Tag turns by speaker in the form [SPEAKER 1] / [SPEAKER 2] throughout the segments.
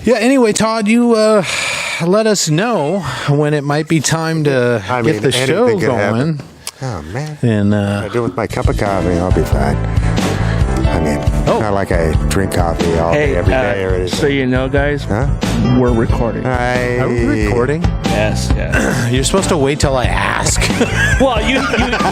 [SPEAKER 1] Yeah, anyway, Todd, you let us know when it might be time to get the show going.
[SPEAKER 2] Oh, man.
[SPEAKER 1] And
[SPEAKER 2] I do it with my cup of coffee, I'll be fine. I mean, not like I drink coffee all day, every day or anything.
[SPEAKER 3] So you know, guys, we're recording.
[SPEAKER 1] Are we recording?
[SPEAKER 3] Yes.
[SPEAKER 1] You're supposed to wait till I ask.
[SPEAKER 3] Well, you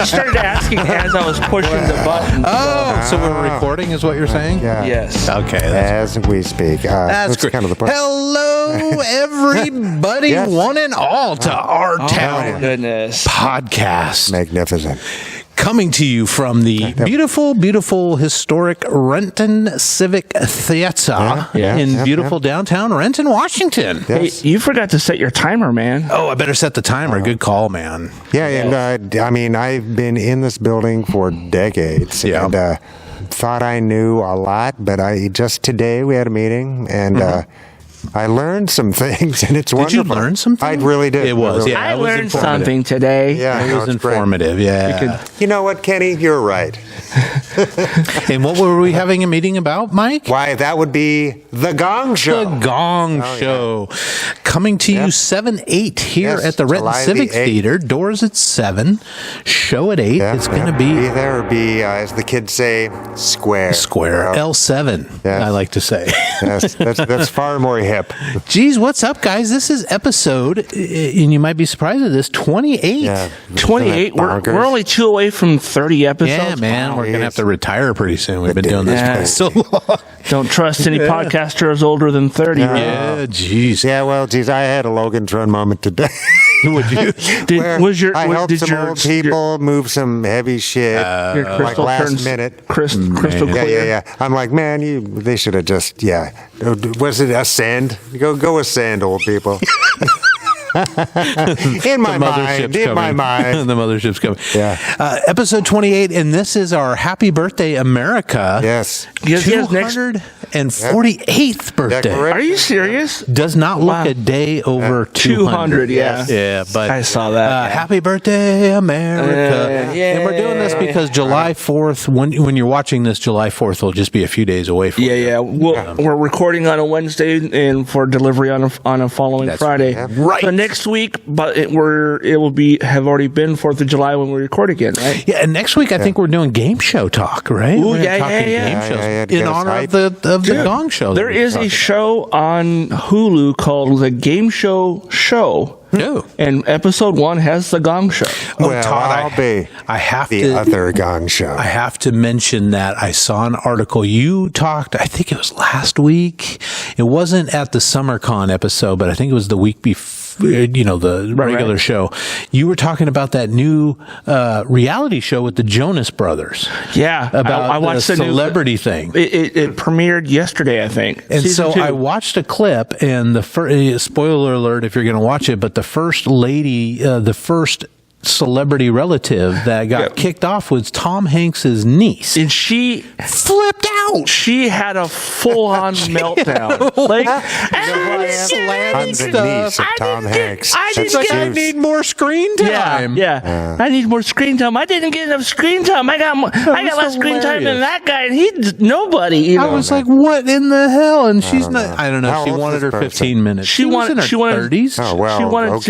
[SPEAKER 3] started asking as I was pushing the button.
[SPEAKER 1] Oh, so we're recording is what you're saying?
[SPEAKER 2] Yeah.
[SPEAKER 3] Yes.
[SPEAKER 1] Okay.
[SPEAKER 2] As we speak.
[SPEAKER 1] That's great.
[SPEAKER 2] Kind of the point.
[SPEAKER 1] Hello, everybody,
[SPEAKER 2] Yes.
[SPEAKER 1] one and all, to our town
[SPEAKER 3] Goodness.
[SPEAKER 1] podcast.
[SPEAKER 2] Magnificent.
[SPEAKER 1] Coming to you from the beautiful, beautiful, historic Renton Civic Theater in beautiful downtown Renton, Washington.
[SPEAKER 2] Yes.
[SPEAKER 3] Hey, you forgot to set your timer, man.
[SPEAKER 1] Oh, I better set the timer. Good call, man.
[SPEAKER 2] Yeah, and I mean, I've been in this building for decades, and thought I knew a lot, but today we had a meeting, and I learned some things, and it's wonderful.
[SPEAKER 1] Did you learn some things?
[SPEAKER 2] I really did.
[SPEAKER 1] It was,
[SPEAKER 2] really.
[SPEAKER 3] I learned something today.
[SPEAKER 2] Yeah,
[SPEAKER 1] It was informative,
[SPEAKER 2] You know what, Kenny? You're right.
[SPEAKER 1] And what were we having a meeting about, Mike?
[SPEAKER 2] Why, that would be The Gong Show.
[SPEAKER 1] The Gong Show. Coming to you 7/8 here at the Renton
[SPEAKER 2] July
[SPEAKER 1] Civic
[SPEAKER 2] the 8th.
[SPEAKER 1] Theater. Doors at 7. Show at 8. It's going to be
[SPEAKER 2] there or be, as the kids say, square.
[SPEAKER 1] Square. L7, I like to say.
[SPEAKER 2] Yes, that's far more hip.
[SPEAKER 1] Geez, what's up, guys? This is episode, and you might be surprised at this, 28.
[SPEAKER 2] Yeah.
[SPEAKER 3] 28. We're only 2 away from 30 episodes.
[SPEAKER 1] Yeah, man.
[SPEAKER 3] Wow.
[SPEAKER 1] We're going to have to retire pretty soon. We've been doing this for so long.
[SPEAKER 3] Don't trust any podcasters older than 30.
[SPEAKER 1] Yeah, geez.
[SPEAKER 2] Yeah, well, geez, I had a Logan Trun moment today.
[SPEAKER 1] Would you?
[SPEAKER 2] I helped some old people move some heavy shit,
[SPEAKER 3] Your
[SPEAKER 2] like
[SPEAKER 3] crystal
[SPEAKER 2] last
[SPEAKER 3] turns
[SPEAKER 2] minute.
[SPEAKER 3] crystal clear.
[SPEAKER 2] Yeah. I'm like, man, they should have just, was it ascend? Go ascend, old people. In my mind.
[SPEAKER 1] The mothership's coming.
[SPEAKER 2] Yeah.
[SPEAKER 1] Episode 28, and this is our Happy Birthday America.
[SPEAKER 2] Yes.
[SPEAKER 1] 248th birthday.
[SPEAKER 2] Declaration.
[SPEAKER 3] Are you serious?
[SPEAKER 1] Does not look a day over 200.
[SPEAKER 3] Yeah.
[SPEAKER 1] Yeah, but
[SPEAKER 3] I saw that.
[SPEAKER 1] Happy Birthday America. And we're doing this because July 4th, when you're watching this, July 4th will just be a few days away from
[SPEAKER 3] We're recording on a Wednesday and for delivery on a following Friday.
[SPEAKER 1] right.
[SPEAKER 3] So next week, but it will have already been 4th of July when we record again, right?
[SPEAKER 1] Yeah, and next week I think we're doing game show talk, right?
[SPEAKER 3] Ooh,
[SPEAKER 1] We're
[SPEAKER 3] yeah,
[SPEAKER 1] talking
[SPEAKER 3] yeah.
[SPEAKER 1] game shows
[SPEAKER 2] to
[SPEAKER 1] in
[SPEAKER 2] get us
[SPEAKER 1] honor of
[SPEAKER 2] hyped.
[SPEAKER 1] the Gong Show.
[SPEAKER 3] There is a show on Hulu called The Game Show Show.
[SPEAKER 1] No.
[SPEAKER 3] And episode 1 has the Gong Show.
[SPEAKER 2] Well,
[SPEAKER 1] Todd,
[SPEAKER 2] I
[SPEAKER 1] have
[SPEAKER 2] the
[SPEAKER 1] to
[SPEAKER 2] other Gong Show.
[SPEAKER 1] I have to mention that I saw an article. You talked, I think it was last week. It wasn't at the SummerCon episode, but I think it was the week before. The regular show. You were talking about that new reality show with the Jonas Brothers.
[SPEAKER 3] Yeah,
[SPEAKER 1] about
[SPEAKER 3] I watched
[SPEAKER 1] the
[SPEAKER 3] the
[SPEAKER 1] celebrity thing.
[SPEAKER 3] It premiered yesterday, I think.
[SPEAKER 1] And
[SPEAKER 3] Season
[SPEAKER 1] so
[SPEAKER 3] 2.
[SPEAKER 1] I watched a clip, and the first spoiler alert if you're going to watch it, but the first lady, the first celebrity relative that got kicked off was Tom Hanks's niece.
[SPEAKER 3] And she
[SPEAKER 1] flipped out.
[SPEAKER 3] She had a full-on meltdown. Like,
[SPEAKER 2] I'm the niece of Tom Hanks.
[SPEAKER 1] I need more screen time.
[SPEAKER 3] Yeah. I need more screen time. I didn't get enough screen time. I got less screen time than that guy, and he's nobody.
[SPEAKER 1] I was like, what in the hell? And she's not. I don't know. She wanted her 15 minutes.
[SPEAKER 3] She was in her 30s.
[SPEAKER 2] Oh, well,
[SPEAKER 3] she wanted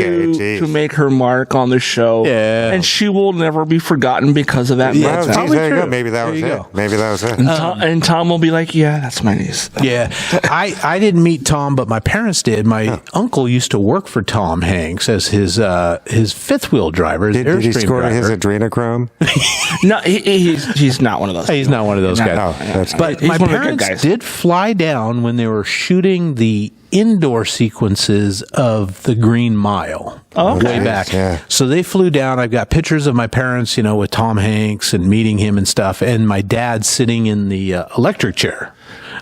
[SPEAKER 3] to make her mark on the show.
[SPEAKER 1] Yeah.
[SPEAKER 3] And she will never be forgotten because of that.
[SPEAKER 1] Yeah,
[SPEAKER 2] Well, geez, there you go. Maybe that was it. Maybe that was it.
[SPEAKER 3] And Tom will be like, yeah, that's my niece.
[SPEAKER 1] Yeah. I didn't meet Tom, but my parents did. My uncle used to work for Tom Hanks as his fifth wheel driver.
[SPEAKER 2] Did he score his adrenochrome?
[SPEAKER 3] No, he's not one of those.
[SPEAKER 1] He's not one of those guys.
[SPEAKER 2] No, that's
[SPEAKER 1] But
[SPEAKER 3] he's
[SPEAKER 1] my
[SPEAKER 3] one of the good
[SPEAKER 1] parents
[SPEAKER 3] guys.
[SPEAKER 1] did fly down when they were shooting the indoor sequences of the Green Mile.
[SPEAKER 3] Okay.
[SPEAKER 1] Way back.
[SPEAKER 2] Yeah.
[SPEAKER 1] So they flew down. I've got pictures of my parents, with Tom Hanks and meeting him and stuff, and my dad sitting in the electric chair.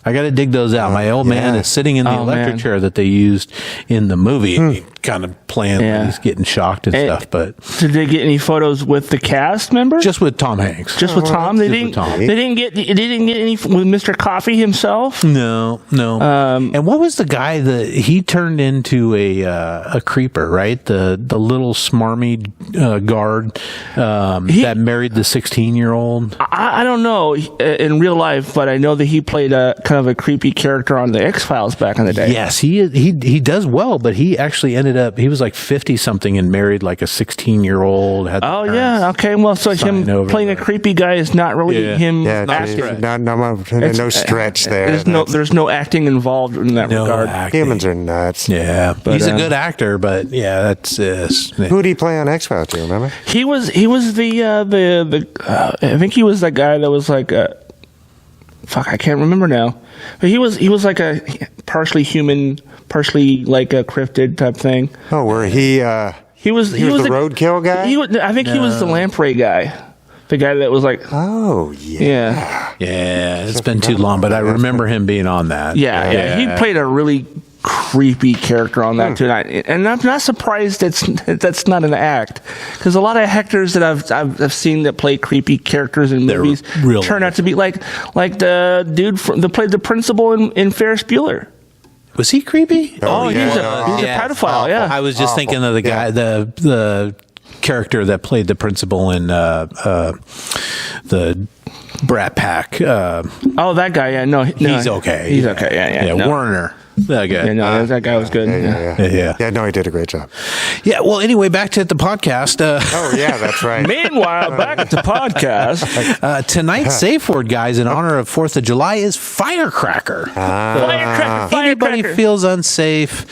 [SPEAKER 1] I got to dig those out. My old man is sitting in the electric chair that they used in the movie. He kind of playing like he's getting shocked and stuff. But
[SPEAKER 3] did they get any photos with the cast members?
[SPEAKER 1] Just with Tom Hanks.
[SPEAKER 3] Just with Tom. They
[SPEAKER 1] Just with
[SPEAKER 3] didn't.
[SPEAKER 1] Tom.
[SPEAKER 3] They didn't get. They didn't get any with Mr. Coffee himself.
[SPEAKER 1] No. And what was the guy that he turned into a creeper? Right, the little smarmy guard that married the 16-year-old.
[SPEAKER 3] I don't know in real life, but I know that he played a kind of a creepy character on the X-Files back in the day.
[SPEAKER 1] Yes, he does well, but he actually ended up, he was like 50 something and married like a 16-year-old.
[SPEAKER 3] Oh yeah, okay. Well, so him playing a creepy guy is not really him.
[SPEAKER 2] Yeah,
[SPEAKER 3] acting.
[SPEAKER 2] no stretch there.
[SPEAKER 3] There's no acting involved in that regard.
[SPEAKER 1] Acting.
[SPEAKER 2] Humans are nuts.
[SPEAKER 1] Yeah, but he's a good actor, but yeah, that's
[SPEAKER 2] who did he play on X-Files? Do you remember?
[SPEAKER 3] He was the I think he was the guy that was like fuck, I can't remember now. But he was like a partially human, partially like a cryptid type thing.
[SPEAKER 2] Oh, where he was the roadkill guy?
[SPEAKER 3] I think he was the lamprey guy. The guy that was like,
[SPEAKER 2] oh yeah,
[SPEAKER 1] it's been too long, but I remember him being on that.
[SPEAKER 3] Yeah. He played a really creepy character on that too, and I'm not surprised that's not an act, because a lot of actors that I've seen that play creepy characters in movies turn out to be like the dude that played the principal in Ferris Bueller.
[SPEAKER 1] Was he creepy?
[SPEAKER 3] Oh, he's a pedophile. Yeah,
[SPEAKER 1] I was just thinking of the guy, the character that played the principal in the Brat Pack.
[SPEAKER 3] That guy. Yeah, no,
[SPEAKER 1] he's okay.
[SPEAKER 3] He's okay. Yeah.
[SPEAKER 1] Werner. That guy.
[SPEAKER 3] Yeah, no, that guy was good.
[SPEAKER 2] Yeah, no, he did a great job.
[SPEAKER 1] Yeah, well, anyway, back to the podcast.
[SPEAKER 2] Oh, yeah, that's right.
[SPEAKER 3] Meanwhile, back at the podcast.
[SPEAKER 1] Tonight's safe word, guys, in honor of 4th of July is firecracker.
[SPEAKER 3] Firecracker.
[SPEAKER 1] Anybody feels unsafe,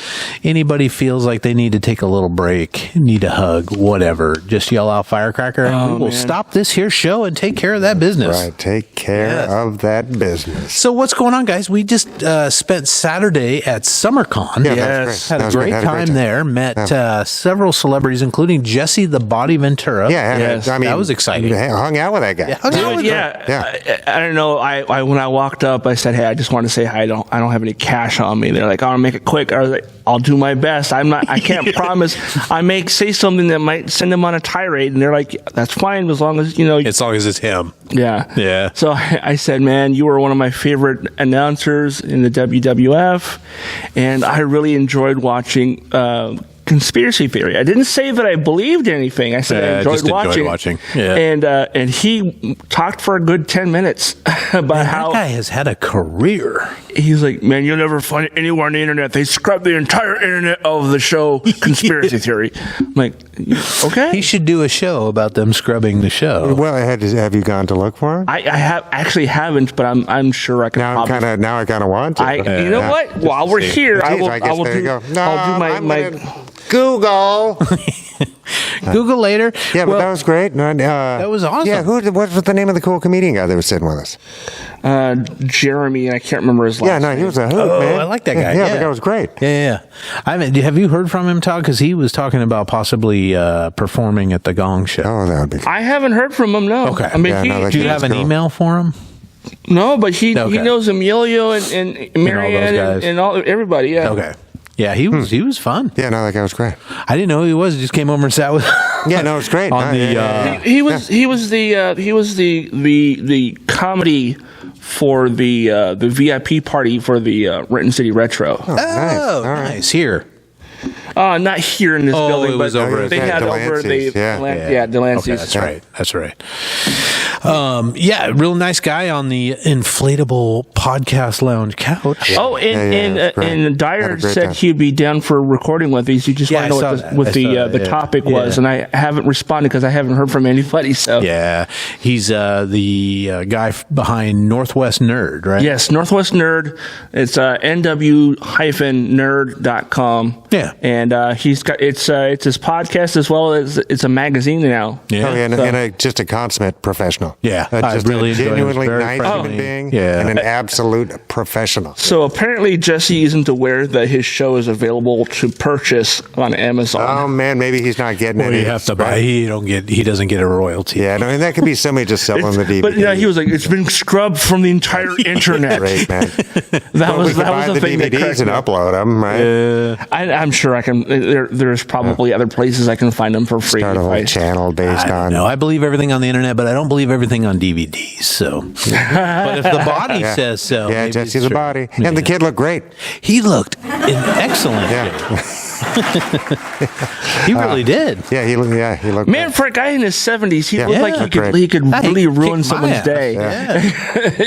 [SPEAKER 1] anybody feels like they need to take a little break, need a hug, whatever, just yell out firecracker, and we will stop this here show and take care of that business.
[SPEAKER 2] Right, take care of that business.
[SPEAKER 1] So what's going on, guys? We just spent Saturday at SummerCon.
[SPEAKER 2] Yes.
[SPEAKER 1] Had a great time there. Met several celebrities, including Jesse the Body Ventura.
[SPEAKER 2] Yeah, I mean,
[SPEAKER 1] that was exciting.
[SPEAKER 2] Hung out with that guy.
[SPEAKER 3] I don't know. I when I walked up, I said, "Hey, I just want to say hi. I don't have any cash on me." They're like, "I'll make it quick." I was like, "I'll do my best. I can't promise. I may say something that might send them on a tirade." And they're like, "That's fine as long as
[SPEAKER 1] As long as it's him."
[SPEAKER 3] Yeah. So I said, "Man, you were one of my favorite announcers in the WWF." And I really enjoyed watching conspiracy theory. I didn't say that I believed anything. I said I enjoyed watching.
[SPEAKER 1] Yeah.
[SPEAKER 3] And he talked for a good 10 minutes about how
[SPEAKER 1] that guy has had a career.
[SPEAKER 3] He's like, "Man, you'll never find it anywhere on the internet. They scrubbed the entire internet of the show Conspiracy Theory." I'm like, okay.
[SPEAKER 1] He should do a show about them scrubbing the show.
[SPEAKER 2] Well, have you gone to look for him?
[SPEAKER 3] I haven't, but I'm sure I can.
[SPEAKER 2] Now I kind of want to.
[SPEAKER 3] You know what? While we're here, I will do my
[SPEAKER 2] Google.
[SPEAKER 1] Google later.
[SPEAKER 2] Yeah, but that was great.
[SPEAKER 1] That was awesome.
[SPEAKER 2] Yeah, what was the name of the cool comedian guy that was sitting with us?
[SPEAKER 3] Jeremy, and I can't remember his last name.
[SPEAKER 2] Yeah, no, he was a hoot, man.
[SPEAKER 1] I like that guy.
[SPEAKER 2] Yeah, that guy was great.
[SPEAKER 1] Yeah. Have you heard from him, Todd? Because he was talking about possibly performing at the Gong Show.
[SPEAKER 2] Oh, that would be cool.
[SPEAKER 3] I haven't heard from him, no.
[SPEAKER 1] Okay.
[SPEAKER 3] I mean,
[SPEAKER 1] do you have an email for him?
[SPEAKER 3] No, but he knows Emilio and Marianne and everybody, yeah.
[SPEAKER 1] Okay. Yeah, he was fun.
[SPEAKER 2] Yeah, no, that guy was great.
[SPEAKER 1] I didn't know who he was. He just came over and sat with.
[SPEAKER 2] Yeah, no, it was great.
[SPEAKER 3] He was the comedy for the VIP party for the Renton City Retro.
[SPEAKER 2] Oh,
[SPEAKER 1] nice. Here.
[SPEAKER 3] Not here in this building,
[SPEAKER 1] it was
[SPEAKER 3] but
[SPEAKER 1] over
[SPEAKER 3] they had over the Delancey's.
[SPEAKER 1] Okay, that's right. Real nice guy on the inflatable podcast lounge couch.
[SPEAKER 3] Oh, and Dyer said he'd be down for recording with these. You just want to know what the topic was, and I haven't responded because I haven't heard from anybody. So
[SPEAKER 1] he's the guy behind Northwest Nerd, right?
[SPEAKER 3] Yes, Northwest Nerd. It's nw-nerd.com.
[SPEAKER 1] Yeah.
[SPEAKER 3] And he's got it's his podcast as well as it's a magazine now.
[SPEAKER 2] Yeah. And just a consummate professional.
[SPEAKER 1] Yeah.
[SPEAKER 2] Just
[SPEAKER 1] really
[SPEAKER 2] a genuinely nice
[SPEAKER 1] friendly.
[SPEAKER 2] human being
[SPEAKER 1] and
[SPEAKER 2] an absolute professional.
[SPEAKER 3] So apparently Jesse isn't aware that his show is available to purchase on Amazon.
[SPEAKER 2] Oh man, maybe he's not getting any.
[SPEAKER 1] You have to buy. He doesn't get a royalty.
[SPEAKER 2] Yeah, no, and that could be somebody just selling the DVD.
[SPEAKER 3] But he was like, it's been scrubbed from the entire internet.
[SPEAKER 2] Great, man.
[SPEAKER 3] that was the
[SPEAKER 2] the
[SPEAKER 3] thing
[SPEAKER 2] DVDs and upload them, right?
[SPEAKER 3] I'm sure I can. There's probably other places I can find them for free.
[SPEAKER 2] Start a whole channel based on.
[SPEAKER 1] No, I believe everything on the internet, but I don't believe everything on DVDs. So, but if the body says so,
[SPEAKER 2] Jesse's the body, and the kid looked great.
[SPEAKER 1] He looked in excellent
[SPEAKER 2] shape.
[SPEAKER 1] He really did.
[SPEAKER 2] Yeah, he looked.
[SPEAKER 3] Man, for a guy in his 70s, he
[SPEAKER 2] Yeah.
[SPEAKER 3] looked like
[SPEAKER 2] Yeah.
[SPEAKER 3] he could
[SPEAKER 1] He
[SPEAKER 3] really
[SPEAKER 1] kicked
[SPEAKER 3] ruin
[SPEAKER 1] my
[SPEAKER 3] someone's
[SPEAKER 1] ass.
[SPEAKER 3] day.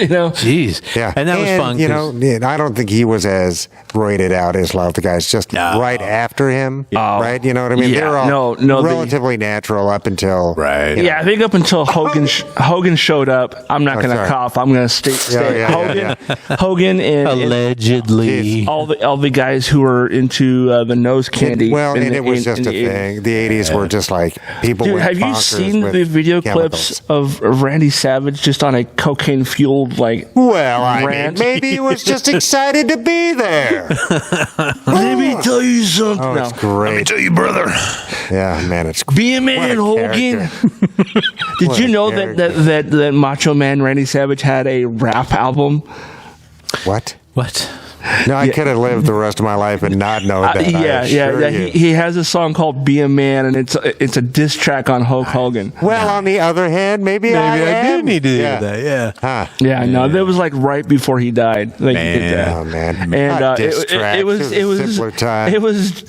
[SPEAKER 3] You know?
[SPEAKER 1] Jeez.
[SPEAKER 2] Yeah,
[SPEAKER 1] And that was fun.
[SPEAKER 2] You
[SPEAKER 1] 'cause-
[SPEAKER 2] know, I don't think he was as roided out as a lot of the guys just
[SPEAKER 1] No.
[SPEAKER 2] right after him.
[SPEAKER 3] Oh.
[SPEAKER 2] Right? You know what I mean?
[SPEAKER 3] Yeah.
[SPEAKER 2] They were all
[SPEAKER 3] No,
[SPEAKER 2] relatively natural up until
[SPEAKER 1] Right.
[SPEAKER 2] you know.
[SPEAKER 3] Yeah, I think up until Hogan showed up, I'm not
[SPEAKER 2] Oh,
[SPEAKER 3] going to
[SPEAKER 2] sorry.
[SPEAKER 3] cough. I'm going to stay. Hogan and
[SPEAKER 1] Allegedly.
[SPEAKER 3] all the guys who were into the nose candy.
[SPEAKER 2] Well,
[SPEAKER 3] in
[SPEAKER 2] and
[SPEAKER 3] the-
[SPEAKER 2] it was
[SPEAKER 3] in
[SPEAKER 2] just a
[SPEAKER 3] the 80s.
[SPEAKER 2] thing. The 80s were just like people.
[SPEAKER 3] Dude,
[SPEAKER 2] went
[SPEAKER 3] have you
[SPEAKER 2] bonkers
[SPEAKER 3] seen
[SPEAKER 2] with
[SPEAKER 3] the video
[SPEAKER 2] chemicals.
[SPEAKER 3] clips of Randy Savage just on a cocaine fueled
[SPEAKER 2] Well, I mean,
[SPEAKER 3] rant?
[SPEAKER 2] maybe he was just excited to be there.
[SPEAKER 3] Let me tell you something.
[SPEAKER 2] Oh,
[SPEAKER 3] No.
[SPEAKER 2] it's great.
[SPEAKER 1] tell you, brother.
[SPEAKER 2] Yeah, man, it's
[SPEAKER 3] Be a man,
[SPEAKER 2] what a
[SPEAKER 3] Hogan.
[SPEAKER 2] character.
[SPEAKER 3] Did
[SPEAKER 2] What
[SPEAKER 3] you
[SPEAKER 2] a
[SPEAKER 3] know
[SPEAKER 2] character.
[SPEAKER 3] that Macho Man Randy Savage had a rap album?
[SPEAKER 2] What?
[SPEAKER 1] What?
[SPEAKER 2] No, I could have lived the rest of my life and not know that. I assure you.
[SPEAKER 3] He has a song called "Be a Man," and it's a diss track on Hulk Hogan.
[SPEAKER 2] Well, on the other hand, maybe I
[SPEAKER 1] Maybe I
[SPEAKER 2] am.
[SPEAKER 1] do need to
[SPEAKER 2] yeah.
[SPEAKER 1] do that. Yeah.
[SPEAKER 2] Huh.
[SPEAKER 3] Yeah, no, that was like right before he died. Like, he did that.
[SPEAKER 2] Oh man,
[SPEAKER 3] And
[SPEAKER 2] Not diss
[SPEAKER 3] it
[SPEAKER 2] tracks.
[SPEAKER 3] was
[SPEAKER 2] a simpler time.
[SPEAKER 3] it was.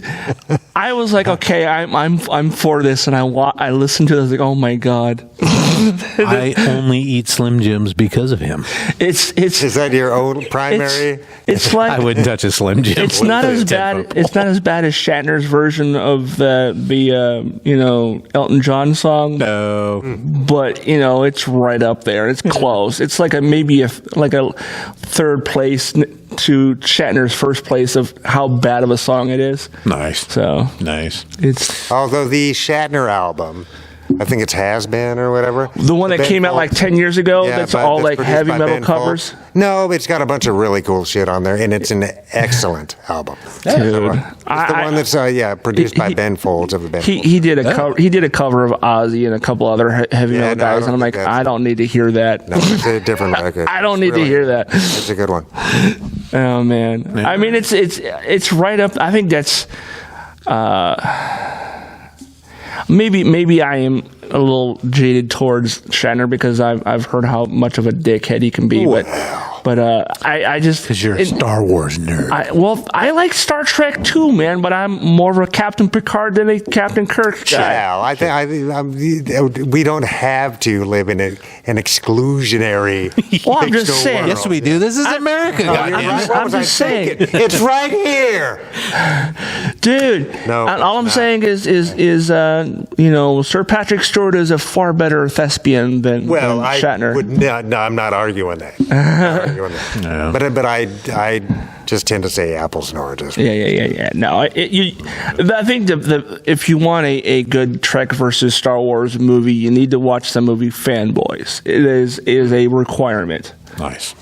[SPEAKER 3] I was like, okay, I'm for this, and I listened to it. I was like, oh my god,
[SPEAKER 1] I only eat Slim Jims because of him.
[SPEAKER 3] it's
[SPEAKER 2] Is that your own primary?
[SPEAKER 3] it's like
[SPEAKER 1] I wouldn't touch a Slim Jim.
[SPEAKER 3] it's not as bad. It's not as bad as Shatner's version of the Elton John song.
[SPEAKER 1] No.
[SPEAKER 3] But it's right up there. It's close. It's like maybe a third place to Shatner's first place of how bad of a song it is.
[SPEAKER 1] Nice.
[SPEAKER 3] So
[SPEAKER 1] Nice.
[SPEAKER 3] it's
[SPEAKER 2] Although the Shatner album, I think it's Has Been or whatever.
[SPEAKER 3] the one that
[SPEAKER 2] Ben
[SPEAKER 3] came out like
[SPEAKER 2] Folds.
[SPEAKER 3] 10 years ago.
[SPEAKER 2] Yeah,
[SPEAKER 3] That's
[SPEAKER 2] but
[SPEAKER 3] all
[SPEAKER 2] that's
[SPEAKER 3] like
[SPEAKER 2] produced
[SPEAKER 3] heavy
[SPEAKER 2] by
[SPEAKER 3] metal
[SPEAKER 2] Ben
[SPEAKER 3] covers.
[SPEAKER 2] Folds. No, it's got a bunch of really cool shit on there, and it's an excellent album.
[SPEAKER 3] Dude,
[SPEAKER 2] It's the one that's produced by Ben Folds of the Ben.
[SPEAKER 3] He did a cover. He did a cover of Ozzy and a couple other heavy metal
[SPEAKER 2] no, I
[SPEAKER 3] guys,
[SPEAKER 2] don't
[SPEAKER 3] and I'm like,
[SPEAKER 2] think that's-
[SPEAKER 3] I don't need to hear that.
[SPEAKER 2] No, it's a different record.
[SPEAKER 3] I don't
[SPEAKER 2] It's
[SPEAKER 3] need to
[SPEAKER 2] really-
[SPEAKER 3] hear that.
[SPEAKER 2] It's a good one.
[SPEAKER 3] Oh man, I mean it's right up. I think that's maybe I am a little jaded towards Shatner because I've heard how much of a dickhead he can be, but I just
[SPEAKER 1] Because you're a Star Wars nerd.
[SPEAKER 3] I like Star Trek too, man, but I'm more of a Captain Picard than a Captain Kirk guy.
[SPEAKER 2] Well, I think we don't have to live in an exclusionary.
[SPEAKER 3] Well, I'm just
[SPEAKER 2] fictional
[SPEAKER 3] saying.
[SPEAKER 2] world.
[SPEAKER 1] Yes, we do. This is America.
[SPEAKER 2] Oh, you're
[SPEAKER 1] goddammit.
[SPEAKER 2] right. What
[SPEAKER 3] I'm
[SPEAKER 2] was I
[SPEAKER 3] just saying.
[SPEAKER 2] thinking? It's right here.
[SPEAKER 3] Dude,
[SPEAKER 2] No,
[SPEAKER 3] all I'm
[SPEAKER 2] it's
[SPEAKER 3] saying is Sir Patrick Stewart is a far better thespian than Shatner.
[SPEAKER 2] No, I'm not arguing that.
[SPEAKER 1] No.
[SPEAKER 2] But I just tend to say apples and oranges.
[SPEAKER 3] Yeah. No, I think if you want a good Trek versus Star Wars movie, you need to watch the movie Fanboys. It is a requirement.
[SPEAKER 1] Nice.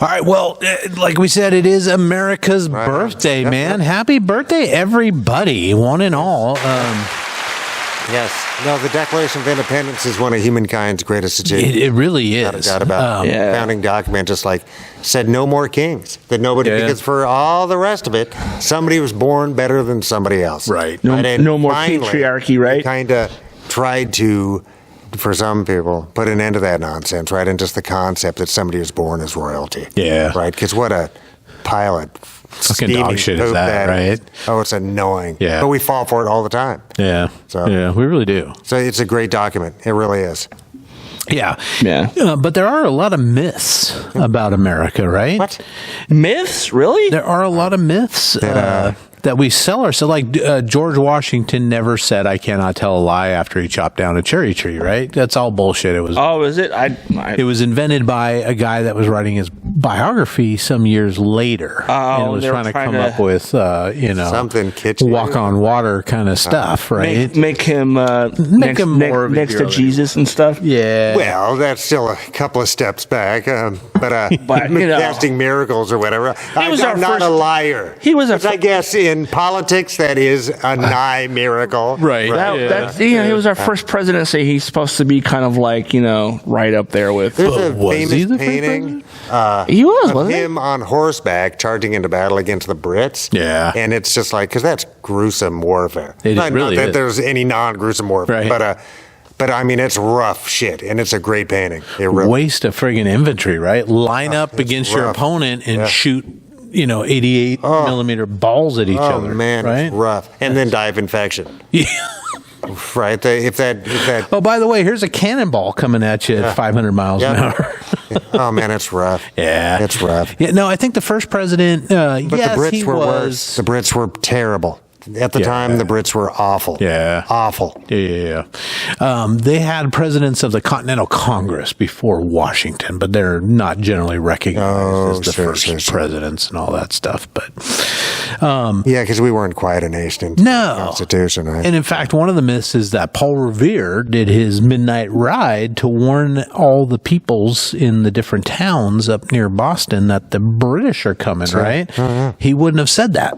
[SPEAKER 1] All right. Well, like we said, it is America's birthday,
[SPEAKER 2] Yep,
[SPEAKER 1] man.
[SPEAKER 2] yep.
[SPEAKER 1] Happy birthday, everybody, one and all.
[SPEAKER 2] Yes. No, the Declaration of Independence is one of humankind's greatest achievements.
[SPEAKER 1] It really
[SPEAKER 2] Not a
[SPEAKER 1] is.
[SPEAKER 2] doubt about it.
[SPEAKER 3] Yeah.
[SPEAKER 2] Founding document just said no more kings. That nobody,
[SPEAKER 1] Yeah.
[SPEAKER 2] because for all the rest of it, somebody was born better than somebody else.
[SPEAKER 1] Right.
[SPEAKER 3] No more patriarchy, right?
[SPEAKER 2] Kind of tried to, for some people, put an end to that nonsense, right? And just the concept that somebody was born as royalty.
[SPEAKER 1] Yeah.
[SPEAKER 2] Right? Because what a pilot.
[SPEAKER 1] Fucking dog shit is that, right?
[SPEAKER 2] Oh, it's annoying.
[SPEAKER 1] Yeah.
[SPEAKER 2] But we fall for it all the time.
[SPEAKER 1] Yeah.
[SPEAKER 2] So-
[SPEAKER 1] Yeah, we really do.
[SPEAKER 2] So it's a great document. It really is.
[SPEAKER 1] Yeah.
[SPEAKER 3] Yeah.
[SPEAKER 1] But there are a lot of myths about America, right?
[SPEAKER 2] What?
[SPEAKER 3] Myths, really?
[SPEAKER 1] There are a lot of myths that we sell ourselves. Like George Washington never said, "I cannot tell a lie" after he chopped down a cherry tree. Right? That's all bullshit. It was.
[SPEAKER 3] Oh, is it?
[SPEAKER 1] It was invented by a guy that was writing his biography some years later.
[SPEAKER 3] Oh,
[SPEAKER 1] and was
[SPEAKER 3] they were
[SPEAKER 1] trying to
[SPEAKER 3] trying
[SPEAKER 1] come
[SPEAKER 3] to-
[SPEAKER 1] up with,
[SPEAKER 2] Something kitschy.
[SPEAKER 1] walk on water kind of stuff, right?
[SPEAKER 3] make him
[SPEAKER 1] Make him more of a
[SPEAKER 3] next to
[SPEAKER 1] hero.
[SPEAKER 3] Jesus and stuff.
[SPEAKER 1] Yeah.
[SPEAKER 2] Well, that's still a couple of steps back, but casting miracles or whatever.
[SPEAKER 3] was our
[SPEAKER 2] I'm not
[SPEAKER 3] first-
[SPEAKER 2] a liar.
[SPEAKER 3] He was a
[SPEAKER 2] Which I guess in politics that is a nigh miracle.
[SPEAKER 1] Right.
[SPEAKER 3] He was our first presidency. He's supposed to be kind of like right up there with.
[SPEAKER 2] There's a
[SPEAKER 1] was he
[SPEAKER 2] famous
[SPEAKER 1] the first
[SPEAKER 2] painting
[SPEAKER 3] He was,
[SPEAKER 2] of
[SPEAKER 3] wasn't he?
[SPEAKER 2] him on horseback charging into battle against the Brits.
[SPEAKER 1] Yeah.
[SPEAKER 2] And it's just because that's gruesome warfare.
[SPEAKER 1] It
[SPEAKER 2] not
[SPEAKER 1] really
[SPEAKER 2] that
[SPEAKER 1] is.
[SPEAKER 2] there's any non-gruesome warfare,
[SPEAKER 1] Right.
[SPEAKER 2] but I mean, it's rough shit, and it's a great painting. It really
[SPEAKER 1] Waste of friggin' infantry, right? Line up
[SPEAKER 2] it's
[SPEAKER 1] against your
[SPEAKER 2] rough.
[SPEAKER 1] opponent and
[SPEAKER 2] Yeah.
[SPEAKER 1] shoot 88 millimeter balls at each other.
[SPEAKER 2] Oh man,
[SPEAKER 1] right?
[SPEAKER 2] it's rough. And then die of infection.
[SPEAKER 1] Yeah.
[SPEAKER 2] Right. If that.
[SPEAKER 1] Oh, by the way, here's a cannonball coming at you at 500 miles an hour.
[SPEAKER 2] Oh man, it's rough.
[SPEAKER 1] Yeah,
[SPEAKER 2] it's rough.
[SPEAKER 1] Yeah, no, I think the first president.
[SPEAKER 2] But
[SPEAKER 1] yes,
[SPEAKER 2] the Brits
[SPEAKER 1] he
[SPEAKER 2] were
[SPEAKER 1] was.
[SPEAKER 2] worse. The Brits were terrible. At the time, the Brits were awful.
[SPEAKER 1] Yeah.
[SPEAKER 2] Awful.
[SPEAKER 1] Yeah. They had presidents of the Continental Congress before Washington, but they're not generally recognized as the first presidents and all that stuff. But
[SPEAKER 2] yeah, because we weren't quite a nation.
[SPEAKER 1] No.
[SPEAKER 2] Constitution, right?
[SPEAKER 1] And in fact, one of the myths is that Paul Revere did his midnight ride to warn all the peoples in the different towns up near Boston that the British are coming, right?
[SPEAKER 2] Oh, yeah.
[SPEAKER 1] He wouldn't have said that.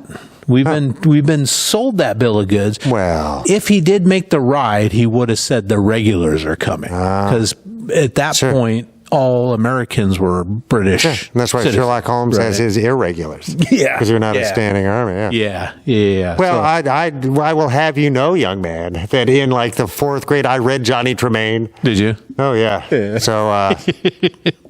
[SPEAKER 1] We've been sold that bill of goods.
[SPEAKER 2] Well,
[SPEAKER 1] if he did make the ride, he would have said the regulars are coming, because at that point, all Americans were British.
[SPEAKER 2] Sure. And that's why
[SPEAKER 1] citizens.
[SPEAKER 2] Sherlock Holmes has his irregulars.
[SPEAKER 1] Yeah,
[SPEAKER 2] because you're not a standing army.
[SPEAKER 1] Yeah.
[SPEAKER 2] Well, I will have you know, young man, that in like the fourth grade, I read Johnny Tremaine.
[SPEAKER 1] Did you?
[SPEAKER 2] Oh yeah. So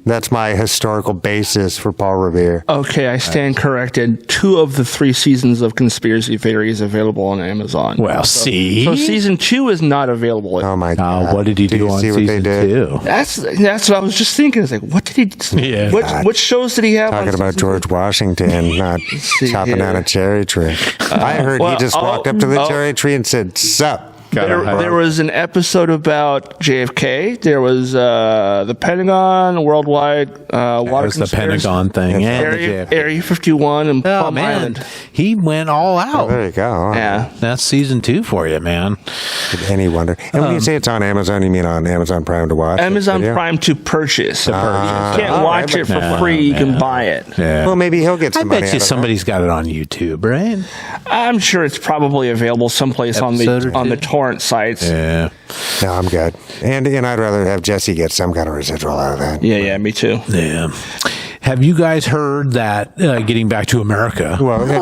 [SPEAKER 2] that's my historical basis for Paul Revere.
[SPEAKER 3] Okay, I stand corrected. 2 of the 3 seasons of Conspiracy Theories available on Amazon.
[SPEAKER 1] Well, see,
[SPEAKER 3] so season 2 is not available.
[SPEAKER 2] Oh my God!
[SPEAKER 1] What did he do on season 2?
[SPEAKER 3] That's what I was just thinking. It's like, what did he?
[SPEAKER 1] Yeah.
[SPEAKER 3] What shows did he have?
[SPEAKER 2] Talking
[SPEAKER 3] on
[SPEAKER 2] about George Washington not chopping down a cherry tree. I heard he just walked up to the cherry tree and said, "Sup."
[SPEAKER 3] There was an episode about JFK. There was the Pentagon, worldwide water
[SPEAKER 1] the Pentagon thing. Yeah,
[SPEAKER 3] Area 51 and Plum Island.
[SPEAKER 1] He went all out.
[SPEAKER 2] Oh, there you go.
[SPEAKER 3] Yeah.
[SPEAKER 1] That's season 2 for you, man.
[SPEAKER 2] Did any wonder? And when you say it's on Amazon, you mean on Amazon Prime to watch?
[SPEAKER 3] Amazon Prime to purchase. You can't watch it for free. You can buy it.
[SPEAKER 1] Yeah.
[SPEAKER 2] Well, maybe he'll get some
[SPEAKER 1] I
[SPEAKER 2] money
[SPEAKER 1] bet you somebody's got it on YouTube, right?
[SPEAKER 3] I'm sure it's probably available someplace on the torrent sites.
[SPEAKER 1] Yeah.
[SPEAKER 2] No, I'm good. And I'd rather have Jesse get some kind of residual out of that.
[SPEAKER 3] Yeah, me too.
[SPEAKER 1] Yeah. Have you guys heard that, getting back to America?
[SPEAKER 2] Well,
[SPEAKER 3] we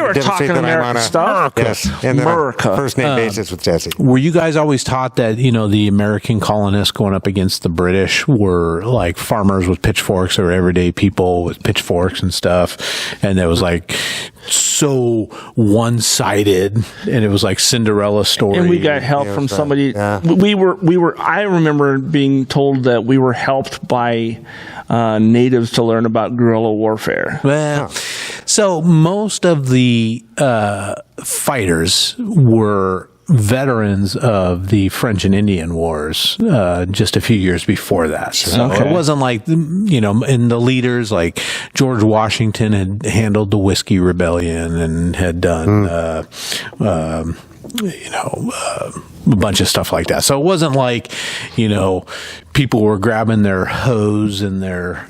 [SPEAKER 3] were talking American stuff.
[SPEAKER 2] Yes, and then
[SPEAKER 3] America.
[SPEAKER 2] First name basis with Jesse.
[SPEAKER 1] Were you guys always taught that, the American colonists going up against the British were like farmers with pitchforks or everyday people with pitchforks and stuff? And it was like so one-sided, and it was like Cinderella story.
[SPEAKER 3] And we got help from somebody. Yeah. I remember being told that we were helped by natives to learn about guerrilla warfare.
[SPEAKER 1] Well, so most of the fighters were veterans of the French and Indian Wars just a few years before that. So it wasn't like, and the leaders like George Washington had handled the Whiskey Rebellion and had done, a bunch of stuff like that. So it wasn't like, people were grabbing their hoes and their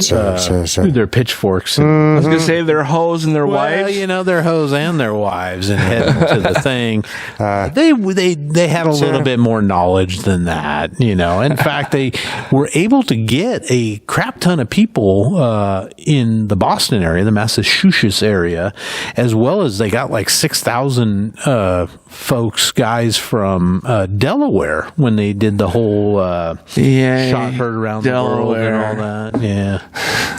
[SPEAKER 1] pitchforks.
[SPEAKER 3] I was going to say their hoes and their wives.
[SPEAKER 1] Their hoes and their wives and heading to the thing. They had a little bit more knowledge than that, In fact, they were able to get a crap ton of people in the Boston area, the Massachusetts area, as well as they got like 6,000 guys from Delaware when they did the whole shot heard around Delaware. The world and all that. Yeah.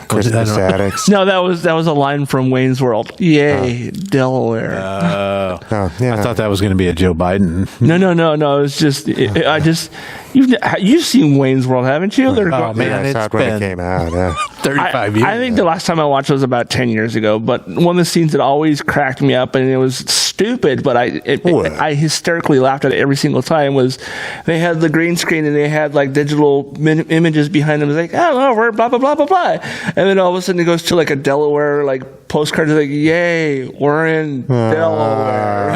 [SPEAKER 2] Christmas addicts.
[SPEAKER 3] No, that was a line from Wayne's World. Yay, Delaware.
[SPEAKER 1] I thought that was going to be a Joe Biden.
[SPEAKER 3] No. It's just you've seen Wayne's World, haven't you?
[SPEAKER 2] It's when it came out.
[SPEAKER 1] 35 years.
[SPEAKER 3] I think the last time I watched it was about 10 years ago. But one of the scenes that always cracked me up, and it was stupid, but I hysterically laughed at it every single time. Was they had the green screen and they had like digital images behind them. It was like, oh, we're blah blah blah blah blah, and then all of a sudden it goes to like a Delaware like postcard. It's like, yay, we're in Delaware.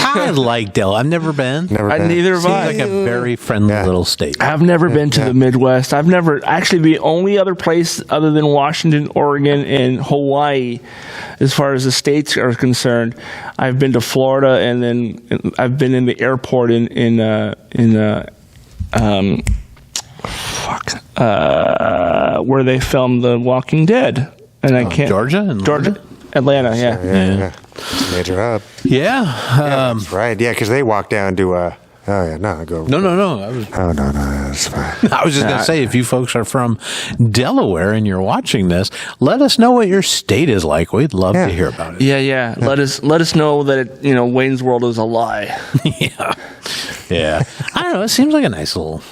[SPEAKER 1] I like Delaware. I've never been.
[SPEAKER 3] Neither have I.
[SPEAKER 1] Seems like a very friendly little state.
[SPEAKER 3] I've never been to the Midwest. I've never actually. The only other place other than Washington, Oregon, and Hawaii, as far as the states are concerned, I've been to Florida, and then I've been in the airport where they filmed The Walking Dead, and I can't
[SPEAKER 1] Georgia,
[SPEAKER 3] Atlanta, yeah.
[SPEAKER 2] It's a major hub.
[SPEAKER 1] Yeah,
[SPEAKER 2] that's right. Yeah, because they walked down to. Go.
[SPEAKER 1] No.
[SPEAKER 2] No, that's fine.
[SPEAKER 1] I was just going to say, if you folks are from Delaware and you're watching this, let us know what your state is like. We'd love to hear about it.
[SPEAKER 3] Yeah. Let us know that Wayne's World is a lie.
[SPEAKER 1] Yeah. I don't know. It seems like a nice little.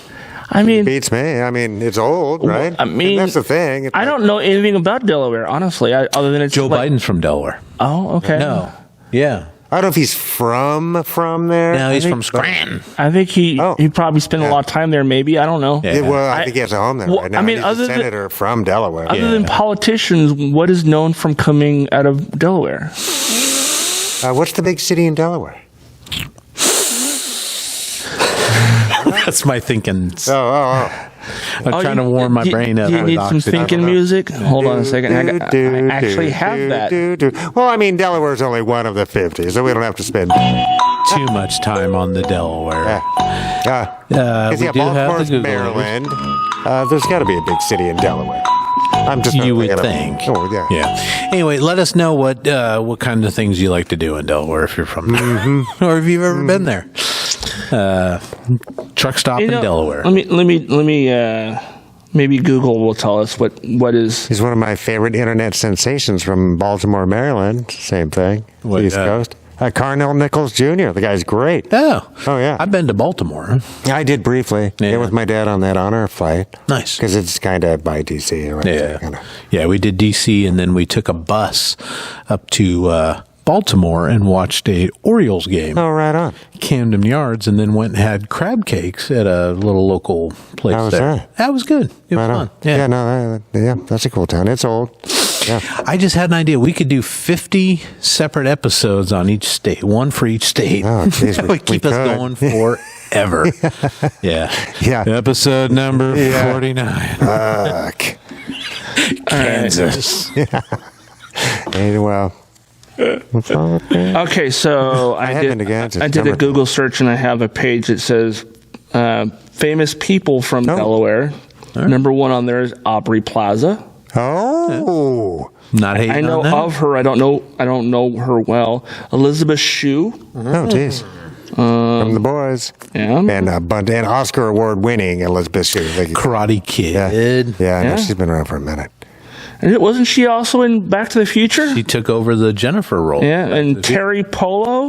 [SPEAKER 3] I mean,
[SPEAKER 2] beats me. I mean, it's old, right?
[SPEAKER 3] I mean,
[SPEAKER 2] and that's the thing.
[SPEAKER 3] I don't know anything about Delaware, honestly, other than it's
[SPEAKER 1] Joe Biden's from Delaware.
[SPEAKER 3] Oh, okay.
[SPEAKER 1] No. Yeah.
[SPEAKER 2] I don't know if he's from there.
[SPEAKER 1] No, he's from Scranton.
[SPEAKER 3] I think he probably spent a lot of time there. Maybe, I don't know.
[SPEAKER 1] Yeah.
[SPEAKER 2] Well, I think he has a home there right now.
[SPEAKER 3] I mean,
[SPEAKER 2] he's a senator from Delaware.
[SPEAKER 3] Other than politicians, what is known from coming out of Delaware?
[SPEAKER 2] What's the big city in Delaware?
[SPEAKER 1] That's my thinking.
[SPEAKER 2] Oh.
[SPEAKER 1] I'm trying to warm my brain up.
[SPEAKER 3] Do you need some thinking music? Hold on a second. I actually have that.
[SPEAKER 2] Well, I mean, Delaware's only one of the 50, so we don't have to spend
[SPEAKER 1] too much time on the Delaware.
[SPEAKER 2] Baltimore's Maryland. There's got to be a big city in Delaware. I'm just
[SPEAKER 1] you would think.
[SPEAKER 2] Oh, yeah.
[SPEAKER 1] Anyway, let us know what kind of things you like to do in Delaware if you're from there, or if you've ever been there. Truck stop in Delaware.
[SPEAKER 3] Let me. Maybe Google will tell us what is.
[SPEAKER 2] He's one of my favorite internet sensations from Baltimore, Maryland. Same thing. East Coast. Carnell Nichols Jr. The guy's great.
[SPEAKER 1] Oh
[SPEAKER 2] yeah.
[SPEAKER 1] I've been to Baltimore.
[SPEAKER 2] I did briefly. Yeah, with my dad on that honor flight.
[SPEAKER 1] Nice.
[SPEAKER 2] Because it's kind of by D.C. Right?
[SPEAKER 1] Yeah, we did D.C. and then we took a bus up to Baltimore and watched a Orioles game.
[SPEAKER 2] Oh, right on.
[SPEAKER 1] Camden Yards, and then went and had crab cakes at a little local place.
[SPEAKER 2] How was
[SPEAKER 1] there.
[SPEAKER 2] that?
[SPEAKER 1] That was good. It was fun.
[SPEAKER 2] Yeah, that's a cool town. It's old. Yeah.
[SPEAKER 1] I just had an idea. We could do 50 separate episodes on each state, one for each state.
[SPEAKER 2] Oh, geez,
[SPEAKER 1] that would keep us going forever. Yeah. Episode number 49. Kansas.
[SPEAKER 2] Well.
[SPEAKER 3] Okay, so I did a Google search and I have a page that says famous people from Delaware. Right. Number one on there is Aubrey Plaza.
[SPEAKER 2] Oh,
[SPEAKER 1] not hating.
[SPEAKER 3] I know of her. I don't know her well. Elizabeth Shue.
[SPEAKER 2] Oh, geez. From the boys.
[SPEAKER 3] Yeah.
[SPEAKER 2] And Oscar award winning Elizabeth Shue.
[SPEAKER 1] Karate Kid.
[SPEAKER 2] Yeah. I know she's been around for a minute.
[SPEAKER 3] And wasn't she also in Back to the Future?
[SPEAKER 1] She took over the Jennifer role.
[SPEAKER 3] Yeah, and Terry Polo.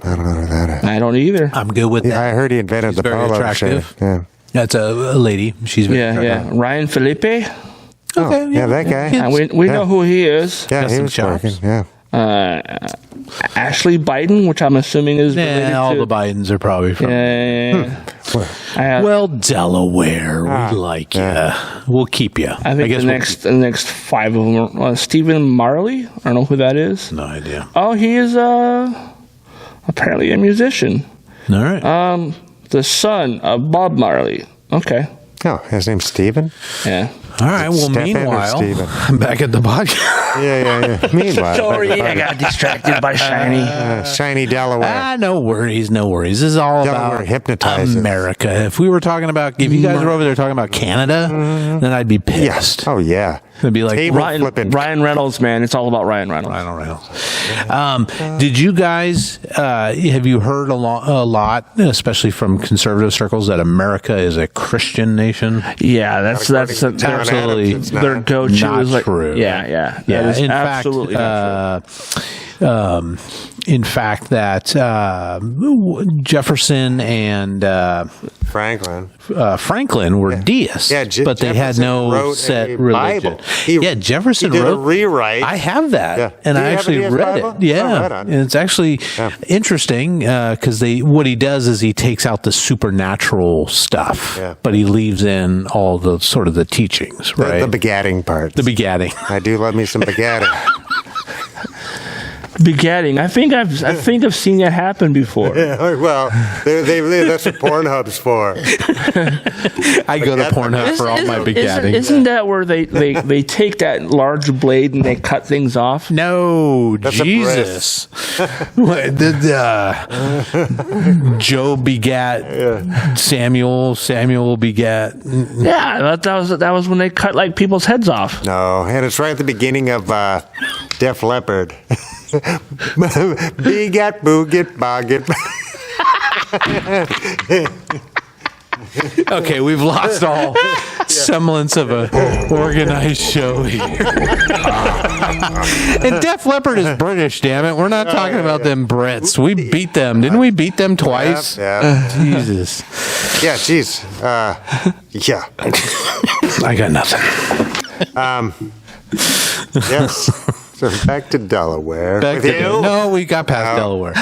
[SPEAKER 2] I don't know who that is.
[SPEAKER 3] I don't either.
[SPEAKER 1] I'm good with that.
[SPEAKER 2] I heard he invented the polo
[SPEAKER 1] attractive.
[SPEAKER 2] shirt. Yeah.
[SPEAKER 1] That's a lady. She's very attractive.
[SPEAKER 3] Ryan Felipe.
[SPEAKER 1] Okay.
[SPEAKER 2] That guy.
[SPEAKER 3] We know who he is.
[SPEAKER 2] Yeah, he was working. Yeah.
[SPEAKER 3] Ashley Biden, which I'm assuming is related
[SPEAKER 1] all
[SPEAKER 3] to
[SPEAKER 1] the Bidens are probably from.
[SPEAKER 3] Well,
[SPEAKER 1] Delaware, we like you. We'll keep you.
[SPEAKER 3] I think the next five of them are Stephen Marley. I don't know who that is.
[SPEAKER 1] No idea.
[SPEAKER 3] Oh, he is apparently a musician.
[SPEAKER 1] All right.
[SPEAKER 3] The son of Bob Marley. Okay.
[SPEAKER 2] Oh, his name's Stephen?
[SPEAKER 3] Yeah.
[SPEAKER 1] All right. Well, meanwhile, I'm back at the podcast.
[SPEAKER 2] Yeah. Meanwhile.
[SPEAKER 3] Sorry, I got distracted by Shiny.
[SPEAKER 2] Shiny Delaware.
[SPEAKER 1] No worries. This is all about
[SPEAKER 2] hypnotizes.
[SPEAKER 1] America. If we were talking about, if you guys were over there talking about Canada, then I'd be pissed.
[SPEAKER 2] Yeah. Oh, yeah.
[SPEAKER 1] It'd be like
[SPEAKER 3] Ryan Reynolds, man. It's all about Ryan Reynolds.
[SPEAKER 1] Did you guys, have you heard a lot, especially from conservative circles, that America is a Christian nation?
[SPEAKER 3] Yeah, that's
[SPEAKER 1] absolutely
[SPEAKER 3] their go-to.
[SPEAKER 1] Not
[SPEAKER 3] is like,
[SPEAKER 1] true.
[SPEAKER 3] Yeah. That is absolutely not true.
[SPEAKER 1] In fact, that Jefferson and Franklin were deists, but they had no set religion. Jefferson
[SPEAKER 2] wrote a rewrite.
[SPEAKER 1] I have that, and I actually read it. Yeah, and it's actually interesting because what he does is he takes out the supernatural stuff, but he leaves in all the sort of the teachings, right?
[SPEAKER 2] The begatting part.
[SPEAKER 1] The begatting.
[SPEAKER 2] I do love me some begatting.
[SPEAKER 3] Begatting. I think I've seen that happen before.
[SPEAKER 2] Yeah, well, that's what Pornhub's for.
[SPEAKER 1] I go to Pornhub for all my begatting.
[SPEAKER 3] Isn't that where they take that large blade and they cut things off?
[SPEAKER 1] No, that's Jesus. Joe begat Samuel. Samuel begat.
[SPEAKER 3] Yeah, that was when they cut like people's heads off.
[SPEAKER 2] No, and it's right at the beginning of Def Leppard. Begat, booget, boget.
[SPEAKER 1] Okay, we've lost all semblance of a organized show here. And Def Leppard is British, damn it. We're not talking about them Brits. We beat them. Didn't we beat them twice?
[SPEAKER 2] Yeah.
[SPEAKER 1] Jesus.
[SPEAKER 2] Yeah, geez. Yeah.
[SPEAKER 1] I got nothing.
[SPEAKER 2] Yes. So back to Delaware.
[SPEAKER 1] No, we got past Delaware.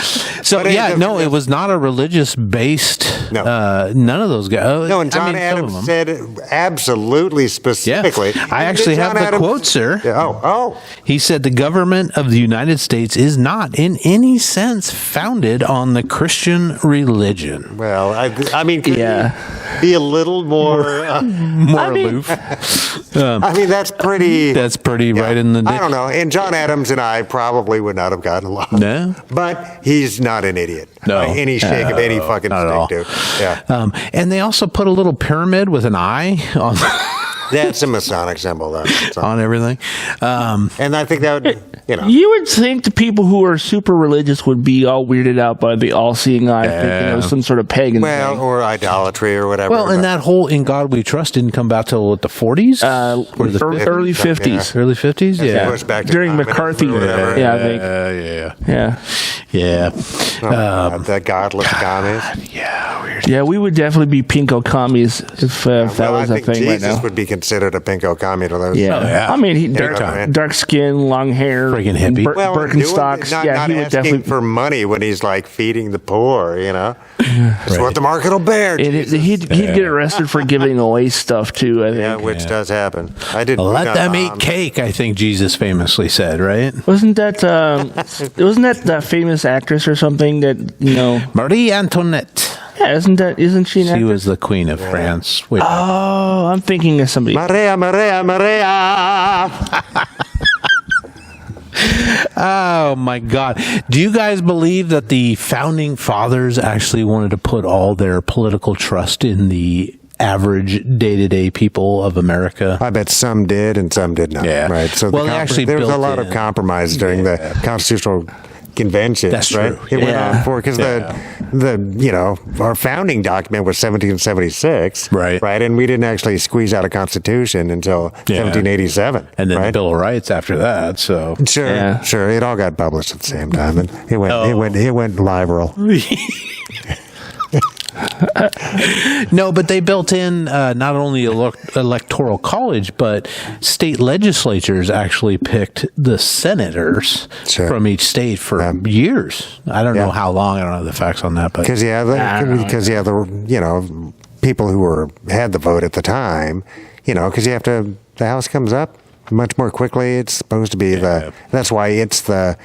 [SPEAKER 1] So it was not a religious-based.
[SPEAKER 2] No.
[SPEAKER 1] None of those guys.
[SPEAKER 2] No, and John Adams said it absolutely specifically.
[SPEAKER 1] Yeah. I actually have the quote, sir.
[SPEAKER 2] Oh.
[SPEAKER 1] He said the government of the United States is not in any sense founded on the Christian religion.
[SPEAKER 2] Well, I mean, could you be a little more
[SPEAKER 1] aloof?
[SPEAKER 2] I mean, that's pretty.
[SPEAKER 1] That's pretty right in the ditch.
[SPEAKER 2] I don't know. And John Adams and I probably would not have gotten along.
[SPEAKER 1] No.
[SPEAKER 2] But he's not an idiot.
[SPEAKER 1] No.
[SPEAKER 2] By any shake of any fucking stick, dude. Yeah.
[SPEAKER 1] And they also put a little pyramid with an eye on
[SPEAKER 2] That's a Masonic symbol, though.
[SPEAKER 1] on everything.
[SPEAKER 2] And I think that would,
[SPEAKER 3] You would think the people who are super religious would be all weirded out by the all-seeing eye, thinking it was some sort of pagan thing.
[SPEAKER 2] or idolatry or whatever.
[SPEAKER 1] Well, and that whole "In God We Trust" didn't come about till the 40s, or the
[SPEAKER 3] early 50s.
[SPEAKER 1] early 50s. Yeah,
[SPEAKER 2] Goes back to
[SPEAKER 3] During
[SPEAKER 2] communism
[SPEAKER 3] McCarthy.
[SPEAKER 2] or whatever.
[SPEAKER 3] Yeah, I think. Yeah.
[SPEAKER 2] The godless commies.
[SPEAKER 1] Yeah, weird.
[SPEAKER 3] Yeah, we would definitely be pinko commies if that was
[SPEAKER 2] I
[SPEAKER 3] a
[SPEAKER 2] think
[SPEAKER 3] thing
[SPEAKER 2] Jesus
[SPEAKER 3] right now.
[SPEAKER 2] would be considered a pinko commie to those.
[SPEAKER 3] Yeah.
[SPEAKER 1] Oh, yeah.
[SPEAKER 3] I mean, he
[SPEAKER 2] Big time.
[SPEAKER 3] dark skin, long hair,
[SPEAKER 1] Friggin' hippie.
[SPEAKER 3] Birkenstocks.
[SPEAKER 2] Not
[SPEAKER 3] He would
[SPEAKER 2] asking
[SPEAKER 3] definitely.
[SPEAKER 2] for money when he's like feeding the poor, That's what the market will bear.
[SPEAKER 3] He'd get arrested for giving away stuff too. I think.
[SPEAKER 2] Yeah, which does happen. I did.
[SPEAKER 1] Let them eat cake, I think Jesus famously said, right?
[SPEAKER 3] Wasn't that that famous actress or something that
[SPEAKER 1] Marie Antoinette.
[SPEAKER 3] Yeah, isn't she? An
[SPEAKER 1] She
[SPEAKER 3] actress?
[SPEAKER 1] was the queen of France. Wait,
[SPEAKER 3] Oh, I'm thinking of somebody.
[SPEAKER 2] Maria.
[SPEAKER 1] oh my God. Do you guys believe that the founding fathers actually wanted to put all their political trust in the average day-to-day people of America?
[SPEAKER 2] I bet some did and some did not.
[SPEAKER 1] Yeah.
[SPEAKER 2] Right. So
[SPEAKER 1] Well, they actually
[SPEAKER 2] there was a
[SPEAKER 1] built
[SPEAKER 2] lot of
[SPEAKER 1] in-
[SPEAKER 2] compromise during the Constitutional Convention.
[SPEAKER 1] That's
[SPEAKER 2] right?
[SPEAKER 1] true.
[SPEAKER 2] It went
[SPEAKER 3] Yeah.
[SPEAKER 2] on for because our founding document was 1776.
[SPEAKER 1] Right.
[SPEAKER 2] Right. And we didn't actually squeeze out a constitution until 1787.
[SPEAKER 1] And then
[SPEAKER 2] right?
[SPEAKER 1] the Bill of Rights after that. So
[SPEAKER 2] Sure,
[SPEAKER 3] Yeah.
[SPEAKER 2] sure. It all got published at the same time, and it went liberal.
[SPEAKER 1] no, but they built in not only electoral college, but state legislatures actually picked the senators
[SPEAKER 2] Sure.
[SPEAKER 1] from each state for years. I don't know how long. I don't know the facts on that, but
[SPEAKER 2] Because the people who had the vote at the time, because the House comes up much more quickly. It's supposed to be that's why it's the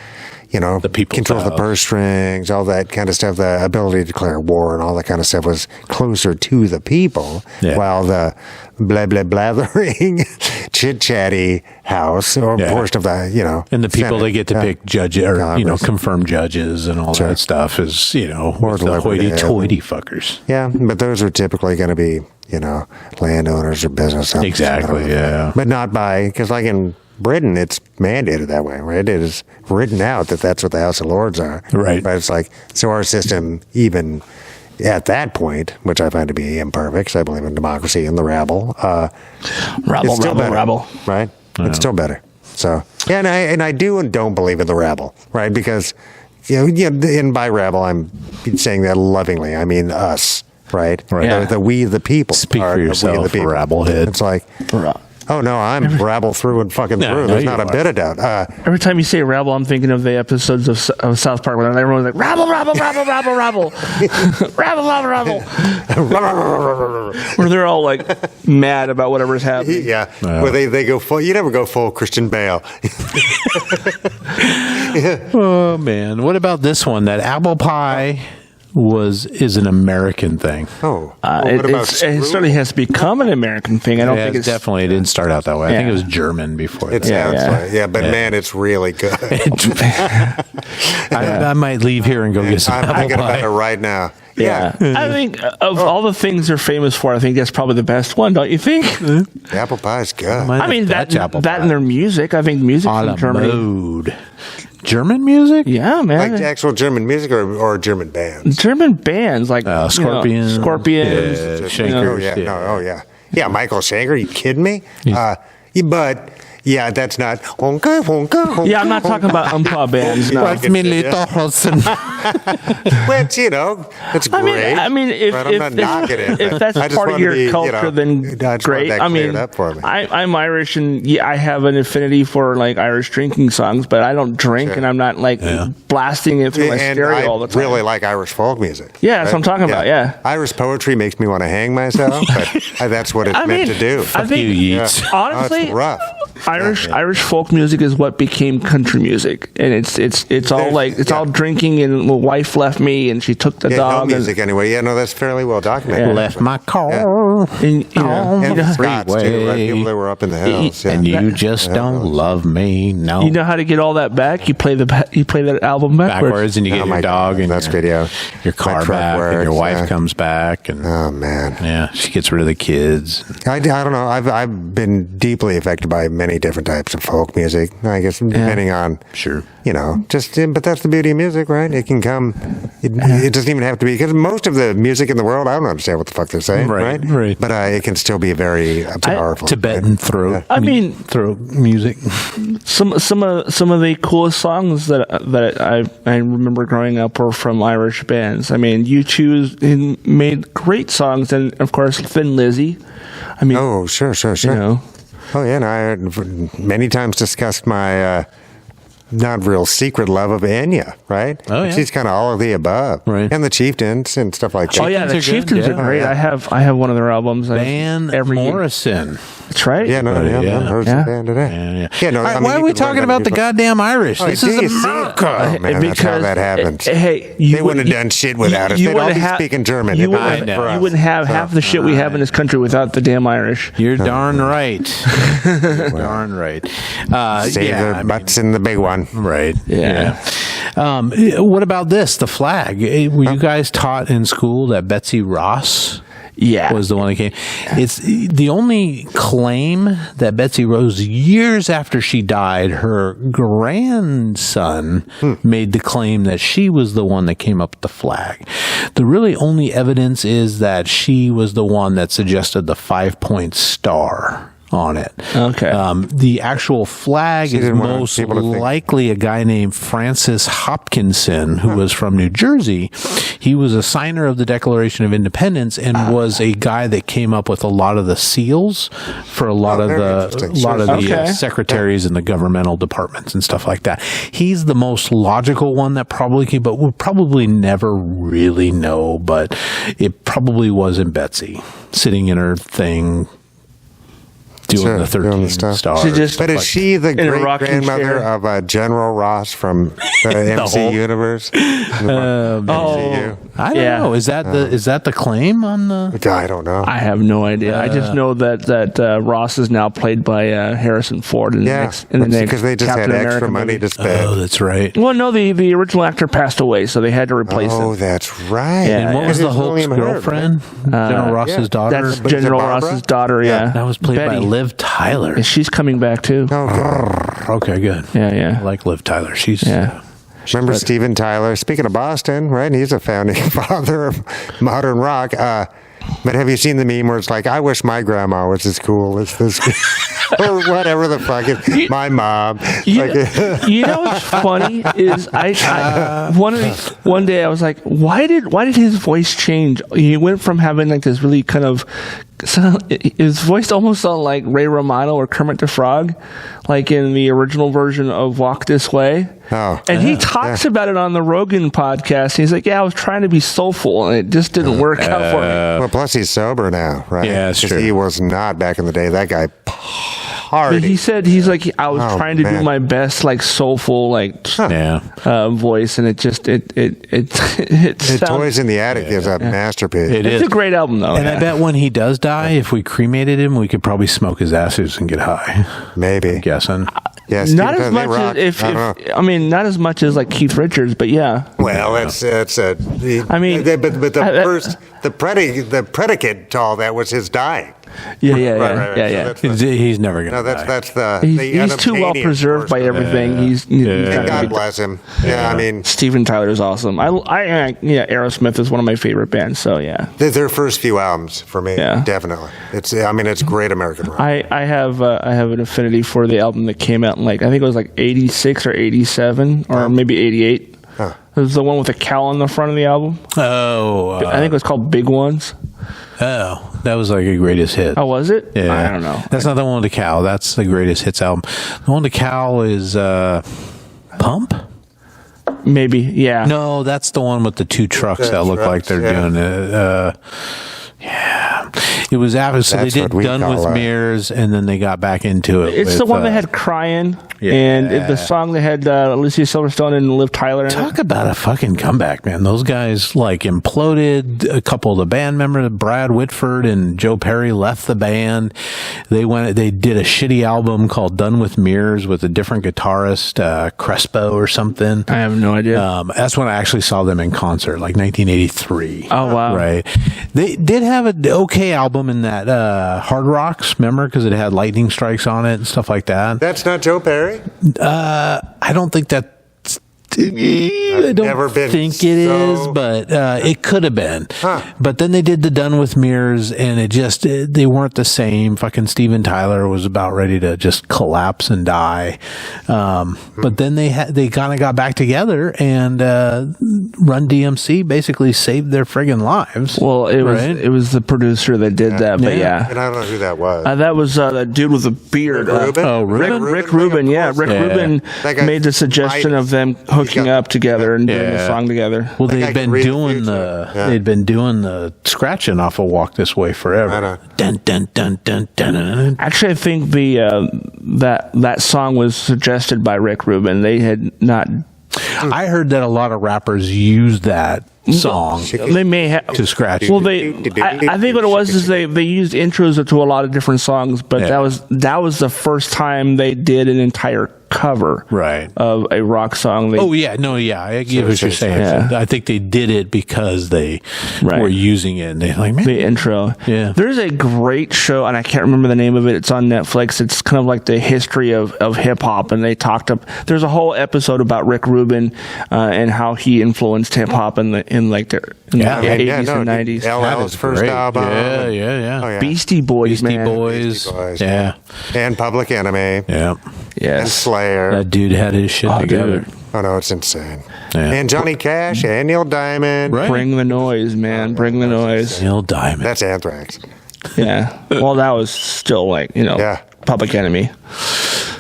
[SPEAKER 1] people's
[SPEAKER 2] control the
[SPEAKER 1] house.
[SPEAKER 2] purse strings, all that kind of stuff, the ability to declare war and all that kind of stuff was closer to the people, while the blathering, chit-chatty House, or portion of the,
[SPEAKER 1] and the people
[SPEAKER 2] Senate,
[SPEAKER 1] they get to pick judges or
[SPEAKER 2] Congress.
[SPEAKER 1] confirm judges and all that stuff is with the
[SPEAKER 2] deliberate,
[SPEAKER 1] hoity-toity fuckers.
[SPEAKER 2] Yeah, but those are typically going to be, landowners or business owners.
[SPEAKER 1] Exactly, yeah.
[SPEAKER 2] But not because like in Britain, it's mandated that way, right? It is written out that that's what the House of Lords are.
[SPEAKER 1] Right.
[SPEAKER 2] But it's like, so our system, even at that point, which I find to be imperfect, 'cause I believe in democracy and the rabble, it's still better, right? It's still better. So, yeah, and I do and don't believe in the rabble, right? Because, and by rabble, I'm saying that lovingly. I mean us, right?
[SPEAKER 3] Yeah.
[SPEAKER 2] The we the people.
[SPEAKER 1] Speak
[SPEAKER 2] are
[SPEAKER 1] for
[SPEAKER 2] the we
[SPEAKER 1] yourself,
[SPEAKER 2] the people.
[SPEAKER 1] rabblehead.
[SPEAKER 2] It's like, oh no, I'm rabble through and fucking
[SPEAKER 1] No,
[SPEAKER 2] through.
[SPEAKER 1] no,
[SPEAKER 2] There's
[SPEAKER 1] you
[SPEAKER 2] not a
[SPEAKER 1] are.
[SPEAKER 2] bit of doubt.
[SPEAKER 3] Every time you say rabble, I'm thinking of the episodes of South Park when everyone's like rabble, rabble, rabble, rabble, rabble, rabble, rabble, rabble, where they're all like mad about whatever's happening.
[SPEAKER 2] Yeah, where they go full. You never go full Christian Bale.
[SPEAKER 1] Oh man, what about this one? That apple pie is an American thing.
[SPEAKER 2] Oh,
[SPEAKER 3] It certainly has become an American thing. I don't think it's
[SPEAKER 1] definitely. It didn't start out that way. I think it was German before.
[SPEAKER 2] It
[SPEAKER 1] that.
[SPEAKER 2] sounds like but man, it's really good.
[SPEAKER 1] I might leave here and go get some
[SPEAKER 2] I'm
[SPEAKER 1] apple
[SPEAKER 2] thinking about
[SPEAKER 1] pie.
[SPEAKER 2] it right now.
[SPEAKER 3] Yeah. I think of all the things they're famous for, I think that's probably the best one, don't you think?
[SPEAKER 2] The apple pie's good.
[SPEAKER 1] Might
[SPEAKER 3] I mean,
[SPEAKER 1] have
[SPEAKER 3] that
[SPEAKER 1] apple
[SPEAKER 3] and
[SPEAKER 1] pie.
[SPEAKER 3] their music. I think music
[SPEAKER 1] A
[SPEAKER 3] from
[SPEAKER 1] la
[SPEAKER 3] Germany.
[SPEAKER 1] mode. German music?
[SPEAKER 3] Yeah, man.
[SPEAKER 2] Like actual German music or German bands?
[SPEAKER 3] German bands like
[SPEAKER 1] Scorpions.
[SPEAKER 3] Scorpions.
[SPEAKER 1] Shankers.
[SPEAKER 2] Yeah, Michael Schenker. Are you kidding me? But yeah, that's not.
[SPEAKER 3] Yeah, I'm not talking about bands. No.
[SPEAKER 2] Which, it's great.
[SPEAKER 3] I mean, if
[SPEAKER 2] but I'm not knocking it.
[SPEAKER 3] If that's
[SPEAKER 2] I just
[SPEAKER 3] part of
[SPEAKER 2] wanted
[SPEAKER 3] your
[SPEAKER 2] to be,
[SPEAKER 3] culture, then great.
[SPEAKER 2] That
[SPEAKER 3] I mean,
[SPEAKER 2] up for me.
[SPEAKER 3] I'm Irish, and I have an affinity for like Irish drinking songs, but I don't drink, and I'm not like blasting it through my stereo all the time.
[SPEAKER 2] I really like Irish folk music.
[SPEAKER 3] Yeah, that's what I'm talking about. Yeah,
[SPEAKER 2] Irish poetry makes me want to hang myself, but that's what it's meant to do.
[SPEAKER 3] I think, honestly,
[SPEAKER 2] it's rough.
[SPEAKER 3] Irish folk music is what became country music, and it's all like all drinking, and my wife left me, and she took the dog.
[SPEAKER 2] Music anyway. Yeah, no, that's fairly well documented.
[SPEAKER 1] Left my car
[SPEAKER 3] and
[SPEAKER 2] and Scots too, right? People that were up in the hills.
[SPEAKER 1] and you just don't love me. No,
[SPEAKER 3] you know how to get all that back. You play that album backwards,
[SPEAKER 1] and you get your dog and
[SPEAKER 2] that's video.
[SPEAKER 1] Your car back, and your wife comes back, and
[SPEAKER 2] oh man,
[SPEAKER 1] she gets rid of the kids.
[SPEAKER 2] I don't know. I've been deeply affected by many different types of folk music. I guess depending on but that's the beauty of music, right? It can come. It doesn't even have to be, because most of the music in the world, I don't understand what the fuck they're saying, right? But it can still be very powerful.
[SPEAKER 1] Tibetan throat.
[SPEAKER 3] I mean,
[SPEAKER 1] throat music.
[SPEAKER 3] Some of the coolest songs that I remember growing up were from Irish bands. I mean, U2 made great songs, and of course, Thin Lizzy. I mean,
[SPEAKER 2] oh sure. Oh yeah, and I many times discussed my not real secret love of Enya, right?
[SPEAKER 1] Oh yeah,
[SPEAKER 2] she's kind of all of the above,
[SPEAKER 1] right?
[SPEAKER 2] And the Chieftains and stuff like that.
[SPEAKER 3] Oh yeah, the Chieftains are great. I have one of their albums.
[SPEAKER 1] Van Morrison.
[SPEAKER 3] That's right.
[SPEAKER 2] Yeah, heard the band today.
[SPEAKER 1] Yeah.
[SPEAKER 2] No,
[SPEAKER 1] why are we talking about the goddamn Irish? This is America.
[SPEAKER 2] Oh, man, that's how that happens.
[SPEAKER 3] Hey,
[SPEAKER 2] they wouldn't have done shit without us. They'd all be speaking German.
[SPEAKER 3] You wouldn't have half the shit we have in this country without the damn Irish.
[SPEAKER 1] You're darn right. Darn right.
[SPEAKER 2] Save the butts in the big one.
[SPEAKER 1] Right.
[SPEAKER 3] Yeah.
[SPEAKER 1] What about this? The flag. Were you guys taught in school that Betsy Ross was the one that came? It's the only claim that Betsy Ross, years after she died, her grandson made the claim that she was the one that came up with the flag. The really only evidence is that she was the one that suggested the 5-point star on it.
[SPEAKER 3] Okay.
[SPEAKER 1] The actual flag is most likely a guy named Francis Hopkinson, who was from New Jersey. He was a signer of the Declaration of Independence and was a guy that came up with a lot of the seals for a lot of the secretaries and the governmental departments and stuff like that. He's the most logical one that probably came, but we'll probably never really know. But it probably wasn't Betsy sitting in her thing, doing the 13 stars.
[SPEAKER 2] But is she the great-grandmother of General Ross from the MC Universe?
[SPEAKER 1] I don't know. Is that the claim on the...
[SPEAKER 2] I don't know.
[SPEAKER 3] I have no idea. I just know that Ross is now played by Harrison Ford in the next
[SPEAKER 2] because they just
[SPEAKER 3] Captain
[SPEAKER 2] had
[SPEAKER 3] America
[SPEAKER 2] extra money to spend.
[SPEAKER 1] Oh, that's right.
[SPEAKER 3] Well, no, the original actor passed away, so they had to replace him.
[SPEAKER 2] Oh, that's right.
[SPEAKER 1] And what was the Hulk's girlfriend? General Ross's daughter?
[SPEAKER 3] That's General Ross's daughter,
[SPEAKER 1] That was played by Liv Tyler.
[SPEAKER 3] And she's coming back too.
[SPEAKER 1] Okay, good.
[SPEAKER 3] Yeah.
[SPEAKER 1] I like Liv Tyler.
[SPEAKER 2] Remember Steven Tyler? Speaking of Boston, right? He's a founding father of modern rock. But have you seen the meme where it's like, I wish my grandma was as cool as this, or whatever the fuck is my mom.
[SPEAKER 3] You know what's funny is one day I was like, why did his voice change? He went from having like this really kind of, his voice almost sounded like Ray Romano or Kermit the Frog, like in the original version of Walk This Way. And he talks about it on the Rogan podcast. He's like, I was trying to be soulful, and it just didn't work out for me.
[SPEAKER 2] Well, plus he's sober now, right?
[SPEAKER 1] Yeah, that's true.
[SPEAKER 2] He was not back in the day. That guy
[SPEAKER 3] But he said, he's like, I was trying to do my best, like, soulful, like, voice, and it just,
[SPEAKER 2] Toys in the Attic is a masterpiece.
[SPEAKER 3] It's a great album, though.
[SPEAKER 1] And I bet when he does die, if we cremated him, we could probably smoke his ashes and get high.
[SPEAKER 2] Maybe.
[SPEAKER 1] I'm guessing.
[SPEAKER 2] Yes,
[SPEAKER 3] not as much as not as much as like Keith Richards, but yeah.
[SPEAKER 2] Well, but the the predicate to all that was his dying.
[SPEAKER 3] Yeah.
[SPEAKER 2] So
[SPEAKER 1] He's never going to die.
[SPEAKER 2] that's the
[SPEAKER 3] He's too well preserved by everything. He's
[SPEAKER 2] God bless him. Yeah, I mean,
[SPEAKER 3] Steven Tyler's awesome. Aerosmith is one of my favorite bands. So yeah,
[SPEAKER 2] their first few albums for me, definitely. It's great American rock.
[SPEAKER 3] I have an affinity for the album that came out in I think it was 86 or 87 or maybe 88. Huh. It was the one with the cow on the front of the album.
[SPEAKER 1] Oh,
[SPEAKER 3] I think it was called Big Ones.
[SPEAKER 1] Oh, that was a greatest hit.
[SPEAKER 3] Oh, was it?
[SPEAKER 1] Yeah.
[SPEAKER 3] I don't know.
[SPEAKER 1] That's not the one with the cow. That's the greatest hits album. The one with the cow is Pump?
[SPEAKER 3] Maybe, yeah.
[SPEAKER 1] No, that's the one with the two trucks that look like they're doing it. Yeah. It was after, so they did Done with Mirrors, and then they got back into it.
[SPEAKER 3] It's the one that had Crying, and the song that had Alicia Silverstone and Liv Tyler in it.
[SPEAKER 1] Talk about a fucking comeback, man. Those guys imploded. A couple of the band members, Brad Whitford and Joe Perry, left the band. They did a shitty album called Done with Mirrors with a different guitarist, Crespo or something.
[SPEAKER 3] I have no idea.
[SPEAKER 1] That's when I actually saw them in concert, 1983.
[SPEAKER 3] Oh, wow.
[SPEAKER 1] Right. They did have an okay album in that Hard Rocks, remember? Because it had lightning strikes on it and stuff like that.
[SPEAKER 2] That's not Joe Perry?
[SPEAKER 1] I don't think that. I don't think it is, but it could have been.
[SPEAKER 2] Huh.
[SPEAKER 1] But then they did the Done with Mirrors, and they weren't the same. Fucking Steven Tyler was about ready to just collapse and die. But then they kind of got back together, and Run DMC basically saved their friggin' lives.
[SPEAKER 3] Well, it was the producer that did that, but yeah.
[SPEAKER 2] And I don't know who that was.
[SPEAKER 3] That was that dude with the beard.
[SPEAKER 2] Rubin?
[SPEAKER 3] Rick Rubin, yeah. Rick Rubin made the suggestion of them hooking up together and doing the song together.
[SPEAKER 1] Well, they'd been doing the scratching off of Walk This Way forever. Dun, dun, dun, dun, dun, dun, dun.
[SPEAKER 3] Actually, I think that song was suggested by Rick Rubin. They had not.
[SPEAKER 1] I heard that a lot of rappers use that song.
[SPEAKER 3] They may have
[SPEAKER 1] to scratch.
[SPEAKER 3] Well, I think what it was is they used intros to a lot of different songs, but that was the first time they did an entire cover of a rock song.
[SPEAKER 1] I get what you're saying. Yeah. I think they did it because they were using it, and they're like, man,
[SPEAKER 3] the intro. Yeah, there's a great show, and I can't remember the name of it. It's on Netflix. It's kind of like the history of hip hop, and they talked up. There's a whole episode about Rick Rubin and how he influenced hip hop in the 80s and 90s.
[SPEAKER 2] LL's first album.
[SPEAKER 1] Yeah.
[SPEAKER 2] Oh, yeah.
[SPEAKER 3] Beastie Boys,
[SPEAKER 1] Beastie Boys.
[SPEAKER 2] Yeah. And Public Enemy.
[SPEAKER 1] Yeah.
[SPEAKER 3] Yes.
[SPEAKER 2] And Slayer.
[SPEAKER 1] That dude had his shit together.
[SPEAKER 3] Dude.
[SPEAKER 2] Oh, no, it's insane.
[SPEAKER 1] Yeah.
[SPEAKER 2] And Johnny Cash and Neil Diamond.
[SPEAKER 1] Right.
[SPEAKER 3] Bring the noise, man. Bring the noise.
[SPEAKER 1] Neil Diamond.
[SPEAKER 2] That's Anthrax.
[SPEAKER 3] Yeah. Well, that was still Public Enemy.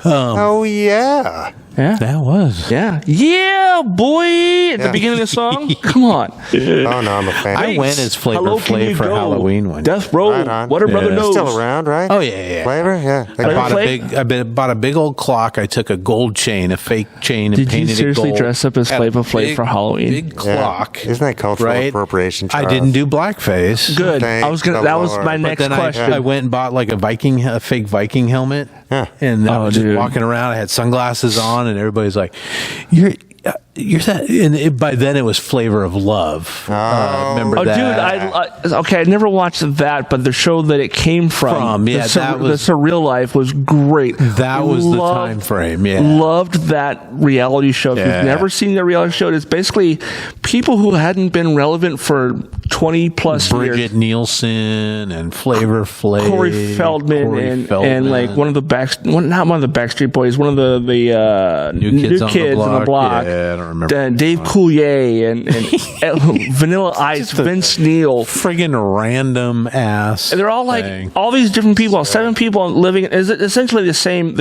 [SPEAKER 2] Oh, yeah.
[SPEAKER 3] Yeah.
[SPEAKER 1] That was.
[SPEAKER 3] Yeah. Yeah, boy. At the beginning of the song. Come on.
[SPEAKER 2] Oh, no, I'm a fan.
[SPEAKER 1] I went as Flavor Flav for Halloween one.
[SPEAKER 3] Death Row.
[SPEAKER 2] Right
[SPEAKER 3] What a brother knows.
[SPEAKER 2] Still around, right?
[SPEAKER 1] Oh, yeah.
[SPEAKER 2] Flavor? Yeah.
[SPEAKER 1] I bought a big old clock. I took a gold chain, a fake chain, and
[SPEAKER 3] Did
[SPEAKER 1] painted
[SPEAKER 3] you
[SPEAKER 1] it
[SPEAKER 3] seriously
[SPEAKER 1] gold.
[SPEAKER 3] dress up as Flavor Flav for Halloween?
[SPEAKER 1] Big clock.
[SPEAKER 2] Isn't that cultural appropriation, Charles?
[SPEAKER 1] I didn't do blackface.
[SPEAKER 3] Good.
[SPEAKER 2] Thank
[SPEAKER 3] That was my next question.
[SPEAKER 1] I went and bought a fake Viking helmet.
[SPEAKER 2] Yeah.
[SPEAKER 1] And I was just walking around. I had sunglasses on, and everybody's like, "You're that." And by then, it was Flavor of Love. Remember that?
[SPEAKER 3] Dude, I never watched that, but the show that it came from, the Surreal Life, was great.
[SPEAKER 1] That was the time frame. Yeah,
[SPEAKER 3] loved that reality show. If you've never seen the reality show, it's basically people who hadn't been relevant for 20 plus years.
[SPEAKER 1] Bridget Nielsen and Flavor Flav,
[SPEAKER 3] Corey Feldman, and like one of the not one of the Backstreet Boys, one of the new kids on the block.
[SPEAKER 1] Yeah, I don't remember.
[SPEAKER 3] Dave Coulier and Vanilla Ice, Vince Neil.
[SPEAKER 1] Friggin' random ass.
[SPEAKER 3] And they're all like all these different people, 7 people living. Is it essentially the same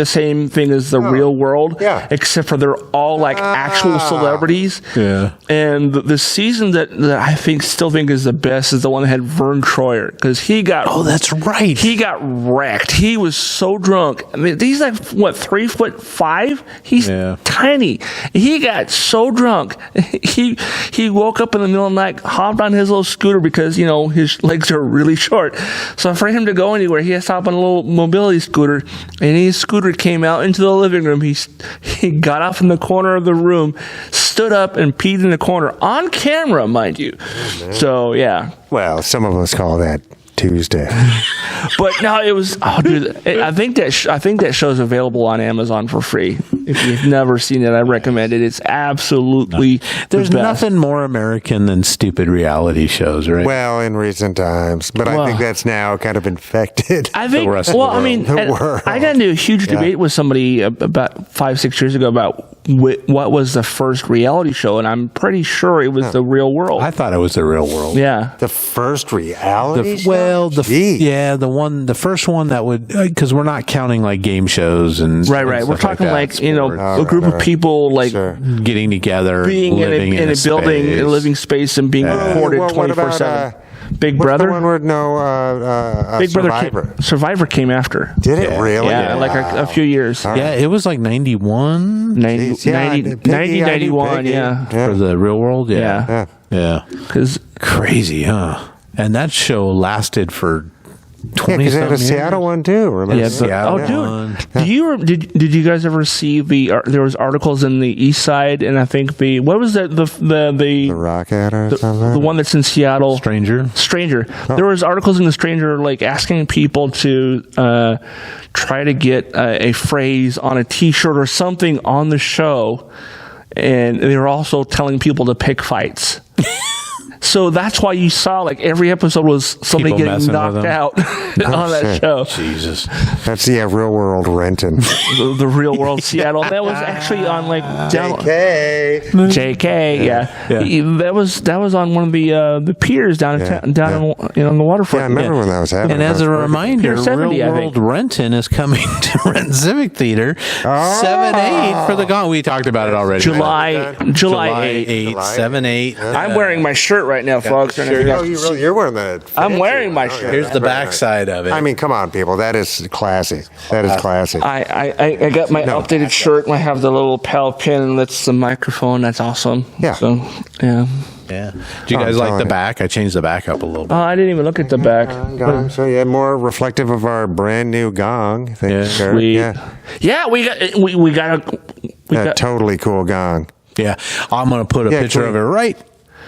[SPEAKER 3] thing as the real world?
[SPEAKER 2] Yeah.
[SPEAKER 3] Except for they're all like actual celebrities.
[SPEAKER 1] Yeah.
[SPEAKER 3] And the season that I still think is the best is the one that had Vern Troyer, because he got.
[SPEAKER 1] Oh, that's right.
[SPEAKER 3] He got wrecked. He was so drunk. I mean, he's like what, 3'5"? He's tiny. He got so so drunk. He woke up in the middle of the night, hopped on his little scooter because, his legs are really short. So for him to go anywhere, he has to hop on a little mobility scooter. And his scooter came out into the living room. He got off in the corner of the room, stood up and peed in the corner on camera, mind you. So, yeah.
[SPEAKER 2] Well, some of us call that Tuesday.
[SPEAKER 3] But no, it was. Oh, dude, I think that show's available on Amazon for free. If you've never seen it, I recommend it. It's absolutely.
[SPEAKER 1] There's
[SPEAKER 3] the best.
[SPEAKER 1] nothing more American than stupid reality shows, right?
[SPEAKER 2] Well, in recent times, but I think that's now kind of infected.
[SPEAKER 3] I think.
[SPEAKER 1] the rest of the world.
[SPEAKER 3] I got into a huge debate with somebody about 5-6 years ago about what was the first reality show, and I'm pretty sure it was The Real World.
[SPEAKER 1] I thought it was The Real World.
[SPEAKER 3] Yeah.
[SPEAKER 2] The first reality show?
[SPEAKER 1] Well,
[SPEAKER 2] Jeez.
[SPEAKER 1] the first one that would, because we're not counting like game shows and
[SPEAKER 3] Right.
[SPEAKER 1] and
[SPEAKER 3] We're
[SPEAKER 1] stuff
[SPEAKER 3] talking
[SPEAKER 1] like that,
[SPEAKER 3] a group of people
[SPEAKER 1] getting together,
[SPEAKER 3] being
[SPEAKER 1] living
[SPEAKER 3] in a building,
[SPEAKER 1] space.
[SPEAKER 3] a living space, and being recorded
[SPEAKER 2] Well, what about,
[SPEAKER 3] 24/7. Big
[SPEAKER 2] what's
[SPEAKER 3] Brother.
[SPEAKER 2] the one where
[SPEAKER 3] Big
[SPEAKER 2] Survivor.
[SPEAKER 3] Brother. Survivor came after.
[SPEAKER 2] Did it really?
[SPEAKER 3] Yeah, like a few years.
[SPEAKER 1] Yeah, it was like 91
[SPEAKER 2] Jeez, yeah,
[SPEAKER 3] 1991.
[SPEAKER 2] Piggy.
[SPEAKER 3] Yeah.
[SPEAKER 1] for The Real World.
[SPEAKER 3] Yeah.
[SPEAKER 1] Yeah.
[SPEAKER 3] Because
[SPEAKER 1] Crazy, huh? And that show lasted for 20
[SPEAKER 2] Yeah, because they had a
[SPEAKER 1] something
[SPEAKER 2] Seattle
[SPEAKER 1] years.
[SPEAKER 2] one too. Remember?
[SPEAKER 3] Yeah,
[SPEAKER 1] Seattle
[SPEAKER 3] dude,
[SPEAKER 1] one.
[SPEAKER 3] did you guys ever see there was articles in the East Side, and I think what was that
[SPEAKER 2] The
[SPEAKER 3] the
[SPEAKER 2] Rocket or something.
[SPEAKER 3] the one that's in Seattle,
[SPEAKER 1] Stranger.
[SPEAKER 3] There was articles in the Stranger like asking people to try to get a phrase on a T-shirt or something on the show, and they were also telling people to pick fights. So that's why you saw like every episode was somebody
[SPEAKER 1] People
[SPEAKER 3] getting
[SPEAKER 1] messing with
[SPEAKER 3] knocked
[SPEAKER 1] them.
[SPEAKER 3] out on that
[SPEAKER 2] shit.
[SPEAKER 3] show.
[SPEAKER 1] Jesus.
[SPEAKER 2] That's Real World Renton.
[SPEAKER 3] The Real World Seattle. That was actually on like down.
[SPEAKER 2] JK.
[SPEAKER 3] JK, yeah. That was on one of the piers down in on the waterfront.
[SPEAKER 2] Yeah, I remember when that was happening.
[SPEAKER 1] And as a reminder,
[SPEAKER 3] Pier 70,
[SPEAKER 1] Real
[SPEAKER 3] I
[SPEAKER 1] World
[SPEAKER 3] think.
[SPEAKER 1] Renton is coming to Renton Civic Theater 7/8 for the Gong. We talked about it already.
[SPEAKER 3] July 8th.
[SPEAKER 1] 7/8.
[SPEAKER 3] I'm wearing my shirt right now, folks.
[SPEAKER 2] Oh, you're wearing the.
[SPEAKER 3] I'm wearing my
[SPEAKER 2] fancy
[SPEAKER 3] shirt.
[SPEAKER 2] one.
[SPEAKER 1] Here's the backside of it.
[SPEAKER 2] I mean, come on, people. That is classy. That is classy.
[SPEAKER 3] I got my updated shirt, and I have the little PAL pin, and that's the microphone. That's awesome.
[SPEAKER 2] Yeah.
[SPEAKER 3] So, yeah.
[SPEAKER 1] Yeah. Do you guys like the back? I changed the back up a little bit.
[SPEAKER 3] I didn't even look at the back.
[SPEAKER 2] Gong. So yeah, more reflective of our brand new gong. Thank you, sir.
[SPEAKER 3] Sweet.
[SPEAKER 2] Yeah,
[SPEAKER 3] We got
[SPEAKER 2] totally cool gong.
[SPEAKER 1] Yeah. I'm going to put a picture of it right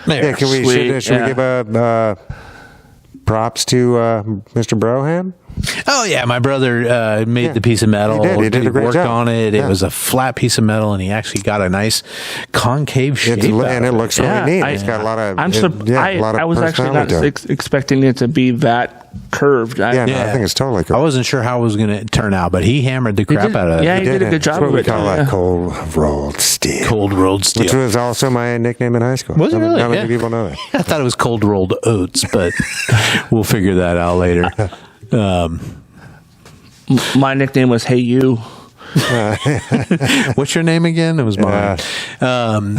[SPEAKER 1] there.
[SPEAKER 2] Yeah, can we
[SPEAKER 3] Sweet,
[SPEAKER 2] should we give a props to Mr. Broham?
[SPEAKER 1] Oh yeah, my brother made the piece of metal.
[SPEAKER 2] He did a great
[SPEAKER 1] worked
[SPEAKER 2] job.
[SPEAKER 1] on it.
[SPEAKER 2] Yeah.
[SPEAKER 1] It was a flat piece of metal, and he actually got a nice concave shape.
[SPEAKER 2] And it looks really neat. It's got a lot of.
[SPEAKER 3] I was actually not
[SPEAKER 2] personality to it.
[SPEAKER 3] expecting it to be that curved.
[SPEAKER 2] Yeah, no, I think it's totally cool.
[SPEAKER 1] I wasn't sure how it was going to turn out, but he hammered the crap out of it.
[SPEAKER 3] Yeah, he did a good job
[SPEAKER 2] That's what
[SPEAKER 3] of
[SPEAKER 2] we
[SPEAKER 3] it.
[SPEAKER 2] call
[SPEAKER 3] Yeah.
[SPEAKER 2] cold rolled steel.
[SPEAKER 1] Cold rolled steel.
[SPEAKER 2] Which was also my nickname in high school.
[SPEAKER 1] Was it really?
[SPEAKER 2] Not many
[SPEAKER 1] Yeah.
[SPEAKER 2] people know that.
[SPEAKER 1] I thought it was cold rolled oats, but we'll figure that out later.
[SPEAKER 3] My nickname was Hey You.
[SPEAKER 1] What's your name again? It was mine. What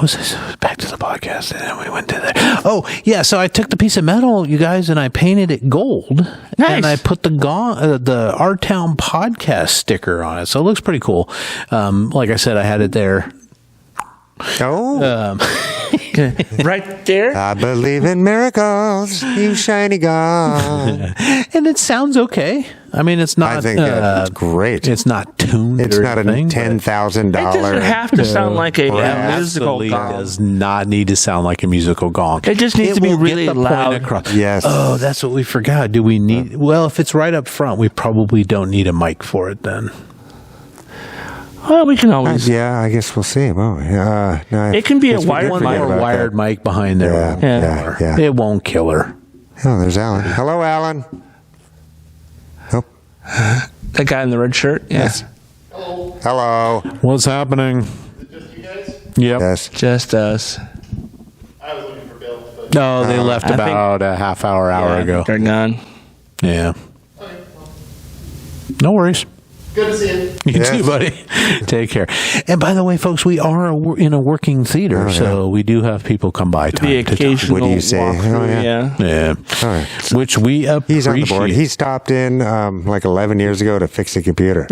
[SPEAKER 1] was this? Back to the podcast, and then we went to there. Oh, yeah. So I took the piece of metal, you guys, and I painted it gold.
[SPEAKER 3] Nice.
[SPEAKER 1] And I put the Our Town podcast sticker on it, so it looks pretty cool. Like I said, I had it there.
[SPEAKER 2] Oh.
[SPEAKER 3] Right there.
[SPEAKER 2] I believe in miracles, you shiny gong.
[SPEAKER 1] And it sounds okay. I mean, it's not.
[SPEAKER 2] I think it's great.
[SPEAKER 1] It's not tuned.
[SPEAKER 2] It's
[SPEAKER 1] or
[SPEAKER 2] not a
[SPEAKER 1] anything,
[SPEAKER 2] $10,000.
[SPEAKER 3] It doesn't have to sound like a musical
[SPEAKER 1] Absolutely
[SPEAKER 3] gong.
[SPEAKER 1] does not need to sound like a musical gong.
[SPEAKER 3] It just needs to be
[SPEAKER 1] will get
[SPEAKER 3] really
[SPEAKER 1] the point
[SPEAKER 3] loud.
[SPEAKER 1] across.
[SPEAKER 2] Yes.
[SPEAKER 1] Oh, that's what we forgot. Do we need? Well, if it's right up front, we probably don't need a mic for it then.
[SPEAKER 3] Well, we can always.
[SPEAKER 2] Yeah, I guess we'll see. Well,
[SPEAKER 3] It can be a
[SPEAKER 2] guess we
[SPEAKER 3] wired
[SPEAKER 2] did
[SPEAKER 1] One
[SPEAKER 2] forget
[SPEAKER 3] mic.
[SPEAKER 1] more
[SPEAKER 2] about
[SPEAKER 1] wired mic behind there.
[SPEAKER 2] Yeah.
[SPEAKER 1] It won't kill her.
[SPEAKER 2] Oh, there's Alan. Hello, Alan. Oh,
[SPEAKER 3] That guy in the red shirt. Yes.
[SPEAKER 2] hello.
[SPEAKER 1] What's happening?
[SPEAKER 4] Just you guys?
[SPEAKER 1] Yep.
[SPEAKER 2] Yes.
[SPEAKER 3] Just us.
[SPEAKER 4] I was looking for Bill, but
[SPEAKER 1] No, they left
[SPEAKER 3] I think-
[SPEAKER 1] about a half hour
[SPEAKER 3] Yeah,
[SPEAKER 1] ago.
[SPEAKER 3] They're gone.
[SPEAKER 1] Yeah.
[SPEAKER 4] okay.
[SPEAKER 1] No worries.
[SPEAKER 4] Good to see you.
[SPEAKER 1] You
[SPEAKER 2] Yes.
[SPEAKER 1] too, buddy. Take care. And by the way, folks, we are in a working theater, so we do have people come by time
[SPEAKER 3] The
[SPEAKER 1] to time.
[SPEAKER 3] occasional
[SPEAKER 2] What do you say?
[SPEAKER 3] walkthrough,
[SPEAKER 2] Oh, yeah.
[SPEAKER 3] yeah.
[SPEAKER 1] Yeah.
[SPEAKER 2] All right.
[SPEAKER 1] Which we appreciate.
[SPEAKER 2] He's on the board. He stopped in like 11 years ago to fix the computer.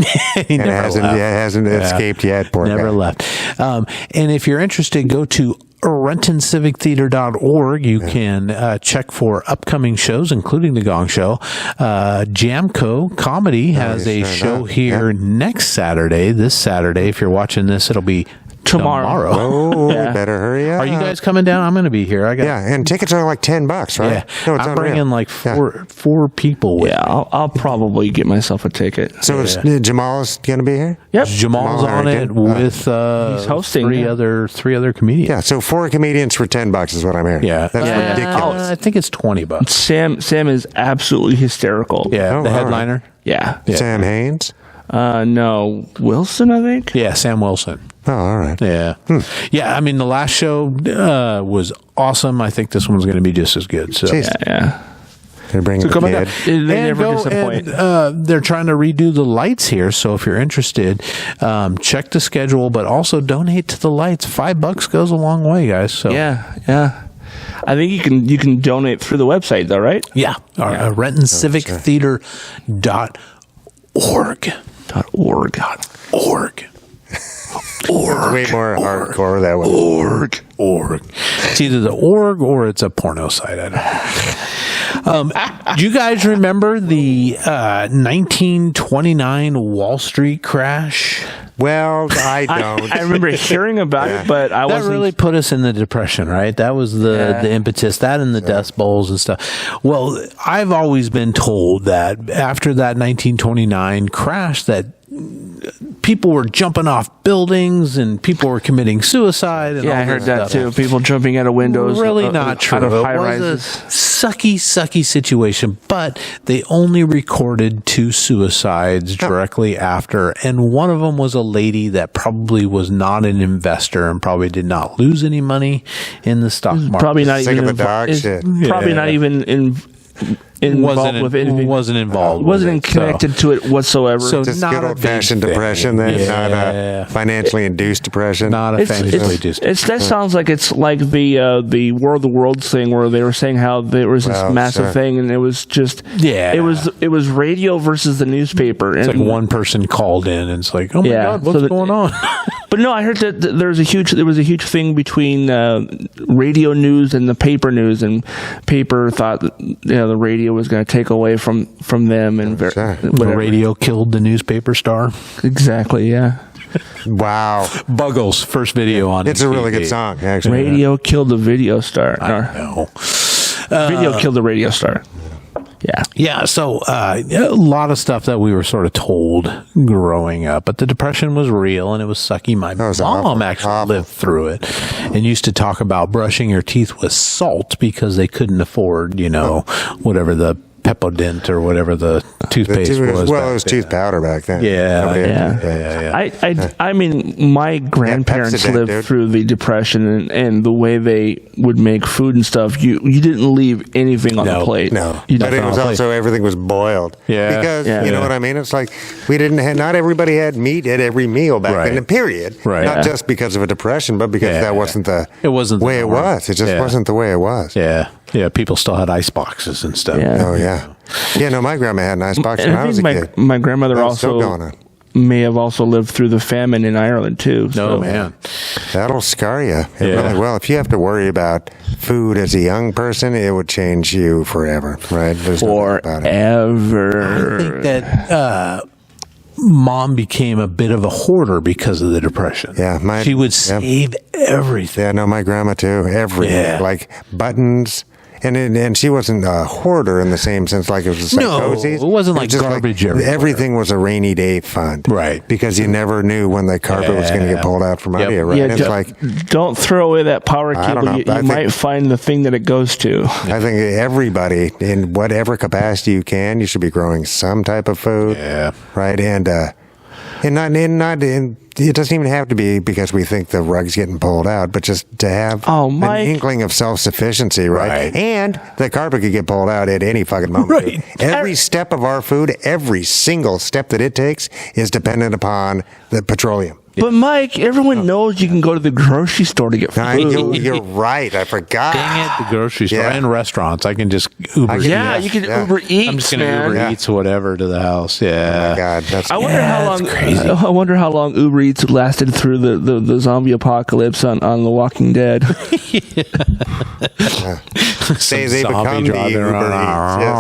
[SPEAKER 1] He
[SPEAKER 2] and
[SPEAKER 1] never left.
[SPEAKER 2] hasn't escaped yet. Poor
[SPEAKER 1] Never
[SPEAKER 2] guy.
[SPEAKER 1] left. And if you're interested, go to rentoncivictheater.org. You can check for upcoming shows, including the Gong Show. Jamco Comedy has a
[SPEAKER 2] sure
[SPEAKER 1] show
[SPEAKER 2] enough.
[SPEAKER 1] here next Saturday. This Saturday, if you're watching this, it'll be tomorrow.
[SPEAKER 2] Oh,
[SPEAKER 3] Yeah.
[SPEAKER 2] we better hurry up.
[SPEAKER 1] Are you guys coming down? I'm going to be here. I got.
[SPEAKER 2] Yeah, and tickets are like $10, right?
[SPEAKER 1] Yeah,
[SPEAKER 2] No, it's
[SPEAKER 1] I'm
[SPEAKER 2] unreal.
[SPEAKER 1] bringing like
[SPEAKER 2] Yeah.
[SPEAKER 1] four people with.
[SPEAKER 3] Yeah, I'll probably get myself a ticket.
[SPEAKER 2] So is Jamal's going to be here?
[SPEAKER 3] Yep.
[SPEAKER 1] Jamal's
[SPEAKER 2] Jamal
[SPEAKER 1] on it
[SPEAKER 2] Harrington.
[SPEAKER 1] with
[SPEAKER 3] He's hosting,
[SPEAKER 1] three
[SPEAKER 3] yeah.
[SPEAKER 1] other comedians.
[SPEAKER 2] Yeah, so 4 comedians for $10 is what I'm hearing.
[SPEAKER 1] Yeah,
[SPEAKER 2] That's
[SPEAKER 3] Yeah.
[SPEAKER 2] ridiculous.
[SPEAKER 1] I think it's $20.
[SPEAKER 3] Sam is absolutely hysterical.
[SPEAKER 1] Yeah,
[SPEAKER 2] Oh,
[SPEAKER 1] the
[SPEAKER 2] all right.
[SPEAKER 1] headliner.
[SPEAKER 3] Yeah.
[SPEAKER 1] Yeah.
[SPEAKER 2] Sam Haynes?
[SPEAKER 3] No, Wilson, I think.
[SPEAKER 1] Yeah, Sam Wilson.
[SPEAKER 2] Oh, all right.
[SPEAKER 1] Yeah, yeah. I mean, the last show was awesome. I think this one's going to be just as good. So.
[SPEAKER 2] Jeez.
[SPEAKER 3] Yeah.
[SPEAKER 2] They're bringing the
[SPEAKER 1] Come on
[SPEAKER 2] kid.
[SPEAKER 1] down.
[SPEAKER 3] They
[SPEAKER 1] And
[SPEAKER 3] never
[SPEAKER 1] go
[SPEAKER 3] disappoint.
[SPEAKER 1] and, they're trying to redo the lights here, so if you're interested, check the schedule, but also donate to the lights. $5 goes a long way, guys. So
[SPEAKER 3] Yeah. I think you can donate through the website though, right?
[SPEAKER 1] yeah, rentoncivictheater.org.
[SPEAKER 3] .org.
[SPEAKER 1] Org.
[SPEAKER 2] It's way more hardcore that one.
[SPEAKER 1] Org. It's either the org or it's a porno site. I don't know. Do you guys remember the 1929 Wall Street crash?
[SPEAKER 2] Well, I don't.
[SPEAKER 3] I remember hearing about it, but I
[SPEAKER 1] That
[SPEAKER 3] wasn't.
[SPEAKER 1] really put us in the depression, right? That was the impetus, that and the Dust Bowls and stuff. Well, I've always been told that after that 1929 crash that people were jumping off buildings and people were committing suicide. And all
[SPEAKER 3] I heard
[SPEAKER 1] this
[SPEAKER 3] that
[SPEAKER 1] stuff.
[SPEAKER 3] too. People jumping out of windows.
[SPEAKER 1] Really not true.
[SPEAKER 3] Out of
[SPEAKER 1] It
[SPEAKER 3] high
[SPEAKER 1] was
[SPEAKER 3] rises.
[SPEAKER 1] a sucky situation, but they only recorded 2 suicides directly after, and one of them was a lady that probably was not an investor and probably did not lose any money in the stock market.
[SPEAKER 3] Probably not
[SPEAKER 2] Sick
[SPEAKER 3] even
[SPEAKER 2] of the dog shit.
[SPEAKER 3] Probably
[SPEAKER 1] Yeah.
[SPEAKER 3] not even involved with anything.
[SPEAKER 1] Wasn't involved.
[SPEAKER 3] Wasn't
[SPEAKER 1] with it,
[SPEAKER 3] connected to it whatsoever.
[SPEAKER 1] So
[SPEAKER 2] Just
[SPEAKER 1] not
[SPEAKER 2] good
[SPEAKER 1] a
[SPEAKER 2] old
[SPEAKER 1] big
[SPEAKER 2] fashioned
[SPEAKER 1] thing.
[SPEAKER 2] depression, then, not
[SPEAKER 1] Yeah.
[SPEAKER 2] a financially induced depression.
[SPEAKER 1] not a financially just.
[SPEAKER 3] that sounds like it's like the War of the Worlds thing where they were saying how there was this
[SPEAKER 2] Well,
[SPEAKER 3] massive
[SPEAKER 2] sure.
[SPEAKER 3] thing and it was just
[SPEAKER 1] Yeah.
[SPEAKER 3] it was radio versus the newspaper.
[SPEAKER 1] It's
[SPEAKER 3] and,
[SPEAKER 1] like one person called in and it's like, oh my
[SPEAKER 3] Yeah,
[SPEAKER 1] God, what's
[SPEAKER 3] so
[SPEAKER 1] going on?
[SPEAKER 3] But no, I heard that there was a huge thing between radio news and the paper news, and paper thought that, the radio was going to take away from them and
[SPEAKER 2] Sure.
[SPEAKER 1] The
[SPEAKER 3] whatever.
[SPEAKER 1] radio killed the newspaper star.
[SPEAKER 3] Exactly, yeah.
[SPEAKER 2] Wow.
[SPEAKER 1] Buggles, first video on
[SPEAKER 2] It's a really
[SPEAKER 1] MTV.
[SPEAKER 2] good song, actually.
[SPEAKER 3] Radio killed the video star.
[SPEAKER 1] No.
[SPEAKER 3] Video killed the radio star. Yeah.
[SPEAKER 1] Yeah, so a lot of stuff that we were sort of told growing up, but the depression was real and it was sucky. My
[SPEAKER 2] was
[SPEAKER 1] mom
[SPEAKER 2] awful.
[SPEAKER 1] actually
[SPEAKER 2] Awful.
[SPEAKER 1] lived through it and used to talk about brushing your teeth with salt because they couldn't afford, whatever the Pepodent or whatever the toothpaste was.
[SPEAKER 2] Well,
[SPEAKER 1] back
[SPEAKER 2] it was
[SPEAKER 1] then.
[SPEAKER 2] tooth powder back then.
[SPEAKER 1] Yeah,
[SPEAKER 2] Nobody had
[SPEAKER 3] yeah.
[SPEAKER 2] toothpaste.
[SPEAKER 3] I mean, my grandparents
[SPEAKER 2] Pepsodent,
[SPEAKER 3] lived
[SPEAKER 2] dude.
[SPEAKER 3] through the depression, and the way they would make food and stuff. You didn't leave anything on the plate.
[SPEAKER 2] No,
[SPEAKER 3] You
[SPEAKER 2] but
[SPEAKER 3] didn't.
[SPEAKER 2] it was also everything was boiled.
[SPEAKER 1] Yeah.
[SPEAKER 2] Because
[SPEAKER 3] Yeah.
[SPEAKER 2] you know what I mean. It's like we didn't have. Not everybody had meat at every meal back
[SPEAKER 1] Right.
[SPEAKER 2] then. Period.
[SPEAKER 1] Right.
[SPEAKER 2] Not
[SPEAKER 1] Yeah.
[SPEAKER 2] just because of a depression, but because
[SPEAKER 1] Yeah.
[SPEAKER 2] that wasn't the.
[SPEAKER 1] It wasn't the
[SPEAKER 2] way it
[SPEAKER 1] norm.
[SPEAKER 2] was. It just
[SPEAKER 1] Yeah.
[SPEAKER 2] wasn't the way it was.
[SPEAKER 1] Yeah, people still had ice boxes and stuff.
[SPEAKER 3] Yeah.
[SPEAKER 2] Oh yeah. Yeah. No, my grandma had an ice box
[SPEAKER 3] And
[SPEAKER 2] when
[SPEAKER 3] I
[SPEAKER 2] I was
[SPEAKER 3] think
[SPEAKER 2] a kid.
[SPEAKER 3] my grandmother
[SPEAKER 2] That's still
[SPEAKER 3] also
[SPEAKER 2] going on.
[SPEAKER 3] may have also lived through the famine in Ireland too.
[SPEAKER 1] Oh,
[SPEAKER 3] So.
[SPEAKER 1] man.
[SPEAKER 2] That'll scar you. It
[SPEAKER 1] Yeah.
[SPEAKER 2] really will. If you have to worry about food as a young person, it would change you forever. Right? There's no doubt about it.
[SPEAKER 3] Forever.
[SPEAKER 1] I think that mom became a bit of a hoarder because of the depression.
[SPEAKER 2] Yeah,
[SPEAKER 1] she would save everything.
[SPEAKER 2] Yeah, no, my grandma too. Everything,
[SPEAKER 1] Yeah.
[SPEAKER 2] like buttons, and she wasn't a hoarder in the same sense. Like it was
[SPEAKER 1] No,
[SPEAKER 2] psychosis.
[SPEAKER 1] it wasn't like
[SPEAKER 2] just
[SPEAKER 1] garbage everywhere.
[SPEAKER 2] everything was a rainy day fund,
[SPEAKER 1] Right.
[SPEAKER 2] Because you never knew when the carpet was going to
[SPEAKER 1] Yeah.
[SPEAKER 2] get pulled out from
[SPEAKER 1] Yep.
[SPEAKER 2] under you. Right?
[SPEAKER 3] Yeah,
[SPEAKER 2] And it's like
[SPEAKER 3] don't throw away that power
[SPEAKER 2] I don't
[SPEAKER 3] cable.
[SPEAKER 2] know.
[SPEAKER 3] You
[SPEAKER 2] I think-
[SPEAKER 3] might find the thing that it goes to.
[SPEAKER 2] I think everybody, in whatever capacity you can, you should be growing some type of food.
[SPEAKER 1] Yeah.
[SPEAKER 2] Right. And And it doesn't even have to be because we think the rug's getting pulled out, but just to have an inkling of self-sufficiency, right? And the carpet could get pulled out at any fucking moment.
[SPEAKER 1] Right.
[SPEAKER 2] Every step of our food, every single step that it takes is dependent upon the petroleum.
[SPEAKER 3] But Mike, everyone knows you can go to the grocery store to get food.
[SPEAKER 2] You're right. I forgot.
[SPEAKER 1] Dang it, the grocery store and restaurants. I can just Uber Eats.
[SPEAKER 3] Yeah, you can Uber Eats.
[SPEAKER 1] I'm just going to Uber Eats whatever to the house. Yeah.
[SPEAKER 2] Oh my God, that's
[SPEAKER 3] crazy. I wonder how long Uber Eats lasted through the zombie apocalypse on The Walking Dead.
[SPEAKER 2] They become the Uber Eats. Yes.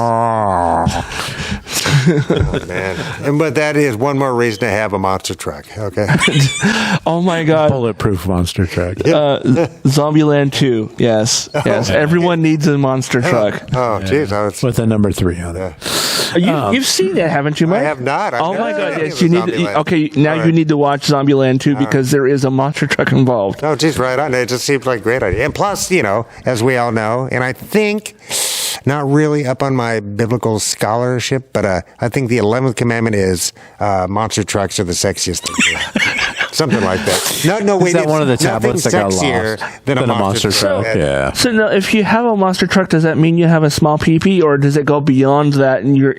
[SPEAKER 2] Oh, man. But that is one more reason to have a monster truck. Okay.
[SPEAKER 3] Oh my God.
[SPEAKER 1] Bulletproof monster truck.
[SPEAKER 3] Zombieland 2. Yes. Yes. Everyone needs a monster truck.
[SPEAKER 2] Oh, jeez.
[SPEAKER 1] With a number 3 on it.
[SPEAKER 3] You've seen that, haven't you, Mike?
[SPEAKER 2] I have not.
[SPEAKER 3] Oh my God! Yes, you need. You need to watch Zombieland 2 because there is a monster truck involved.
[SPEAKER 2] Oh, geez, right on. It just seems like a great idea. And plus, as we all know, and I think not really up on my biblical scholarship, but I think the 11th commandment is monster trucks are the sexiest thing. Something like that. No, wait.
[SPEAKER 1] Is that one of the tablets that got lost?
[SPEAKER 2] Than a monster truck.
[SPEAKER 1] Yeah.
[SPEAKER 3] So now, if you have a monster truck, does that mean you have a small pee-pee, or does it go beyond that and you're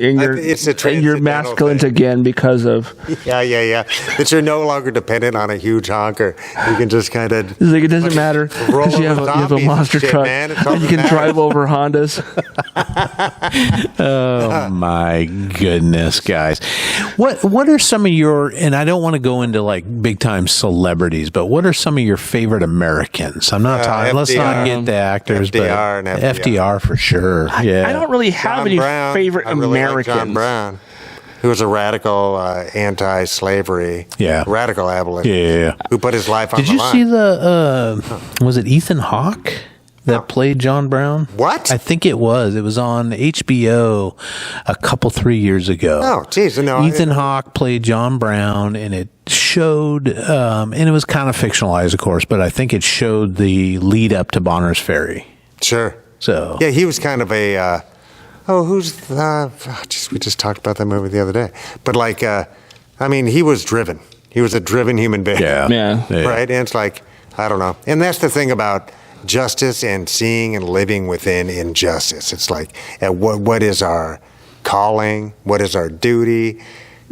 [SPEAKER 3] masculine again because of?
[SPEAKER 2] Yeah. That you're no longer dependent on a huge honker. You can just kind of.
[SPEAKER 3] Like it doesn't matter because you have a monster truck and you can drive over Hondas.
[SPEAKER 1] Oh my goodness, guys! What are some of your? And I don't want to go into like big time celebrities, but what are some of your favorite Americans? I'm not talking. Let's not get the actors,
[SPEAKER 2] FDR
[SPEAKER 1] but FDR for sure. Yeah,
[SPEAKER 3] I don't really have any favorite Americans.
[SPEAKER 2] Like John Brown, who was a radical anti-slavery, radical abolitionist, who put his life on the line.
[SPEAKER 1] Did you see the? Was it Ethan Hawke that played John Brown?
[SPEAKER 2] What?
[SPEAKER 1] I think it was. It was on HBO a 3 years ago.
[SPEAKER 2] Oh, geez. No,
[SPEAKER 1] Ethan Hawke played John Brown, and it showed, and it was kind of fictionalized, of course, but I think it showed the lead up to Bonner's Ferry.
[SPEAKER 2] Sure.
[SPEAKER 1] So
[SPEAKER 2] yeah, he was kind of a. We just talked about that movie the other day. But he was driven. He was a driven human being.
[SPEAKER 3] Yeah.
[SPEAKER 2] Right? And it's like, I don't know. And that's the thing about justice and seeing and living within injustice. It's like, what is our calling? What is our duty?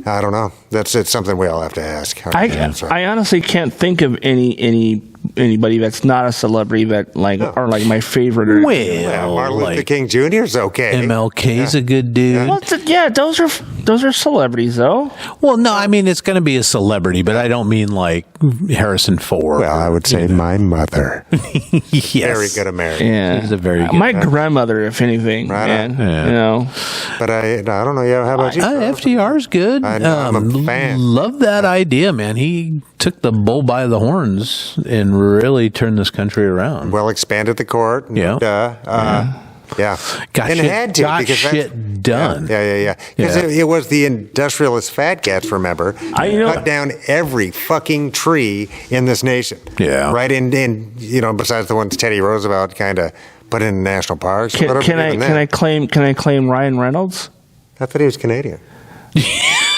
[SPEAKER 2] I don't know. It's something we all have to ask.
[SPEAKER 3] I honestly can't think of anybody that's not a celebrity that are like my favorite.
[SPEAKER 2] Martin Luther King Jr. is okay.
[SPEAKER 1] MLK's a good dude.
[SPEAKER 3] Well, those are celebrities though.
[SPEAKER 1] Well, no, I mean it's going to be a celebrity, but I don't mean like Harrison Ford.
[SPEAKER 2] Well, I would say my mother.
[SPEAKER 1] Yes.
[SPEAKER 2] Very good American.
[SPEAKER 3] Yeah,
[SPEAKER 1] she's a very good.
[SPEAKER 3] My grandmother, if anything,
[SPEAKER 2] right But I don't know. Yeah, how about you?
[SPEAKER 1] FDR's good.
[SPEAKER 2] I'm a fan.
[SPEAKER 1] Love that idea, man. He took the bull by the horns and really turned this country around.
[SPEAKER 2] Well, expanded the court.
[SPEAKER 1] Got shit done.
[SPEAKER 2] Yeah. Because it was the industrialist fat cats, remember? Cut down every fucking tree in this nation.
[SPEAKER 1] Yeah.
[SPEAKER 2] Right? And besides the ones Teddy Roosevelt kind of put in national parks.
[SPEAKER 3] Can I claim Ryan Reynolds?
[SPEAKER 2] I thought he was Canadian.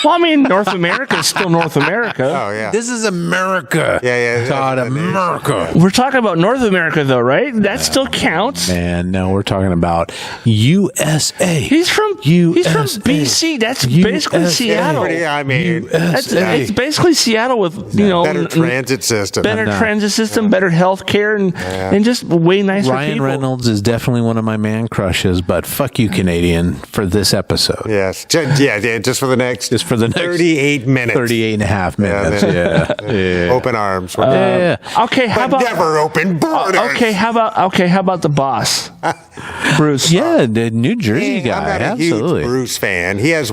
[SPEAKER 3] Well, I mean, North America is still North America.
[SPEAKER 2] Oh, yeah.
[SPEAKER 1] This is America.
[SPEAKER 2] Yeah.
[SPEAKER 1] God, America.
[SPEAKER 3] We're talking about North America, though, right? That still counts.
[SPEAKER 1] Man, no, we're talking about USA.
[SPEAKER 3] He's from BC. That's basically Seattle.
[SPEAKER 2] I mean,
[SPEAKER 3] it's basically Seattle with,
[SPEAKER 2] better transit system.
[SPEAKER 3] Better health care, and just way nicer
[SPEAKER 1] Ryan
[SPEAKER 3] people.
[SPEAKER 1] Reynolds is definitely one of my man crushes, but fuck you, Canadian, for this episode.
[SPEAKER 2] Yes. Just for the next 38 minutes.
[SPEAKER 1] 38 and a half minutes. Yeah.
[SPEAKER 2] Open arms.
[SPEAKER 3] Okay, how about
[SPEAKER 2] never open borders?
[SPEAKER 3] Okay, how about the boss? Bruce.
[SPEAKER 1] Yeah, the New Jersey guy.
[SPEAKER 2] I'm not
[SPEAKER 1] absolutely.
[SPEAKER 2] a huge Bruce fan. He has,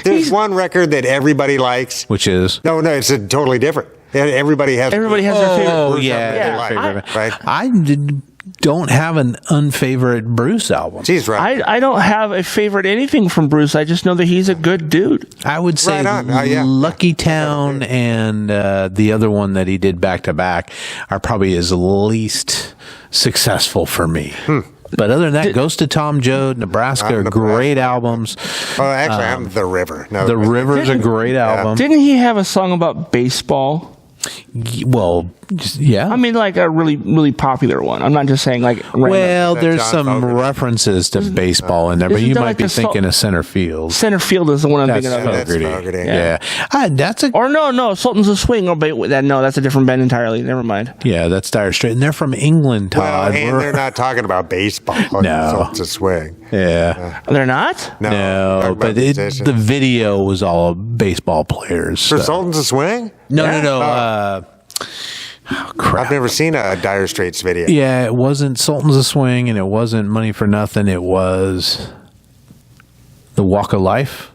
[SPEAKER 2] there's one record that everybody likes.
[SPEAKER 1] Which is?
[SPEAKER 2] No, it's a totally different. Everybody has
[SPEAKER 3] their favorite.
[SPEAKER 1] Oh,
[SPEAKER 2] Bruce
[SPEAKER 1] yeah.
[SPEAKER 2] Right?
[SPEAKER 1] I don't have an unfavorite Bruce album.
[SPEAKER 2] Jeez, right.
[SPEAKER 3] I don't have a favorite anything from Bruce. I just know that he's a good dude.
[SPEAKER 1] I would say
[SPEAKER 2] Right
[SPEAKER 1] Lucky Town and the other one that he did back to back are probably his least successful for me. But other than that, Ghost of Tom Joad, Nebraska are great albums.
[SPEAKER 2] Oh, actually, I'm The River. No,
[SPEAKER 1] The River's a great album.
[SPEAKER 3] Didn't he have a song about baseball?
[SPEAKER 1] Well, yeah.
[SPEAKER 3] I mean, like a really, really popular one. I'm not just saying like. Random.
[SPEAKER 1] Well, there's
[SPEAKER 2] John
[SPEAKER 1] some
[SPEAKER 2] Fogerty.
[SPEAKER 1] references to baseball in there, but
[SPEAKER 3] isn't
[SPEAKER 1] you
[SPEAKER 3] that
[SPEAKER 1] might
[SPEAKER 3] like
[SPEAKER 1] be
[SPEAKER 3] the
[SPEAKER 1] thinking of center field.
[SPEAKER 3] Center field is the one I'm
[SPEAKER 1] That's
[SPEAKER 3] thinking of.
[SPEAKER 2] That's
[SPEAKER 1] Fogerty.
[SPEAKER 2] Fogerty.
[SPEAKER 1] Yeah, that's a
[SPEAKER 3] Or no, Sultans of Swing. Oh, but no, that's a different band entirely. Never mind.
[SPEAKER 1] yeah, that's Dire Straits, and they're from England,
[SPEAKER 2] Well,
[SPEAKER 1] Todd.
[SPEAKER 2] and they're not talking about baseball.
[SPEAKER 1] No.
[SPEAKER 2] So it's a swing.
[SPEAKER 1] Yeah,
[SPEAKER 3] They're not.
[SPEAKER 2] No,
[SPEAKER 1] no,
[SPEAKER 2] talking about
[SPEAKER 1] but
[SPEAKER 2] musicians.
[SPEAKER 1] the video was all baseball players.
[SPEAKER 2] For
[SPEAKER 1] so-
[SPEAKER 2] Sultans of Swing?
[SPEAKER 1] No,
[SPEAKER 3] Yeah.
[SPEAKER 1] no. Crap.
[SPEAKER 2] I've never seen a Dire Straits video.
[SPEAKER 1] Yeah, it wasn't Sultans of Swing, and it wasn't Money for Nothing. It was The Walk of Life.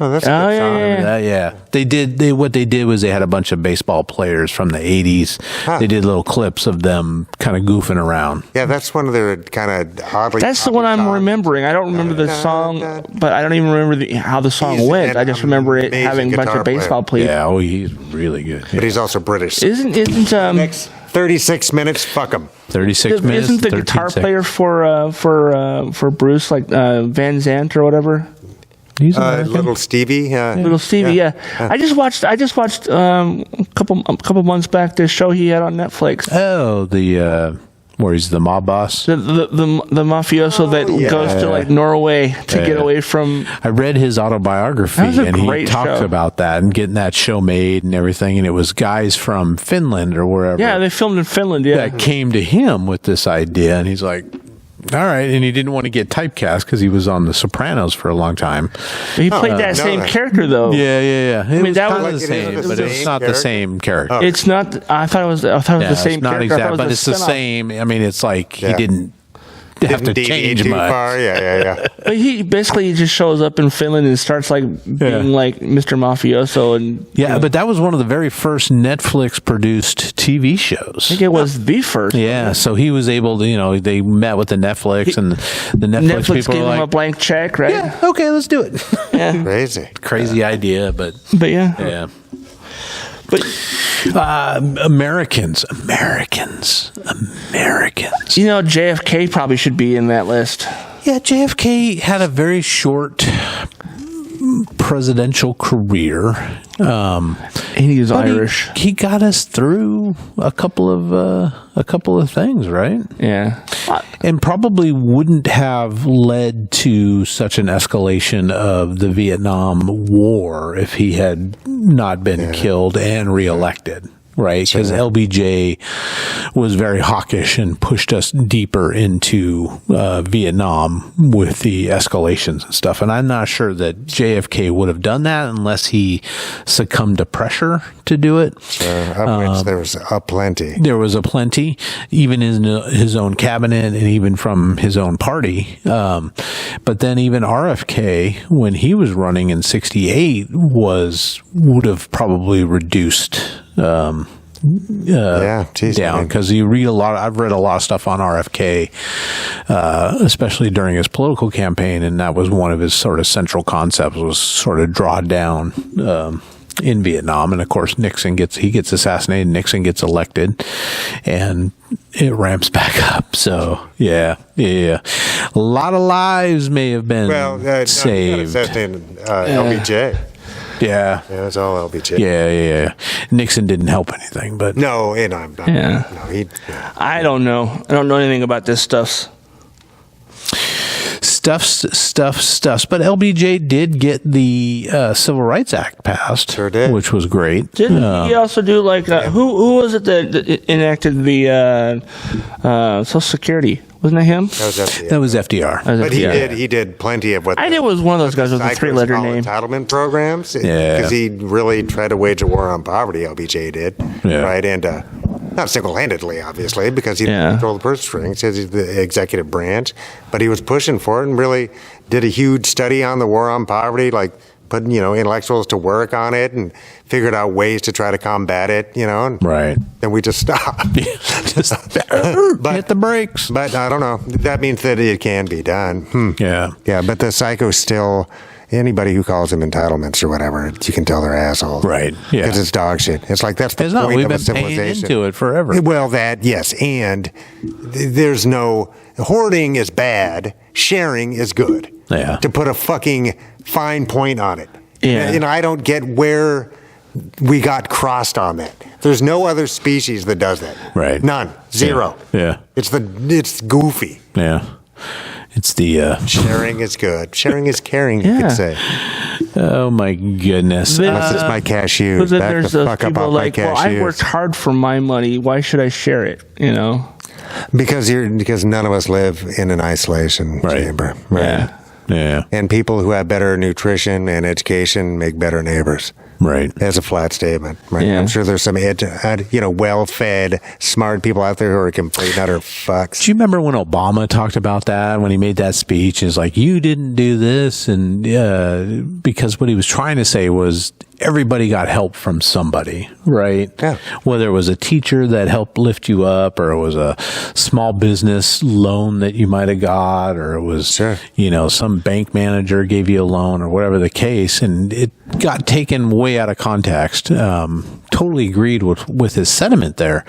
[SPEAKER 2] Oh, that's a
[SPEAKER 3] Oh,
[SPEAKER 2] good
[SPEAKER 3] yeah,
[SPEAKER 2] song.
[SPEAKER 3] yeah.
[SPEAKER 1] Remember that? Yeah, what they did was they had a bunch of baseball players from the '80s.
[SPEAKER 2] Huh.
[SPEAKER 1] They did little clips of them kind of goofing around.
[SPEAKER 2] Yeah, that's one of their kind of oddly.
[SPEAKER 3] That's the one I'm
[SPEAKER 2] songs.
[SPEAKER 3] remembering. I don't remember the song, but I don't even remember how the song
[SPEAKER 2] He's
[SPEAKER 3] went.
[SPEAKER 2] an
[SPEAKER 3] I just remember it
[SPEAKER 2] amazing
[SPEAKER 3] having a bunch
[SPEAKER 2] guitar
[SPEAKER 3] of baseball players.
[SPEAKER 1] Yeah, oh, he's really good.
[SPEAKER 2] But he's also British.
[SPEAKER 3] Isn't
[SPEAKER 2] Next 36 minutes, fuck him.
[SPEAKER 1] 36 minutes.
[SPEAKER 3] isn't the
[SPEAKER 1] 13
[SPEAKER 3] guitar
[SPEAKER 1] seconds.
[SPEAKER 3] player for Bruce like Van Zandt or whatever?
[SPEAKER 1] He's American.
[SPEAKER 2] Little Stevie.
[SPEAKER 3] Little Stevie, yeah. I just watched a couple months back this show he had on Netflix.
[SPEAKER 1] Oh, the where he's the mob boss.
[SPEAKER 3] The mafioso that
[SPEAKER 2] yeah.
[SPEAKER 3] goes to like Norway to get
[SPEAKER 1] Yeah.
[SPEAKER 3] away from.
[SPEAKER 1] I read his autobiography,
[SPEAKER 3] That was a
[SPEAKER 1] and he
[SPEAKER 3] great
[SPEAKER 1] talked
[SPEAKER 3] show.
[SPEAKER 1] about that and getting that show made and everything. And it was guys from Finland or wherever
[SPEAKER 3] Yeah, they filmed in Finland. Yeah,
[SPEAKER 1] that came to him with this idea, and he's like, all right. And he didn't want to get typecast because he was on The Sopranos for a long time.
[SPEAKER 3] he played that
[SPEAKER 2] no,
[SPEAKER 3] same
[SPEAKER 2] that-
[SPEAKER 3] character though.
[SPEAKER 1] Yeah. It was
[SPEAKER 3] that
[SPEAKER 1] kind
[SPEAKER 3] was-
[SPEAKER 1] of the
[SPEAKER 2] Like, it
[SPEAKER 1] same,
[SPEAKER 2] isn't
[SPEAKER 1] but
[SPEAKER 2] the
[SPEAKER 1] it's
[SPEAKER 2] same
[SPEAKER 1] not the
[SPEAKER 2] character?
[SPEAKER 1] same character.
[SPEAKER 3] It's not. I thought it was. I thought it was
[SPEAKER 1] Yeah,
[SPEAKER 3] the same
[SPEAKER 1] it's not
[SPEAKER 3] character. I thought
[SPEAKER 1] exact,
[SPEAKER 3] it
[SPEAKER 1] but
[SPEAKER 3] was
[SPEAKER 1] it's
[SPEAKER 3] a
[SPEAKER 1] the
[SPEAKER 3] spin-off.
[SPEAKER 1] same. I mean, it's like
[SPEAKER 2] Yeah.
[SPEAKER 1] he didn't have to
[SPEAKER 2] Didn't deviate
[SPEAKER 1] change
[SPEAKER 2] too
[SPEAKER 1] much.
[SPEAKER 2] far. Yeah.
[SPEAKER 3] But he basically just shows up in Finland and starts like being like Mr. Mafioso, and
[SPEAKER 1] Yeah, but that was one of the very first Netflix produced TV shows.
[SPEAKER 3] I think it was the first.
[SPEAKER 1] Yeah, so he was able to, they met with the Netflix, and the Netflix,
[SPEAKER 3] Netflix
[SPEAKER 1] people
[SPEAKER 3] gave
[SPEAKER 1] were
[SPEAKER 3] him a
[SPEAKER 1] like,
[SPEAKER 3] blank check, right?
[SPEAKER 1] yeah, okay, let's do it.
[SPEAKER 2] Crazy.
[SPEAKER 1] Crazy idea, but
[SPEAKER 3] But yeah,
[SPEAKER 1] yeah.
[SPEAKER 3] but
[SPEAKER 1] Americans.
[SPEAKER 3] you know, JFK probably should be in that list.
[SPEAKER 1] Yeah, JFK had a very short presidential career.
[SPEAKER 3] And he was
[SPEAKER 1] But
[SPEAKER 3] Irish.
[SPEAKER 1] He got us through a couple of things, right?
[SPEAKER 3] Yeah.
[SPEAKER 1] And probably wouldn't have led to such an escalation of the Vietnam War if he had not been killed and reelected. Right, because LBJ was very hawkish and pushed us deeper into Vietnam with the escalations and stuff. And I'm not sure that JFK would have done that unless he succumbed to pressure to do it.
[SPEAKER 2] Of which there was a plenty.
[SPEAKER 1] There was a plenty, even in his own cabinet and even from his own party. But then even RFK, when he was running in '68, would have probably reduced
[SPEAKER 2] Geez, I
[SPEAKER 1] down,
[SPEAKER 2] mean,
[SPEAKER 1] because you read a lot. I've read a lot of stuff on RFK, especially during his political campaign, and that was one of his sort of central concepts, was sort of draw down in Vietnam. And of course, Nixon gets assassinated, Nixon gets elected, and it ramps back up. So yeah, a lot of lives may have been saved.
[SPEAKER 2] LBJ.
[SPEAKER 1] Yeah.
[SPEAKER 2] Yeah, it's all LBJ.
[SPEAKER 1] Yeah. Nixon didn't help anything, but
[SPEAKER 2] No, and I'm not.
[SPEAKER 3] Yeah.
[SPEAKER 2] No, he.
[SPEAKER 3] I don't know. I don't know anything about this stuff.
[SPEAKER 1] stuffs. But LBJ did get the Civil Rights Act passed.
[SPEAKER 2] Sure did.
[SPEAKER 1] Which was great.
[SPEAKER 3] Didn't he also do like who was it that enacted the Social Security? Wasn't it him?
[SPEAKER 1] That was FDR.
[SPEAKER 2] But he did plenty of what
[SPEAKER 3] I knew it was one of those guys with a three-letter
[SPEAKER 2] call
[SPEAKER 3] name.
[SPEAKER 2] entitlement programs.
[SPEAKER 1] Yeah.
[SPEAKER 2] Because he really tried to wage a war on poverty. LBJ did.
[SPEAKER 1] Yeah.
[SPEAKER 2] Right, and not single-handedly, obviously, because he didn't control the purse strings. He's the executive branch, but he was pushing for it and really did a huge study on the war on poverty, like putting intellectuals to work on it and figured out ways to try to combat it. And
[SPEAKER 1] Right.
[SPEAKER 2] then we just stopped.
[SPEAKER 1] Just hit the brakes.
[SPEAKER 2] But I don't know. That means that it can be done.
[SPEAKER 1] Yeah.
[SPEAKER 2] Yeah, but the psycho still anybody who calls them entitlements or whatever, you can tell they're assholes.
[SPEAKER 1] Right. Yeah.
[SPEAKER 2] Because it's dog shit. It's like that's the
[SPEAKER 1] It's
[SPEAKER 2] point
[SPEAKER 1] not. We've
[SPEAKER 2] of a
[SPEAKER 1] been paying
[SPEAKER 2] civilization.
[SPEAKER 1] into it forever.
[SPEAKER 2] Well, that, yes. And there's no, hoarding is bad. Sharing is good.
[SPEAKER 1] Yeah.
[SPEAKER 2] To put a fucking fine point on it.
[SPEAKER 3] Yeah.
[SPEAKER 2] And I don't get where we got crossed on that. There's no other species that does that.
[SPEAKER 1] Right.
[SPEAKER 2] None. Zero.
[SPEAKER 1] Yeah.
[SPEAKER 2] It's goofy.
[SPEAKER 1] Yeah. It's the.
[SPEAKER 2] Sharing is good. Sharing is caring, you
[SPEAKER 3] Yeah.
[SPEAKER 2] could say.
[SPEAKER 1] Oh my goodness.
[SPEAKER 2] Unless it's my cashews.
[SPEAKER 3] But then
[SPEAKER 2] Back
[SPEAKER 3] there's
[SPEAKER 2] the
[SPEAKER 3] those
[SPEAKER 2] fuck up
[SPEAKER 3] people
[SPEAKER 2] off my
[SPEAKER 3] like, well, I
[SPEAKER 2] cashews.
[SPEAKER 3] worked hard for my money. Why should I share it? You know?
[SPEAKER 2] Because none of us live in an isolation
[SPEAKER 1] Right.
[SPEAKER 2] chamber.
[SPEAKER 3] Yeah.
[SPEAKER 1] Yeah.
[SPEAKER 2] And people who have better nutrition and education make better neighbors.
[SPEAKER 1] Right.
[SPEAKER 2] That's a flat statement. Right?
[SPEAKER 3] Yeah.
[SPEAKER 2] I'm sure there's some well-fed, smart people out there who are complete and utter fucks.
[SPEAKER 1] Do you remember when Obama talked about that when he made that speech? It's like, you didn't do this. And because what he was trying to say was everybody got help from somebody, right?
[SPEAKER 2] Yeah.
[SPEAKER 1] Whether it was a teacher that helped lift you up, or it was a small business loan that you might have got, or it was,
[SPEAKER 2] Sure.
[SPEAKER 1] some bank manager gave you a loan, or whatever the case. And it got taken way out of context. Totally agreed with his sentiment there.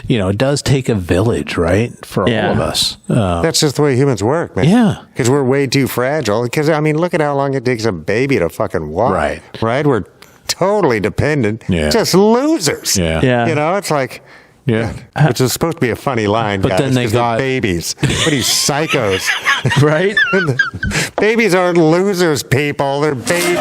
[SPEAKER 1] It does take a village, right? For all
[SPEAKER 3] Yeah.
[SPEAKER 1] of us.
[SPEAKER 2] That's just the way humans work, man.
[SPEAKER 1] Yeah.
[SPEAKER 2] Because we're way too fragile. Because, look at how long it takes a baby to fucking walk.
[SPEAKER 1] Right.
[SPEAKER 2] Right? We're totally dependent.
[SPEAKER 1] Yeah.
[SPEAKER 2] Just losers.
[SPEAKER 1] Yeah.
[SPEAKER 3] Yeah.
[SPEAKER 2] It's like...
[SPEAKER 1] Yeah.
[SPEAKER 2] Which is supposed to be a funny line,
[SPEAKER 1] But
[SPEAKER 2] guys,
[SPEAKER 1] then they
[SPEAKER 2] 'cause they're
[SPEAKER 1] got-
[SPEAKER 2] babies. What are you, psychos?
[SPEAKER 3] Right?
[SPEAKER 2] Babies aren't losers, people. They're babies.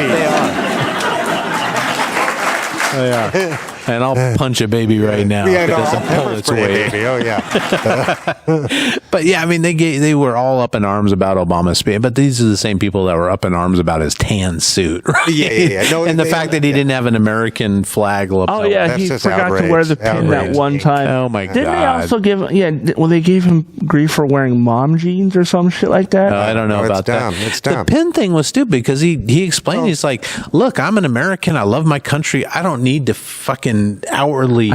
[SPEAKER 1] Yeah. And I'll punch a baby right now.
[SPEAKER 2] Yeah,
[SPEAKER 1] if it
[SPEAKER 2] no,
[SPEAKER 1] doesn't pull
[SPEAKER 2] pepper
[SPEAKER 1] its
[SPEAKER 2] spray,
[SPEAKER 1] weight.
[SPEAKER 2] baby. Oh, yeah.
[SPEAKER 1] But yeah, they were all up in arms about Obama's speech. But these are the same people that were up in arms about his tan suit, right?
[SPEAKER 2] Yeah. No,
[SPEAKER 1] and the fact that he didn't have an American flag lapel.
[SPEAKER 3] Oh yeah,
[SPEAKER 2] That's
[SPEAKER 3] he
[SPEAKER 2] just
[SPEAKER 3] forgot
[SPEAKER 2] outrage.
[SPEAKER 3] to wear the pin that
[SPEAKER 2] Outrage.
[SPEAKER 3] one time.
[SPEAKER 1] Oh, my
[SPEAKER 3] Didn't they
[SPEAKER 1] God.
[SPEAKER 3] also give? Yeah, they gave him grief for wearing mom jeans or some shit like that.
[SPEAKER 1] I don't know
[SPEAKER 2] No, it's
[SPEAKER 1] about
[SPEAKER 2] dumb.
[SPEAKER 1] that.
[SPEAKER 2] It's dumb.
[SPEAKER 1] The pin thing was stupid because he explained, he's like, look, I'm an American. I love my country. I don't need to fucking outwardly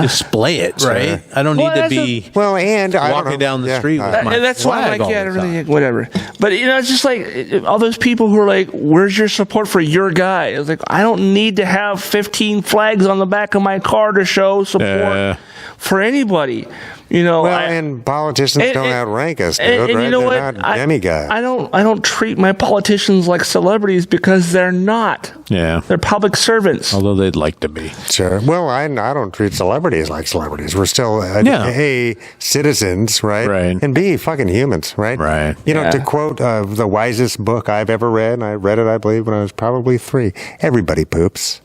[SPEAKER 1] display it, right? I don't
[SPEAKER 3] Well,
[SPEAKER 1] need to
[SPEAKER 3] that's
[SPEAKER 1] be
[SPEAKER 2] Well, and I don't
[SPEAKER 1] walking
[SPEAKER 2] know.
[SPEAKER 1] down the
[SPEAKER 2] Yeah,
[SPEAKER 1] street with my
[SPEAKER 3] And that's why I'm
[SPEAKER 1] flag
[SPEAKER 3] like,
[SPEAKER 1] all
[SPEAKER 3] yeah,
[SPEAKER 1] the
[SPEAKER 3] really,
[SPEAKER 1] time.
[SPEAKER 3] whatever. But it's just like all those people who are like, "Where's your support for your guy?" It's like I don't need to have 15 flags on the back of my car to show support for anybody.
[SPEAKER 2] Well, and politicians don't outrank us, dude,
[SPEAKER 3] and
[SPEAKER 2] right?
[SPEAKER 3] you know
[SPEAKER 2] They're
[SPEAKER 3] what?
[SPEAKER 2] not demigods.
[SPEAKER 3] I don't treat my politicians like celebrities because they're not.
[SPEAKER 1] Yeah.
[SPEAKER 3] They're public servants.
[SPEAKER 1] Although they'd like to be.
[SPEAKER 2] Sure. Well, I don't treat celebrities like celebrities. We're still A, citizens, right?
[SPEAKER 1] Right.
[SPEAKER 2] And B, fucking humans, right?
[SPEAKER 1] Right.
[SPEAKER 2] To quote the wisest book I've ever read, and I read it, I believe, when I was probably 3, everybody poops.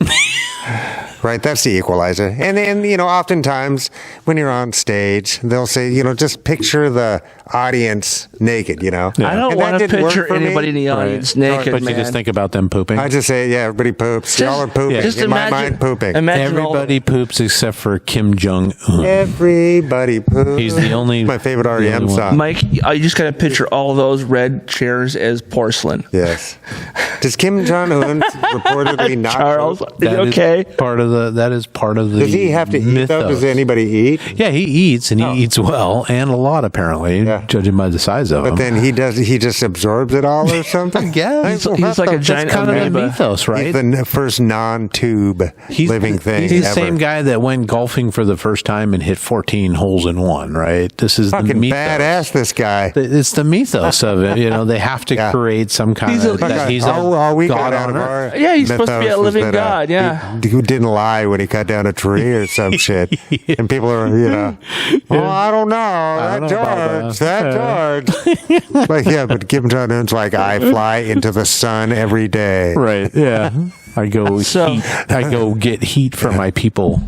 [SPEAKER 2] Right, that's the equalizer. And then, oftentimes when you're on stage, they'll say, just picture the audience naked,
[SPEAKER 3] I don't
[SPEAKER 2] And
[SPEAKER 3] want
[SPEAKER 2] that
[SPEAKER 3] to
[SPEAKER 2] didn't work
[SPEAKER 3] picture
[SPEAKER 2] for me.
[SPEAKER 3] anybody in the audience naked,
[SPEAKER 1] But
[SPEAKER 3] man.
[SPEAKER 1] you just think about them pooping.
[SPEAKER 2] I just say, yeah, everybody poops. Y'all are pooping.
[SPEAKER 3] Just
[SPEAKER 2] In my
[SPEAKER 3] imagine-
[SPEAKER 2] mind, pooping.
[SPEAKER 3] imagine all-
[SPEAKER 1] Everybody poops except for Kim Jong-un.
[SPEAKER 2] Everybody poops.
[SPEAKER 1] He's the only...
[SPEAKER 2] My favorite
[SPEAKER 1] the
[SPEAKER 2] REM
[SPEAKER 1] only one.
[SPEAKER 2] song.
[SPEAKER 3] Mike, I just got to picture all those red chairs as porcelain.
[SPEAKER 2] Yes. Does Kim Jong-un reportedly not
[SPEAKER 3] Charles,
[SPEAKER 2] poop?
[SPEAKER 3] are you
[SPEAKER 1] That is
[SPEAKER 3] okay?
[SPEAKER 1] that is part of the
[SPEAKER 2] Does he have to eat, though? Does anybody eat?
[SPEAKER 1] Yeah, he eats, and he eats well, and a lot, apparently,
[SPEAKER 2] Yeah.
[SPEAKER 1] judging by the size of him.
[SPEAKER 2] But then he just absorbs it all or something?
[SPEAKER 1] Yeah,
[SPEAKER 3] He's like a giant
[SPEAKER 1] kind of the
[SPEAKER 3] amoeba.
[SPEAKER 1] mythos, right?
[SPEAKER 2] He's the first non-tube living thing
[SPEAKER 1] He's the
[SPEAKER 2] ever.
[SPEAKER 1] same guy that went golfing for the first time and hit 14 holes in one, right? This is the
[SPEAKER 2] Fucking
[SPEAKER 1] mythos.
[SPEAKER 2] badass, this guy.
[SPEAKER 1] It's the mythos of it. They have to create some kind
[SPEAKER 3] He's
[SPEAKER 1] of that he's a
[SPEAKER 2] all we
[SPEAKER 1] god
[SPEAKER 2] got out
[SPEAKER 1] on
[SPEAKER 2] of
[SPEAKER 1] earth.
[SPEAKER 2] our
[SPEAKER 3] Yeah, he's supposed to be a
[SPEAKER 2] mythos was
[SPEAKER 3] living
[SPEAKER 2] that,
[SPEAKER 3] god, yeah.
[SPEAKER 2] Who didn't lie when he cut down a tree or some shit. And people are, oh, I don't know.
[SPEAKER 1] don't know about
[SPEAKER 2] That George. Like, yeah, but Kim Jong-un's like, I fly into the sun every day.
[SPEAKER 1] Right. Yeah. I go
[SPEAKER 3] So-
[SPEAKER 1] I go get heat for my people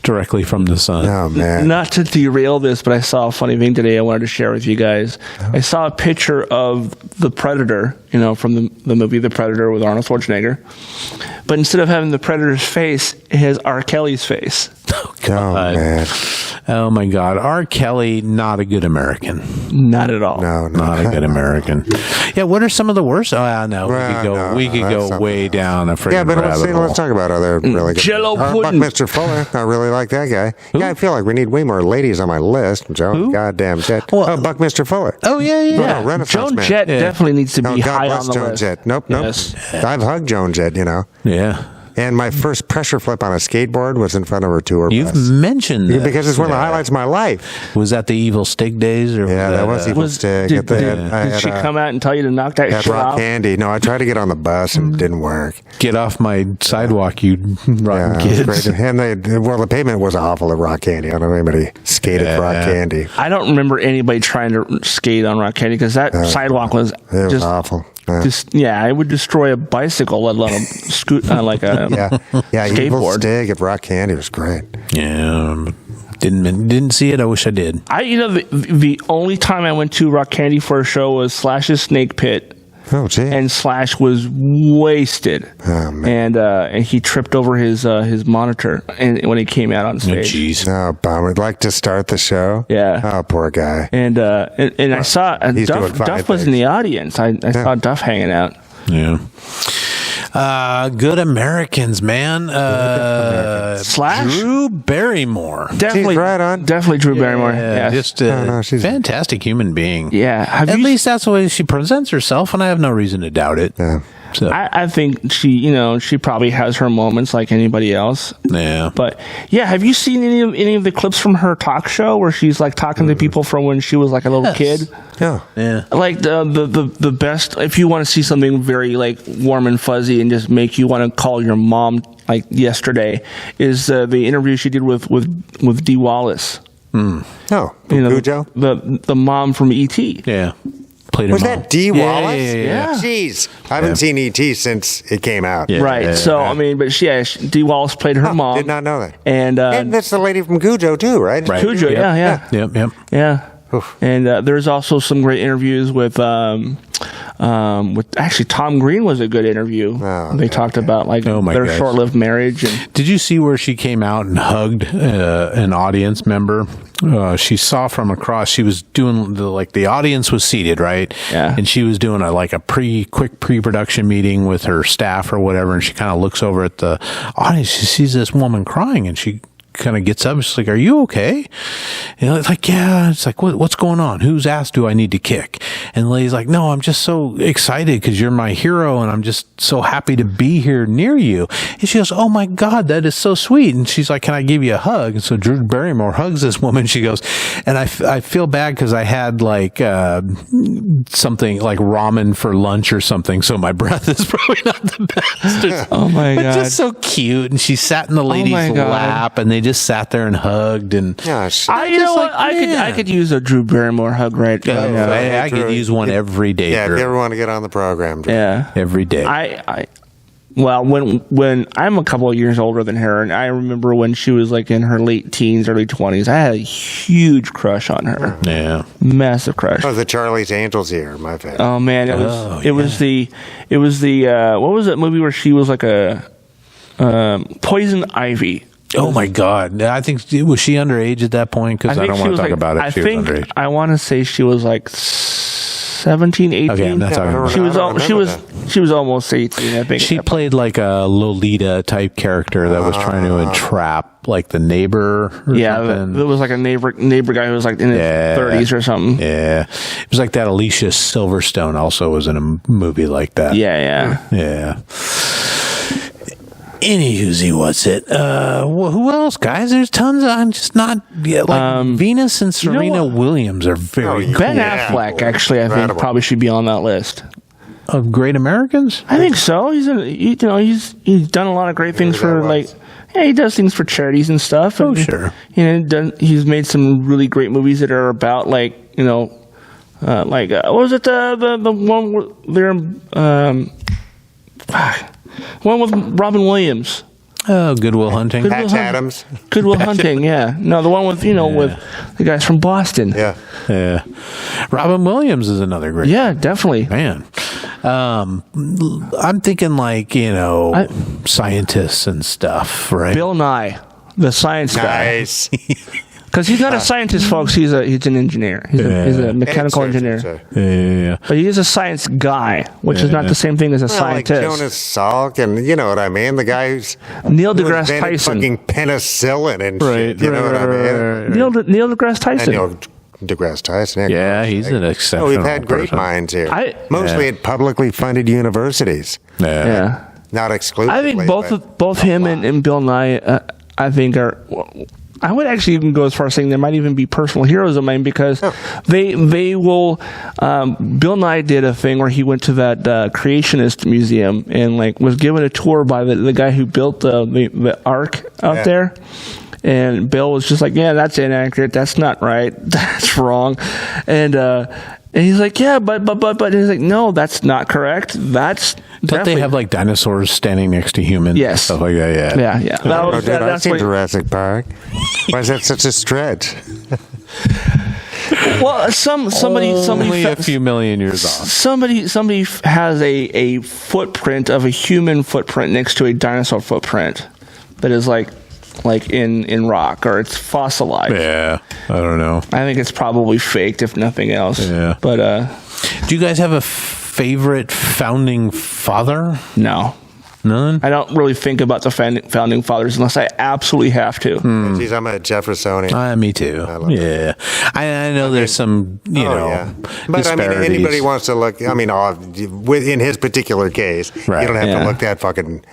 [SPEAKER 1] directly from the sun.
[SPEAKER 2] Oh, man.
[SPEAKER 3] Not to derail this, but I saw a funny thing today I wanted to share with you guys. I saw a picture of the Predator, from the movie The Predator with Arnold Schwarzenegger. But instead of having the Predator's face, it has R. Kelly's face.
[SPEAKER 2] Oh, man.
[SPEAKER 1] Oh my God. R. Kelly, not a good American.
[SPEAKER 3] Not at all.
[SPEAKER 2] No.
[SPEAKER 1] Not a good American. Yeah, what are some of the worst? Oh, no.
[SPEAKER 2] Well,
[SPEAKER 1] we could
[SPEAKER 2] that's
[SPEAKER 1] go
[SPEAKER 2] something
[SPEAKER 1] way
[SPEAKER 2] else.
[SPEAKER 1] down a freaking
[SPEAKER 2] Yeah, but
[SPEAKER 1] rabbit hole.
[SPEAKER 2] let's talk about other really good.
[SPEAKER 3] Jell-O pudding.
[SPEAKER 2] Buckminster Fuller. I really like that guy. Yeah, I feel like we need way more ladies on my list. Joan,
[SPEAKER 1] Who?
[SPEAKER 2] goddamn shit.
[SPEAKER 1] Well-
[SPEAKER 2] Buckminster Fuller.
[SPEAKER 1] Oh, yeah.
[SPEAKER 2] Oh, Renaissance
[SPEAKER 3] Joan
[SPEAKER 2] man.
[SPEAKER 3] Jett
[SPEAKER 1] Yeah.
[SPEAKER 3] definitely needs to be
[SPEAKER 2] Oh, God,
[SPEAKER 3] high
[SPEAKER 2] bless
[SPEAKER 3] on the
[SPEAKER 2] Joan
[SPEAKER 3] list.
[SPEAKER 2] Jett. Nope.
[SPEAKER 3] Yes.
[SPEAKER 2] I've hugged Joan Jett,
[SPEAKER 1] Yeah.
[SPEAKER 2] And my first pressure flip on a skateboard was in front of her tour
[SPEAKER 1] You've
[SPEAKER 2] bus.
[SPEAKER 1] mentioned that.
[SPEAKER 2] Because it's one of the highlights of my life.
[SPEAKER 1] Was that the Evil Stick days? Or
[SPEAKER 2] Yeah, that was Evil Stick.
[SPEAKER 3] Did she come out and tell you to knock that
[SPEAKER 2] At
[SPEAKER 3] shit
[SPEAKER 2] Rock
[SPEAKER 3] off?
[SPEAKER 2] Candy. No, I tried to get on the bus and it didn't work.
[SPEAKER 1] Get off my sidewalk, you rotten
[SPEAKER 2] It was
[SPEAKER 1] kids.
[SPEAKER 2] great. And the pavement was awful at Rock Candy. I don't know if anybody skated Rock Candy.
[SPEAKER 3] I don't remember anybody trying to skate on Rock Candy because that sidewalk was
[SPEAKER 2] It was
[SPEAKER 3] just
[SPEAKER 2] awful.
[SPEAKER 3] it would destroy a bicycle, let alone a like a
[SPEAKER 2] Evil
[SPEAKER 3] skateboard.
[SPEAKER 2] Stick at Rock Candy was great.
[SPEAKER 1] Yeah. Didn't see it. I wish I did.
[SPEAKER 3] The only time I went to Rock Candy for a show was Slash's Snake Pit.
[SPEAKER 2] Oh, gee.
[SPEAKER 3] And Slash was wasted.
[SPEAKER 2] Oh, man.
[SPEAKER 3] And he tripped over his monitor when he came out on
[SPEAKER 1] Oh,
[SPEAKER 3] stage.
[SPEAKER 1] jeez.
[SPEAKER 2] Oh, bummer. Like to start the show?
[SPEAKER 3] Yeah.
[SPEAKER 2] Oh, poor guy.
[SPEAKER 3] And I saw
[SPEAKER 2] He's doing fine,
[SPEAKER 3] Duff was in the audience. I saw Duff hanging out.
[SPEAKER 1] Yeah. Good Americans, man.
[SPEAKER 3] Slash?
[SPEAKER 1] Drew Barrymore.
[SPEAKER 3] Definitely,
[SPEAKER 2] She's right on.
[SPEAKER 3] Definitely Drew Barrymore. Yeah.
[SPEAKER 1] Just a
[SPEAKER 2] no, she's-
[SPEAKER 1] fantastic human being.
[SPEAKER 3] Yeah.
[SPEAKER 1] At least that's the way she presents herself, and I have no reason to doubt it.
[SPEAKER 2] Yeah.
[SPEAKER 1] So,
[SPEAKER 3] I think she probably has her moments like anybody else.
[SPEAKER 1] yeah.
[SPEAKER 3] But yeah, have you seen any of the clips from her talk show where she's like talking to people from when she was like a little kid?
[SPEAKER 2] Yeah.
[SPEAKER 1] Yeah.
[SPEAKER 3] Like the best, if you want to see something very like warm and fuzzy and just make you want to call your mom like yesterday, is the interview she did with Dee Wallace.
[SPEAKER 2] Oh,
[SPEAKER 3] Cujo? The mom from E.T.
[SPEAKER 1] Yeah. Played her
[SPEAKER 2] Was
[SPEAKER 1] mom.
[SPEAKER 2] that Dee Wallace?
[SPEAKER 3] Yeah.
[SPEAKER 2] Jeez. I haven't seen E.T. since it came out.
[SPEAKER 1] Yeah.
[SPEAKER 3] Right. So I mean, but Dee Wallace played her mom.
[SPEAKER 2] Did not know that.
[SPEAKER 3] And
[SPEAKER 2] And that's the lady from Cujo, too, right?
[SPEAKER 1] Right.
[SPEAKER 3] Cujo, yeah.
[SPEAKER 1] Yep.
[SPEAKER 3] And there's also some great interviews with actually Tom Green was a good interview. They talked about like their
[SPEAKER 1] gosh.
[SPEAKER 3] short-lived marriage. And
[SPEAKER 1] Did you see where she came out and hugged an audience member? She saw from across. She was doing the audience was seated, right?
[SPEAKER 3] Yeah.
[SPEAKER 1] And she was doing a quick pre-production meeting with her staff or whatever. And she kind of looks over at the audience. She sees this woman crying, and she kind of gets up and she's like, "Are you okay?" And it's like, "Yeah." It's like, what's going on? Whose ass do I need to kick? And the lady's like, "No, I'm just so excited because you're my hero and I'm just so happy to be here near you." And she goes, "Oh my God, that is so sweet." And she's like, "Can I give you a hug?" And so Drew Barrymore hugs this woman. She goes, and I feel bad because I had something like ramen for lunch or something. So my breath is probably not the best.
[SPEAKER 3] oh my
[SPEAKER 1] But
[SPEAKER 3] god!
[SPEAKER 1] just so cute. And she sat in the lady's
[SPEAKER 3] my God.
[SPEAKER 1] lap and they just sat there and hugged. And
[SPEAKER 2] Gosh.
[SPEAKER 3] You know what?
[SPEAKER 1] man.
[SPEAKER 3] I could use a Drew Barrymore hug right now.
[SPEAKER 1] I could use one every day.
[SPEAKER 2] Yeah, if
[SPEAKER 1] Drew.
[SPEAKER 2] you ever want to get on the program. Drew.
[SPEAKER 3] Yeah.
[SPEAKER 1] Every day.
[SPEAKER 3] Well, when I'm a couple of years older than her, and I remember when she was like in her late teens, early 20s, I had a huge crush on her.
[SPEAKER 1] Yeah.
[SPEAKER 3] Massive crush.
[SPEAKER 2] Oh, the Charlie's Angels here, my favorite.
[SPEAKER 3] Oh man, it was the what was that movie where she was like a Poison Ivy?
[SPEAKER 1] Oh my God. I think, was she underage at that point? Because I don't want to talk about it.
[SPEAKER 3] I
[SPEAKER 1] She was underage.
[SPEAKER 3] I want to say she was like 17, 18.
[SPEAKER 1] Okay, I'm not talking about
[SPEAKER 3] She was
[SPEAKER 2] I don't remember
[SPEAKER 3] she was almost 18, I think.
[SPEAKER 1] She played like a Lolita type character that was trying to entrap like the neighbor or something.
[SPEAKER 3] There was like a neighbor guy who was like in his 30s or something.
[SPEAKER 1] Yeah. It was like that. Alicia Silverstone also was in a movie like that.
[SPEAKER 3] Yeah.
[SPEAKER 1] Yeah. Anywho, what's it? Who else, guys? There's tons. I'm just not Venus and Serena Williams are very cool.
[SPEAKER 3] Ben Affleck, actually, I think
[SPEAKER 2] Incredible.
[SPEAKER 3] probably should be on that list.
[SPEAKER 1] Of great Americans.
[SPEAKER 3] I think so. He's done a lot of great things for he does things for charities and stuff.
[SPEAKER 1] Oh,
[SPEAKER 3] and,
[SPEAKER 1] sure.
[SPEAKER 3] He's made some really great movies that are about what was it the one where they're one with Robin Williams.
[SPEAKER 1] Oh, Goodwill Hunting.
[SPEAKER 2] Patch Adams.
[SPEAKER 3] Goodwill Hunting, yeah. No, the one with with the guys from Boston.
[SPEAKER 2] Yeah.
[SPEAKER 1] Yeah. Robin Williams is another great.
[SPEAKER 3] Yeah, definitely.
[SPEAKER 1] Man. I'm thinking scientists and stuff, right?
[SPEAKER 3] Bill Nye, the science guy.
[SPEAKER 2] Nice.
[SPEAKER 3] Because he's not a scientist, folks. He's an engineer. He's a mechanical engineer.
[SPEAKER 1] Yeah.
[SPEAKER 3] But he is a science guy, which is not the same thing as a
[SPEAKER 2] Like
[SPEAKER 3] scientist.
[SPEAKER 2] Jonas Salk, and you know what I mean? The guy who's
[SPEAKER 3] Neil
[SPEAKER 2] who
[SPEAKER 3] deGrasse
[SPEAKER 2] invented
[SPEAKER 3] Tyson.
[SPEAKER 2] fucking penicillin and
[SPEAKER 1] Right.
[SPEAKER 2] shit. You know what I mean?
[SPEAKER 3] Neil deGrasse
[SPEAKER 2] I
[SPEAKER 3] Tyson.
[SPEAKER 2] know deGrasse Tyson.
[SPEAKER 1] Yeah, he's an exceptional
[SPEAKER 2] Oh, we've had great
[SPEAKER 1] person.
[SPEAKER 2] minds here.
[SPEAKER 3] Mostly
[SPEAKER 2] at publicly funded universities.
[SPEAKER 3] Yeah.
[SPEAKER 2] Not exclusively.
[SPEAKER 3] I think both him and Bill Nye, I think are. I would actually even go as far as saying they might even be personal heroes of mine because they will. Bill Nye did a thing where he went to that creationist museum and like was given a tour by the guy who built the ark out there. And Bill was just like, yeah, that's inaccurate. That's not right. That's wrong. And he's like, yeah, but he's like, no, that's not correct. That's
[SPEAKER 1] Don't they have like dinosaurs standing next to humans?
[SPEAKER 3] Yes.
[SPEAKER 1] And stuff like that. Yeah.
[SPEAKER 3] Yeah.
[SPEAKER 2] I've seen Jurassic Park. Why is that such a stretch?
[SPEAKER 3] Well, somebody
[SPEAKER 1] Only a few million years off.
[SPEAKER 3] Somebody has a footprint of a human footprint next to a dinosaur footprint that is like in rock or it's fossilized.
[SPEAKER 1] Yeah, I don't know.
[SPEAKER 3] I think it's probably faked if nothing else.
[SPEAKER 1] Yeah.
[SPEAKER 3] But
[SPEAKER 1] do you guys have a favorite founding father?
[SPEAKER 3] no.
[SPEAKER 1] None?
[SPEAKER 3] I don't really think about the founding fathers unless I absolutely have to.
[SPEAKER 2] Geez, I'm a Jeffersonian.
[SPEAKER 1] Me too. Yeah. I know there's some,
[SPEAKER 2] But I mean,
[SPEAKER 1] disparities.
[SPEAKER 2] anybody wants to look, I mean, in his particular case,
[SPEAKER 1] Right.
[SPEAKER 2] you don't have
[SPEAKER 3] Yeah.
[SPEAKER 2] to look that fucking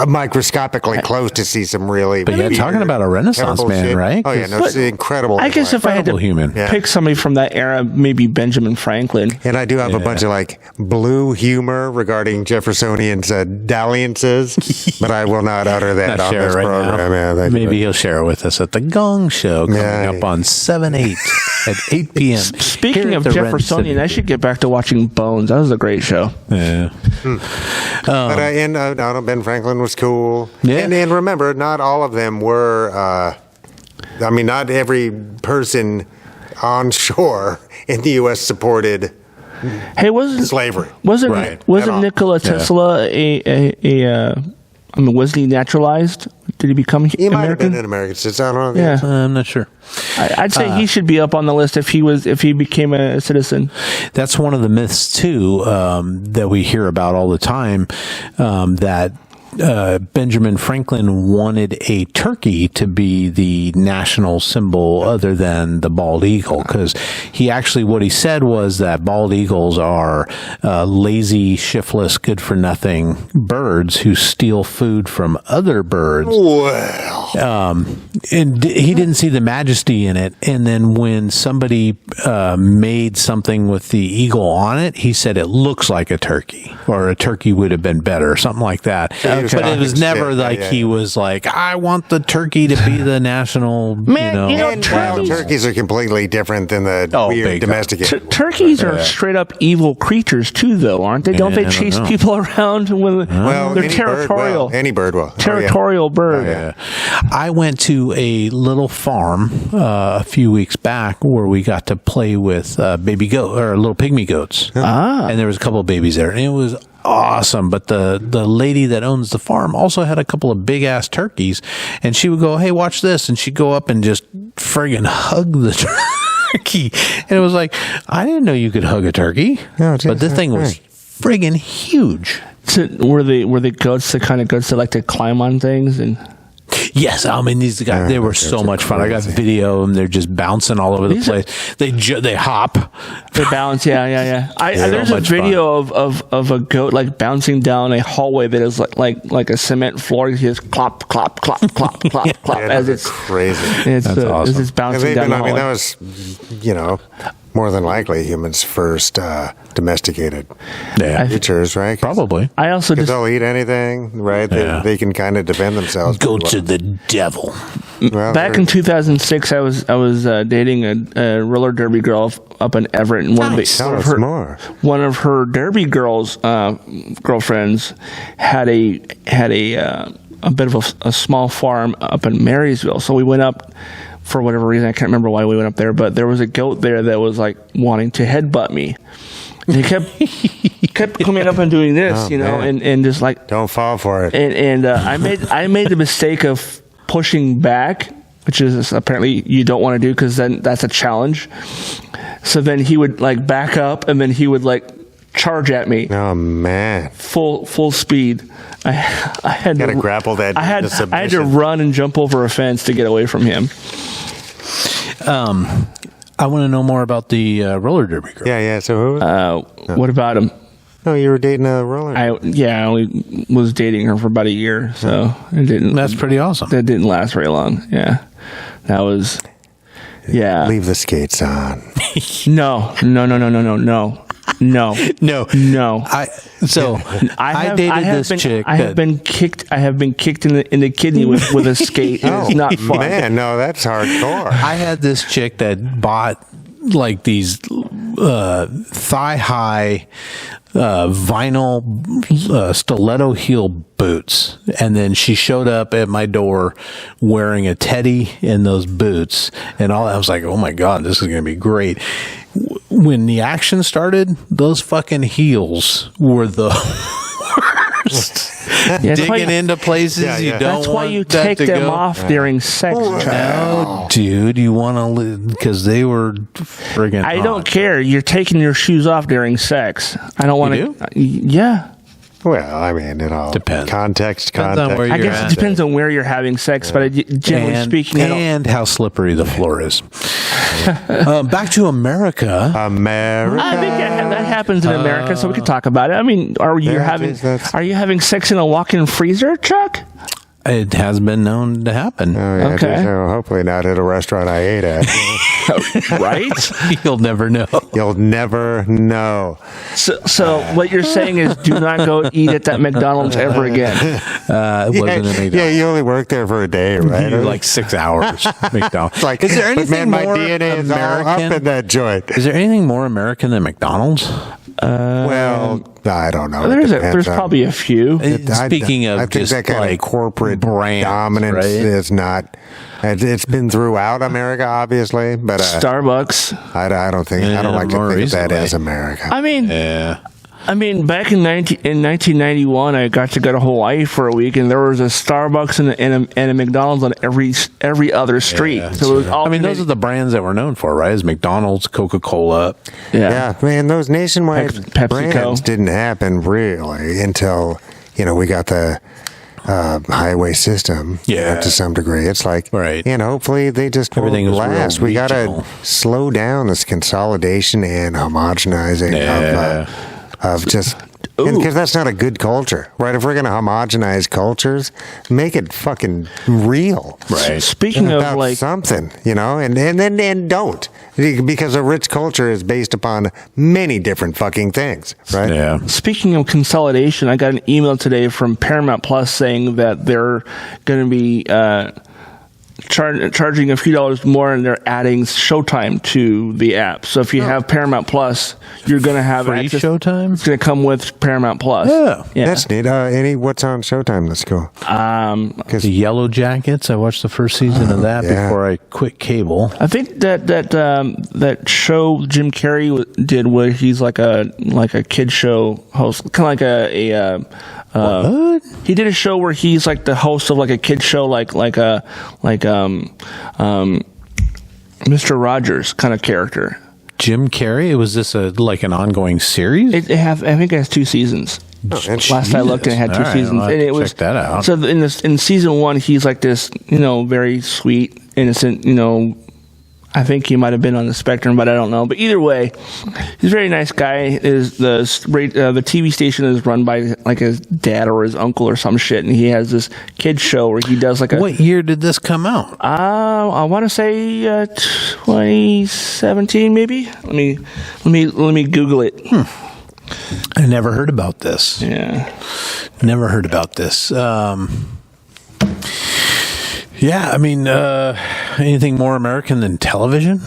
[SPEAKER 2] microscopically close to see some really.
[SPEAKER 1] But you're talking about a Renaissance
[SPEAKER 2] terrible
[SPEAKER 1] man,
[SPEAKER 2] shit.
[SPEAKER 1] right?
[SPEAKER 2] Oh, yeah, no, it's incredible.
[SPEAKER 3] I guess if I had to
[SPEAKER 1] Incredible human.
[SPEAKER 2] Yeah.
[SPEAKER 3] pick somebody from that era, maybe Benjamin Franklin.
[SPEAKER 2] And I do have a bunch of like blue humor regarding Jeffersonian's dalliances, but I will not utter that
[SPEAKER 1] Not
[SPEAKER 2] on
[SPEAKER 1] share
[SPEAKER 2] this
[SPEAKER 1] it right
[SPEAKER 2] program.
[SPEAKER 1] now.
[SPEAKER 2] Yeah, thank you.
[SPEAKER 1] Maybe he'll share it with us at the Gong Show coming
[SPEAKER 2] Yeah.
[SPEAKER 1] up on 7/8 at 8 p.m.
[SPEAKER 3] Speaking
[SPEAKER 1] here
[SPEAKER 3] of
[SPEAKER 1] at the Ren
[SPEAKER 3] Jeffersonian, I
[SPEAKER 1] City.
[SPEAKER 3] should get back to watching Bones. That was a great show.
[SPEAKER 1] Yeah.
[SPEAKER 2] But Ben Franklin was cool.
[SPEAKER 1] Yeah.
[SPEAKER 2] And remember, not all of them were. I mean, not every person on shore in the U.S. supported
[SPEAKER 3] Hey, wasn't
[SPEAKER 2] slavery.
[SPEAKER 3] Wasn't
[SPEAKER 1] Right.
[SPEAKER 2] At
[SPEAKER 3] wasn't
[SPEAKER 2] all.
[SPEAKER 3] Nikola Tesla I mean, was he naturalized? Did he become
[SPEAKER 2] He might have
[SPEAKER 3] American?
[SPEAKER 2] been an American citizen. I don't know.
[SPEAKER 3] Yeah.
[SPEAKER 1] I'm not sure.
[SPEAKER 3] I'd say he should be up on the list if he became a citizen.
[SPEAKER 1] That's one of the myths too that we hear about all the time. That Benjamin Franklin wanted a turkey to be the national symbol other than the bald eagle, because he actually, what he said was that bald eagles are lazy, shiftless, good for nothing birds who steal food from other birds.
[SPEAKER 2] Well,
[SPEAKER 1] And he didn't see the majesty in it. And then when somebody made something with the eagle on it, he said it looks like a turkey, or a turkey would have been better, or something like that.
[SPEAKER 2] was
[SPEAKER 1] But it was
[SPEAKER 2] talking
[SPEAKER 1] never
[SPEAKER 2] shit.
[SPEAKER 1] like
[SPEAKER 2] Yeah,
[SPEAKER 1] he
[SPEAKER 2] yeah.
[SPEAKER 1] was like, I want the turkey to be the national,
[SPEAKER 3] Man, you know,
[SPEAKER 2] and now turkeys are completely different than the
[SPEAKER 1] big
[SPEAKER 2] weird domesticated.
[SPEAKER 3] Turkeys are straight up evil creatures too, though, aren't they? Don't
[SPEAKER 1] Yeah,
[SPEAKER 3] they
[SPEAKER 1] I don't
[SPEAKER 3] chase
[SPEAKER 1] know.
[SPEAKER 3] people around when
[SPEAKER 2] Well,
[SPEAKER 3] they're
[SPEAKER 2] any
[SPEAKER 3] territorial?
[SPEAKER 2] Bird will. Any bird will.
[SPEAKER 3] Territorial bird.
[SPEAKER 1] Yeah. I went to a little farm a few weeks back where we got to play with baby goat or little pygmy goats. And there was a couple of babies there, and it was awesome. But the lady that owns the farm also had a couple of big ass turkeys, and she would go, "Hey, watch this," and she'd go up and just friggin' hug the turkey. And it was like, I didn't know you could hug a turkey,
[SPEAKER 2] No,
[SPEAKER 1] but this thing was friggin' huge.
[SPEAKER 3] So were the goats the kind of goats that like to climb on things and?
[SPEAKER 1] Yes, I mean these guys. They were so much fun. I got video of them. They're just bouncing all over the
[SPEAKER 3] These are-
[SPEAKER 1] place. They hop.
[SPEAKER 3] They bounce, yeah. There's
[SPEAKER 1] So
[SPEAKER 3] a
[SPEAKER 1] much
[SPEAKER 3] video of a goat like bouncing down a hallway that is like a cement floor. He just clop, clop, clop, clop, clop, clop
[SPEAKER 2] Yeah,
[SPEAKER 3] as
[SPEAKER 2] that's
[SPEAKER 3] it's
[SPEAKER 2] crazy.
[SPEAKER 3] it's
[SPEAKER 1] That's awesome.
[SPEAKER 3] as it's
[SPEAKER 2] And
[SPEAKER 3] bouncing down the
[SPEAKER 2] I mean,
[SPEAKER 3] hallway.
[SPEAKER 2] that was, more than likely humans' first domesticated
[SPEAKER 1] Yeah,
[SPEAKER 2] creatures, right?
[SPEAKER 1] probably.
[SPEAKER 3] I also
[SPEAKER 2] Because
[SPEAKER 3] just
[SPEAKER 2] they'll eat anything, right?
[SPEAKER 1] Yeah.
[SPEAKER 2] They can kind of defend themselves.
[SPEAKER 1] Go
[SPEAKER 2] pretty
[SPEAKER 1] to the devil.
[SPEAKER 2] well.
[SPEAKER 3] back in 2006, I was dating a roller derby girl up in Everett, and
[SPEAKER 2] Tell us more.
[SPEAKER 3] one of her derby girls girlfriends had a bit of a small farm up in Marysville. So we went up for whatever reason. I can't remember why we went up there, but there was a goat there that was like wanting to headbutt me. And he kept coming up and doing this,
[SPEAKER 2] man.
[SPEAKER 3] and just like
[SPEAKER 2] Don't fall for it.
[SPEAKER 3] and I made the mistake of pushing back, which is apparently you don't want to do because then that's a challenge. So then he would like back up and then he would like charge at me
[SPEAKER 2] Oh, man.
[SPEAKER 3] full speed. I had
[SPEAKER 2] Gotta
[SPEAKER 3] to
[SPEAKER 2] grapple that
[SPEAKER 3] I had
[SPEAKER 2] into
[SPEAKER 3] to
[SPEAKER 2] submission.
[SPEAKER 3] run and jump over a fence to get away from him.
[SPEAKER 1] I want to know more about the roller derby girl.
[SPEAKER 2] Yeah. So who?
[SPEAKER 3] What about him?
[SPEAKER 2] No, you were dating a roller.
[SPEAKER 3] I only was dating her for about a year, so it didn't.
[SPEAKER 1] That's pretty awesome.
[SPEAKER 3] That didn't last very long. Yeah, that was. Yeah.
[SPEAKER 2] Leave the skates on.
[SPEAKER 3] No.
[SPEAKER 1] I dated this chick.
[SPEAKER 3] I have been kicked in the kidney with a skate. It's not fun.
[SPEAKER 2] Man, no, that's hardcore.
[SPEAKER 1] I had this chick that bought like these thigh high vinyl stiletto heel boots, and then she showed up at my door wearing a teddy and those boots and all. I was like, oh my god, this is going to be great. When the action started, those fucking heels were the worst. Digging into places you don't
[SPEAKER 3] That's why
[SPEAKER 1] want
[SPEAKER 3] you
[SPEAKER 1] that
[SPEAKER 3] take
[SPEAKER 1] to
[SPEAKER 3] them
[SPEAKER 1] go.
[SPEAKER 3] off during sex.
[SPEAKER 1] No, dude, you want to because they were friggin'
[SPEAKER 3] I
[SPEAKER 1] hot.
[SPEAKER 3] don't care. You're taking your shoes off during sex. I don't want
[SPEAKER 1] You
[SPEAKER 3] to. Yeah.
[SPEAKER 2] Well, I mean,
[SPEAKER 1] Depends.
[SPEAKER 2] Context.
[SPEAKER 1] on where
[SPEAKER 3] I
[SPEAKER 1] you're
[SPEAKER 3] guess
[SPEAKER 1] at.
[SPEAKER 3] it depends on where you're having sex, but generally speaking, I don't.
[SPEAKER 1] And how slippery the floor is. Back to America.
[SPEAKER 2] America.
[SPEAKER 3] I think that happens in America, so we can talk about it. I mean, are you having sex in a walk-in freezer, Chuck?
[SPEAKER 1] It has been known to happen.
[SPEAKER 2] Oh, yeah,
[SPEAKER 3] Okay.
[SPEAKER 2] so hopefully not at a restaurant I ate at.
[SPEAKER 3] Right?
[SPEAKER 1] You'll never know.
[SPEAKER 2] You'll never know.
[SPEAKER 3] So what you're saying is, do not go eat at that McDonald's ever again.
[SPEAKER 1] It wasn't a McDonald's.
[SPEAKER 2] Yeah, you only work there for a day, right?
[SPEAKER 1] Like 6 hours. McDonald's.
[SPEAKER 2] Like,
[SPEAKER 1] is there
[SPEAKER 2] but
[SPEAKER 1] anything
[SPEAKER 2] man, my
[SPEAKER 1] more
[SPEAKER 2] DNA is all up
[SPEAKER 1] American?
[SPEAKER 2] in that joint.
[SPEAKER 1] Is there anything more American than McDonald's?
[SPEAKER 2] Well, I don't know.
[SPEAKER 3] There's
[SPEAKER 2] It depends on-
[SPEAKER 3] probably a few.
[SPEAKER 1] Speaking of
[SPEAKER 2] I think
[SPEAKER 1] just
[SPEAKER 2] that kind
[SPEAKER 1] like
[SPEAKER 2] of corporate
[SPEAKER 1] brands,
[SPEAKER 2] dominance
[SPEAKER 1] right?
[SPEAKER 2] is not. It's been throughout America, obviously, but
[SPEAKER 3] Starbucks.
[SPEAKER 2] I don't think I don't like to
[SPEAKER 1] more
[SPEAKER 2] think of that
[SPEAKER 1] recently.
[SPEAKER 2] as America.
[SPEAKER 3] I mean, back in 1991, I got to go to Hawaii for a week, and there was a Starbucks and a McDonald's on every other street. So it was all.
[SPEAKER 1] I mean, those are the brands that we're known for, right? Is McDonald's, Coca-Cola.
[SPEAKER 2] Yeah, man, those nationwide
[SPEAKER 3] PepsiCo.
[SPEAKER 2] brands didn't happen really until we got the highway system. To some degree, it's like
[SPEAKER 1] Right.
[SPEAKER 2] And hopefully they just
[SPEAKER 1] Everything
[SPEAKER 2] won't
[SPEAKER 1] is real
[SPEAKER 2] last. We got to
[SPEAKER 1] regional.
[SPEAKER 2] slow down this consolidation and homogenizing of just. Because that's not a good culture, right? If we're going to homogenize cultures, make it fucking real,
[SPEAKER 1] Right.
[SPEAKER 3] Speaking of
[SPEAKER 2] about
[SPEAKER 3] like
[SPEAKER 2] something, and don't, because a rich culture is based upon many different fucking things, right?
[SPEAKER 1] Yeah.
[SPEAKER 3] Speaking of consolidation, I got an email today from Paramount Plus saying that they're going to be charging a few dollars more, and they're adding Showtime to the app. So if you have Paramount Plus, you're going to have
[SPEAKER 1] Free
[SPEAKER 3] access.
[SPEAKER 1] Showtime?
[SPEAKER 3] It's going to come with Paramount Plus.
[SPEAKER 1] Yeah.
[SPEAKER 2] That's neat. What's on Showtime? Let's go.
[SPEAKER 1] The Yellow Jackets. I watched the first season of that
[SPEAKER 2] yeah.
[SPEAKER 1] before I quit cable.
[SPEAKER 3] I think that show Jim Carrey did, where he's like a kid show host, kind of like
[SPEAKER 1] What?
[SPEAKER 3] he did a show where he's like the host of like a kid show, like Mr. Rogers kind of character.
[SPEAKER 1] Jim Carrey? Was this like an ongoing series?
[SPEAKER 3] I think it has 2 seasons. Last I looked, it had 2
[SPEAKER 1] All right,
[SPEAKER 3] seasons,
[SPEAKER 1] I'll have
[SPEAKER 3] and
[SPEAKER 1] to
[SPEAKER 3] it was
[SPEAKER 1] check that out.
[SPEAKER 3] So in season 1, he's like this, very sweet, innocent, I think he might have been on the spectrum, but I don't know. But either way, he's a very nice guy. Is the TV station is run by like his dad or his uncle or some shit, and he has this kids show where he does like a.
[SPEAKER 1] What year did this come out?
[SPEAKER 3] I want to say 2017, maybe. Let me Google it.
[SPEAKER 1] I never heard about this.
[SPEAKER 3] Yeah.
[SPEAKER 1] Never heard about this. Yeah, I mean, anything more American than television?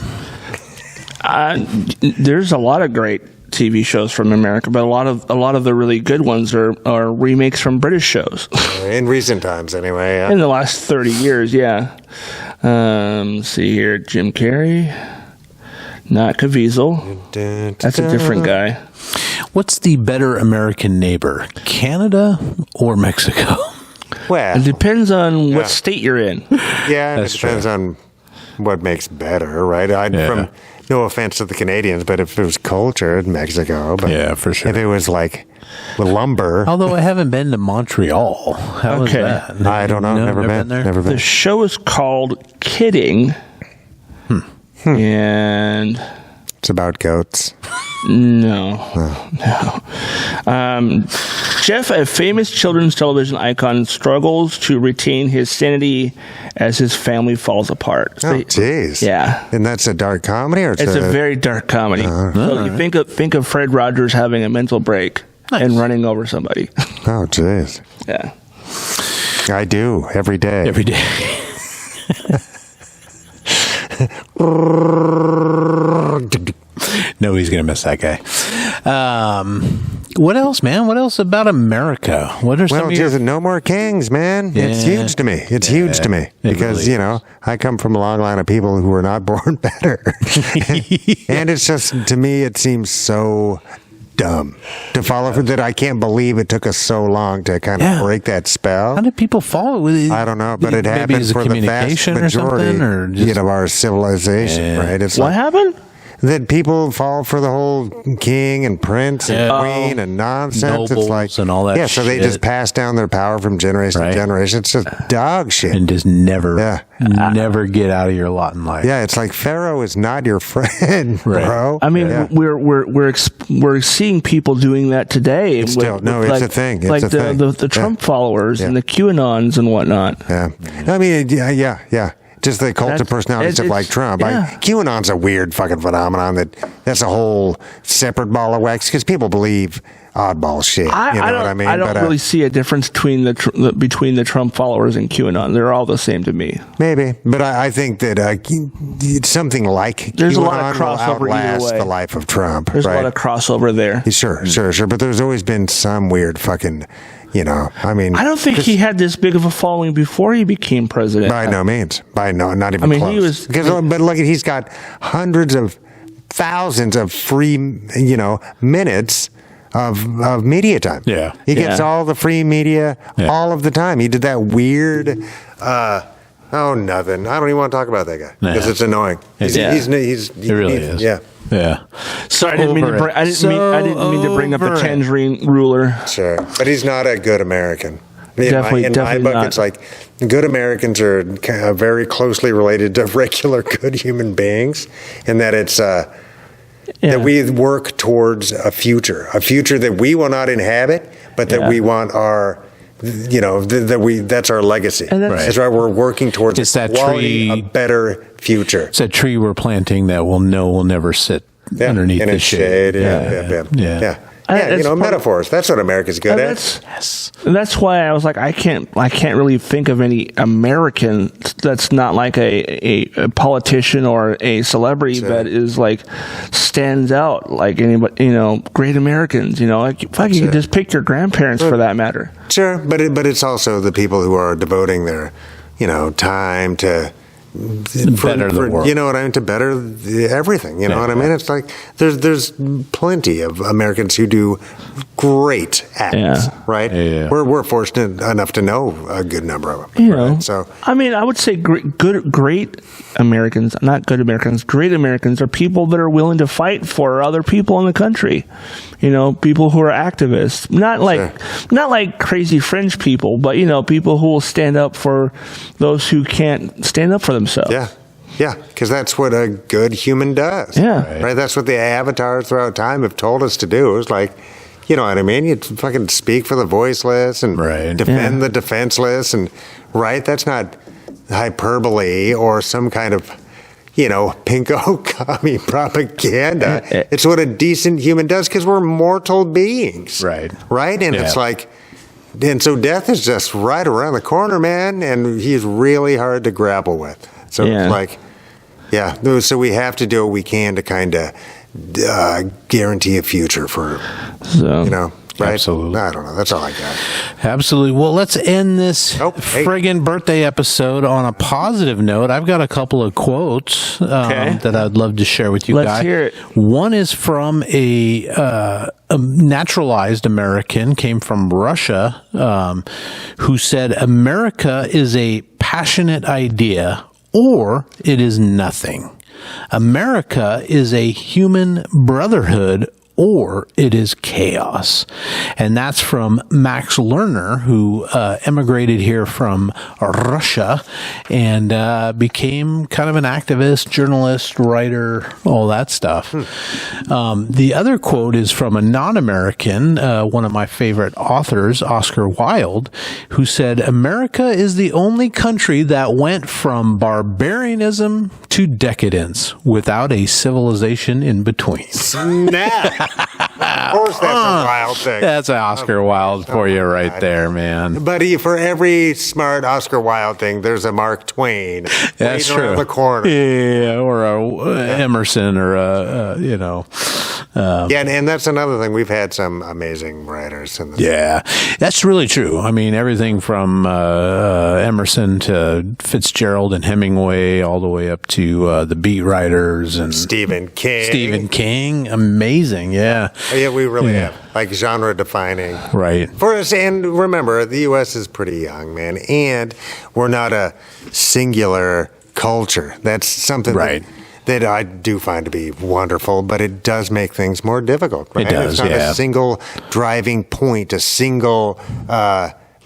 [SPEAKER 3] There's a lot of great TV shows from America, but a lot of the really good ones are remakes from British shows.
[SPEAKER 2] In recent times, anyway. Yeah.
[SPEAKER 3] In the last 30 years, yeah. Let's see here, Jim Carrey, not Caviezel. That's a different guy.
[SPEAKER 1] What's the better American neighbor, Canada or Mexico?
[SPEAKER 2] Well,
[SPEAKER 3] It depends on what state you're in.
[SPEAKER 2] yeah, and it
[SPEAKER 1] That's
[SPEAKER 2] depends on what makes better, right? From no offense to the Canadians, but if it was culture, Mexico. But
[SPEAKER 1] Yeah, for sure.
[SPEAKER 2] If it was like lumber,
[SPEAKER 1] Although I haven't been to Montreal. How was
[SPEAKER 3] Okay.
[SPEAKER 1] that?
[SPEAKER 2] I don't know.
[SPEAKER 1] No,
[SPEAKER 2] never been.
[SPEAKER 1] there?
[SPEAKER 2] Never been.
[SPEAKER 3] The show is called Kidding. And
[SPEAKER 2] It's about goats.
[SPEAKER 3] no. Jeff, a famous children's television icon, struggles to retain his sanity as his family falls apart.
[SPEAKER 2] Oh, jeez.
[SPEAKER 3] Yeah.
[SPEAKER 2] And that's a dark comedy, or
[SPEAKER 3] It's a very dark comedy. So you think of Fred Rogers having a mental break and running over somebody.
[SPEAKER 2] Oh, jeez.
[SPEAKER 3] Yeah.
[SPEAKER 2] I do every day.
[SPEAKER 1] Every day. Nobody's gonna miss that guy. What else, man? What else about America? What are some
[SPEAKER 2] Well,
[SPEAKER 1] of your...
[SPEAKER 2] just no more kings, man. It's
[SPEAKER 1] Yeah.
[SPEAKER 2] huge to me. It's huge to me because,
[SPEAKER 1] really
[SPEAKER 2] you know, I come from a long line of people who were not born better. And it's just, to me, it seems so dumb to follow through that. I can't believe it took us so long to kind of break that spell.
[SPEAKER 1] How did people follow with it?
[SPEAKER 2] I don't know, but it
[SPEAKER 1] Maybe
[SPEAKER 2] happened
[SPEAKER 1] it's a
[SPEAKER 2] for the vast
[SPEAKER 1] communication or
[SPEAKER 2] majority,
[SPEAKER 1] something, or just...
[SPEAKER 2] you know, our civilization,
[SPEAKER 1] Yeah.
[SPEAKER 2] right? It's
[SPEAKER 3] What
[SPEAKER 2] like
[SPEAKER 3] happened?
[SPEAKER 2] that people fall for the whole king and prince and
[SPEAKER 1] Yeah.
[SPEAKER 2] queen and nonsense.
[SPEAKER 1] Nobles
[SPEAKER 2] it's like
[SPEAKER 1] and all that
[SPEAKER 2] so they
[SPEAKER 1] shit.
[SPEAKER 2] just pass down their power from generation
[SPEAKER 1] Right.
[SPEAKER 2] to generation. It's just dog shit.
[SPEAKER 1] and just never,
[SPEAKER 2] Yeah.
[SPEAKER 1] never get out of your lot in life.
[SPEAKER 2] Yeah, it's like Pharaoh is not your friend,
[SPEAKER 1] Right.
[SPEAKER 2] bro.
[SPEAKER 3] I mean,
[SPEAKER 2] Yeah.
[SPEAKER 3] we're seeing people doing that today.
[SPEAKER 2] It's still- no, it's a thing. It's
[SPEAKER 3] like
[SPEAKER 2] a thing.
[SPEAKER 3] the Trump followers
[SPEAKER 2] Yeah.
[SPEAKER 3] and the QAnons and whatnot.
[SPEAKER 2] Yeah. I mean, yeah. Just the cult of
[SPEAKER 3] That's-
[SPEAKER 2] personalities of
[SPEAKER 3] it's-
[SPEAKER 2] like Trump.
[SPEAKER 3] yeah.
[SPEAKER 2] QAnon's a weird fucking phenomenon that's a whole separate ball of wax because people believe oddball shit. You know what I mean?
[SPEAKER 3] I don't
[SPEAKER 2] But,
[SPEAKER 3] really see a difference between between the Trump followers and QAnon. They're all the same to me.
[SPEAKER 2] maybe. But I think that something like
[SPEAKER 3] There's a
[SPEAKER 2] QAnon
[SPEAKER 3] lot of crossover
[SPEAKER 2] will
[SPEAKER 3] either
[SPEAKER 2] outlast
[SPEAKER 3] way.
[SPEAKER 2] the life of Trump.
[SPEAKER 3] There's
[SPEAKER 2] right?
[SPEAKER 3] a lot of crossover there.
[SPEAKER 2] Sure. But there's always been some weird fucking, you know, I mean.
[SPEAKER 3] I don't think he had this big of a following before he became president.
[SPEAKER 2] By no means. not even
[SPEAKER 3] I mean,
[SPEAKER 2] close.
[SPEAKER 3] he was-
[SPEAKER 2] But look, he's got hundreds of thousands of free, you know, minutes of media time.
[SPEAKER 1] Yeah.
[SPEAKER 2] He gets
[SPEAKER 3] Yeah.
[SPEAKER 2] all the free media
[SPEAKER 1] Yeah.
[SPEAKER 2] all of the time. He did that weird, nothing. I don't even want to talk about that guy because
[SPEAKER 1] Yeah.
[SPEAKER 2] it's annoying. He's,
[SPEAKER 3] Yeah.
[SPEAKER 2] he's
[SPEAKER 1] It really is.
[SPEAKER 2] Yeah.
[SPEAKER 1] Yeah.
[SPEAKER 3] Sorry, I didn't mean to bring. I didn't mean to bring up the
[SPEAKER 1] over it.
[SPEAKER 3] tangerine ruler.
[SPEAKER 2] Sure, but he's not a good American.
[SPEAKER 3] Definitely-
[SPEAKER 2] in my
[SPEAKER 3] definitely
[SPEAKER 2] book,
[SPEAKER 3] not.
[SPEAKER 2] it's like good Americans are kind of very closely related to regular good human beings, in that it's that we work towards a future that we will not inhabit, but that we want our. You know that's our legacy.
[SPEAKER 3] And that's-
[SPEAKER 2] That's why we're working towards
[SPEAKER 1] It's that
[SPEAKER 2] quality,
[SPEAKER 1] tree-
[SPEAKER 2] a better future.
[SPEAKER 1] It's that tree we're planting that we'll never sit
[SPEAKER 2] Yeah,
[SPEAKER 1] underneath
[SPEAKER 2] in
[SPEAKER 1] the
[SPEAKER 2] its shade.
[SPEAKER 1] Yeah.
[SPEAKER 2] Yeah.
[SPEAKER 3] That's
[SPEAKER 2] You know,
[SPEAKER 3] part of-
[SPEAKER 2] metaphors. That's what America's good at.
[SPEAKER 3] That's why I was like, I can't really think of any American that's not like a politician or a celebrity that is like stands out like anybody. You know, great Americans. You know, like fuck, you can just pick your grandparents for that matter.
[SPEAKER 2] Sure, but it's also the people who are devoting their, you know, time to
[SPEAKER 1] better the world.
[SPEAKER 2] You know what I mean? To better everything. You know what I mean? It's like there's plenty of Americans who do great acts, right?
[SPEAKER 1] Yeah.
[SPEAKER 2] We're fortunate enough to know a good number of them.
[SPEAKER 3] You
[SPEAKER 2] right?
[SPEAKER 3] know,
[SPEAKER 2] So
[SPEAKER 3] I mean, I would say great Americans, not good Americans. Great Americans are people that are willing to fight for other people in the country. You know, people who are activists, not like crazy fringe people, but you know, people who will stand up for those who can't stand up for themselves.
[SPEAKER 2] Yeah, because that's what a good human does.
[SPEAKER 3] Yeah.
[SPEAKER 2] Right. That's what the avatars throughout time have told us to do. It's like, you know what I mean? You fucking speak for the voiceless and defend the defenseless, and that's not hyperbole or some kind of, you know, pinko commie propaganda. It's what a decent human does because we're mortal beings.
[SPEAKER 1] Right.
[SPEAKER 2] And it's like, and so death is just right around the corner, man, and he's really hard to grapple with. So it's like, so we have to do what we can to kind of guarantee a future for, you know, right?
[SPEAKER 1] Absolutely.
[SPEAKER 2] I don't know. That's all I got.
[SPEAKER 1] Absolutely. Well, let's end this friggin' birthday episode on a positive note. I've got a couple of quotes that I'd love to share with you guys.
[SPEAKER 3] Let's hear it.
[SPEAKER 1] One is from a naturalized American, came from Russia, who said, "America is a passionate idea, or it is nothing. America is a human brotherhood, or it is chaos. And that's from Max Lerner, who emigrated here from Russia and became kind of an activist, journalist, writer, all that stuff. The other quote is from a non-American, one of my favorite authors, Oscar Wilde, who said, "America is the only country that went from barbarianism to decadence without a civilization in between."
[SPEAKER 2] Snap. Of course, that's a wild thing.
[SPEAKER 1] That's Oscar Wilde for you right there, man.
[SPEAKER 2] But for every smart Oscar Wilde thing, there's a Mark Twain.
[SPEAKER 1] That's
[SPEAKER 2] waiting around
[SPEAKER 1] true.
[SPEAKER 2] the corner.
[SPEAKER 1] Yeah, or a Emerson, or
[SPEAKER 2] Yeah, and that's another thing. We've had some amazing writers in this.
[SPEAKER 1] yeah, that's really true. I mean, everything from Emerson to Fitzgerald and Hemingway, all the way up to the beat writers and
[SPEAKER 2] Stephen King.
[SPEAKER 1] Amazing, yeah.
[SPEAKER 2] Yeah, we really have. Like genre defining.
[SPEAKER 1] Right.
[SPEAKER 2] For us, and remember, the U.S. is pretty young, man, and we're not a singular culture. That's something that I do find to be wonderful, but it does make things more difficult, right?
[SPEAKER 1] It does,
[SPEAKER 2] It's not
[SPEAKER 1] yeah.
[SPEAKER 2] a single driving point, a single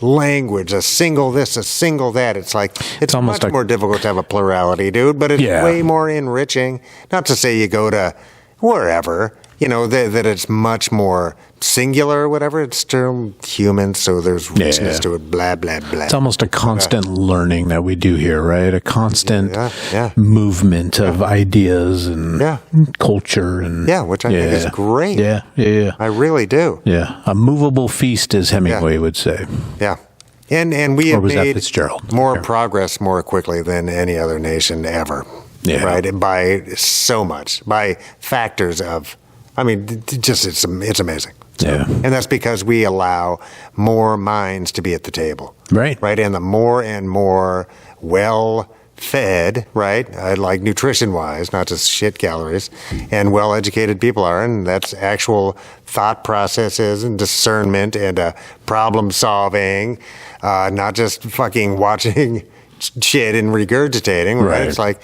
[SPEAKER 2] language, a single this, a single that. It's like, it's
[SPEAKER 1] almost
[SPEAKER 2] much more difficult to have a plurality, dude, but it's way more enriching. Not to say you go to wherever, that it's much more singular or whatever. It's still human, so there's richness to it, blah, blah, blah.
[SPEAKER 1] It's almost a constant learning that we do here, right? A constant movement of ideas and culture. And
[SPEAKER 2] which I think is great.
[SPEAKER 1] Yeah.
[SPEAKER 2] I really do.
[SPEAKER 1] Yeah. A movable feast, as Hemingway would say.
[SPEAKER 2] Yeah. And we have
[SPEAKER 1] was that
[SPEAKER 2] made
[SPEAKER 1] Fitzgerald?
[SPEAKER 2] more progress more quickly than any other nation ever.
[SPEAKER 1] Yeah.
[SPEAKER 2] Right? And by so much, by factors of, just it's amazing. So,
[SPEAKER 1] Yeah.
[SPEAKER 2] And that's because we allow more minds to be at the table.
[SPEAKER 1] Right.
[SPEAKER 2] Right. And the more and more well-fed, right, like nutrition-wise, not just shit calories, and well-educated people are, and that's actual thought processes and discernment and problem-solving, not just fucking watching shit and regurgitating, right? It's like,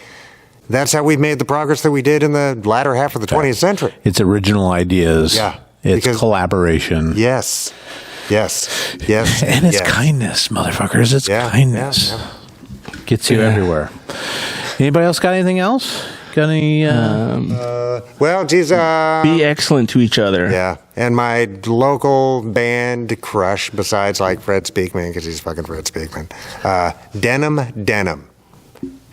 [SPEAKER 2] that's how we've made the progress that we did in the latter half of the 20th century.
[SPEAKER 1] It's original ideas.
[SPEAKER 2] Yeah.
[SPEAKER 1] It's collaboration.
[SPEAKER 2] Yes.
[SPEAKER 1] And it's kindness, motherfuckers. It's kindness.
[SPEAKER 2] Yeah.
[SPEAKER 1] Gets you everywhere. Anybody else got anything else? Got any?
[SPEAKER 2] Well, geez.
[SPEAKER 3] Be excellent to each other.
[SPEAKER 2] Yeah. And my local band crush, besides like Fred Speakman, because he's fucking Fred Speakman, Denim.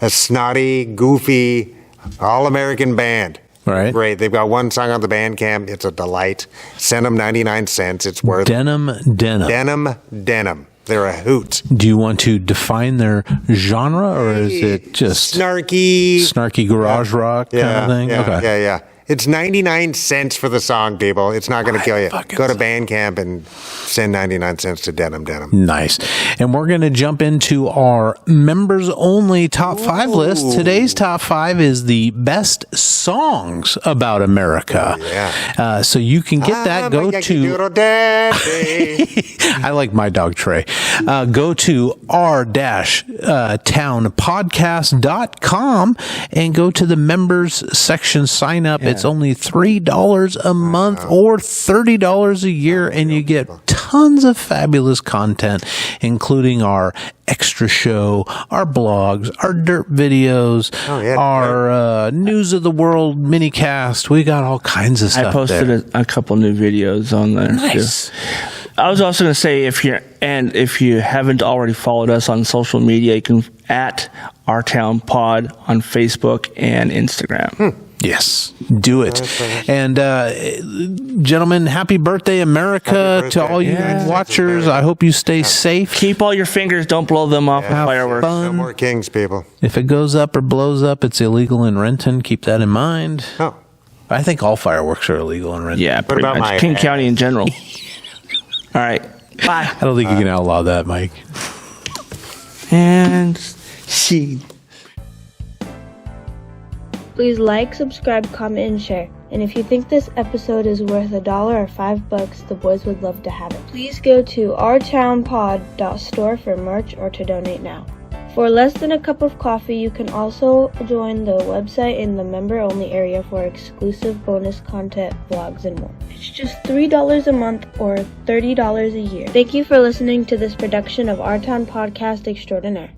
[SPEAKER 2] A snotty, goofy, all-American band.
[SPEAKER 1] Right.
[SPEAKER 2] Great. They've got one song on the Bandcamp. It's a delight. Send them 99 cents. It's worth it. Denim. They're a hoot.
[SPEAKER 1] Do you want to define their genre, or is it just snarky garage rock kind of thing?
[SPEAKER 2] Yeah. It's 99 cents for the song, people. It's not going to kill you. Go to Bandcamp and send 99 cents to Denim.
[SPEAKER 1] Nice. And we're going to jump into our members-only top 5 list. Today's top 5 is the best songs about America. So you can get that. Go to... I like my dog, Trey. Go to r-townpodcast.com and go to the members section, sign up. It's only $3 a month or $30 a year, and you get tons of fabulous content, including our extra show, our blogs, our dirt videos, our news of the world mini cast. We got all kinds of stuff.
[SPEAKER 3] I posted a couple new videos on there.
[SPEAKER 1] Nice.
[SPEAKER 3] Too. I was also going to say, if you haven't already followed us on social media, you can at Our Town Pod on Facebook and Instagram.
[SPEAKER 1] Yes, do it. And gentlemen, happy birthday, America, to all you watchers. I hope you stay safe.
[SPEAKER 3] Keep all your fingers, don't blow them off with fireworks.
[SPEAKER 2] No more kings, people.
[SPEAKER 1] If it goes up or blows up, it's illegal in Renton. Keep that in mind.
[SPEAKER 2] Oh.
[SPEAKER 1] I think all fireworks are illegal in Renton.
[SPEAKER 3] Yeah, pretty
[SPEAKER 2] about
[SPEAKER 3] much.
[SPEAKER 2] my
[SPEAKER 3] King
[SPEAKER 2] ass?
[SPEAKER 3] County in general. All right. Bye.
[SPEAKER 1] I don't think you can outlaw that, Mike.
[SPEAKER 3] And see.
[SPEAKER 5] Please like, subscribe, comment, and share. And if you think this episode is worth $1 or $5, the boys would love to have it. Please go to ourtownpod.store for merch or to donate now. For less than a cup of coffee, you can also join the website in the member-only area for exclusive bonus content, vlogs, and more. It's just $3 a month or $30 a year. Thank you for listening to this production of Our Town Podcast Extraordinaire.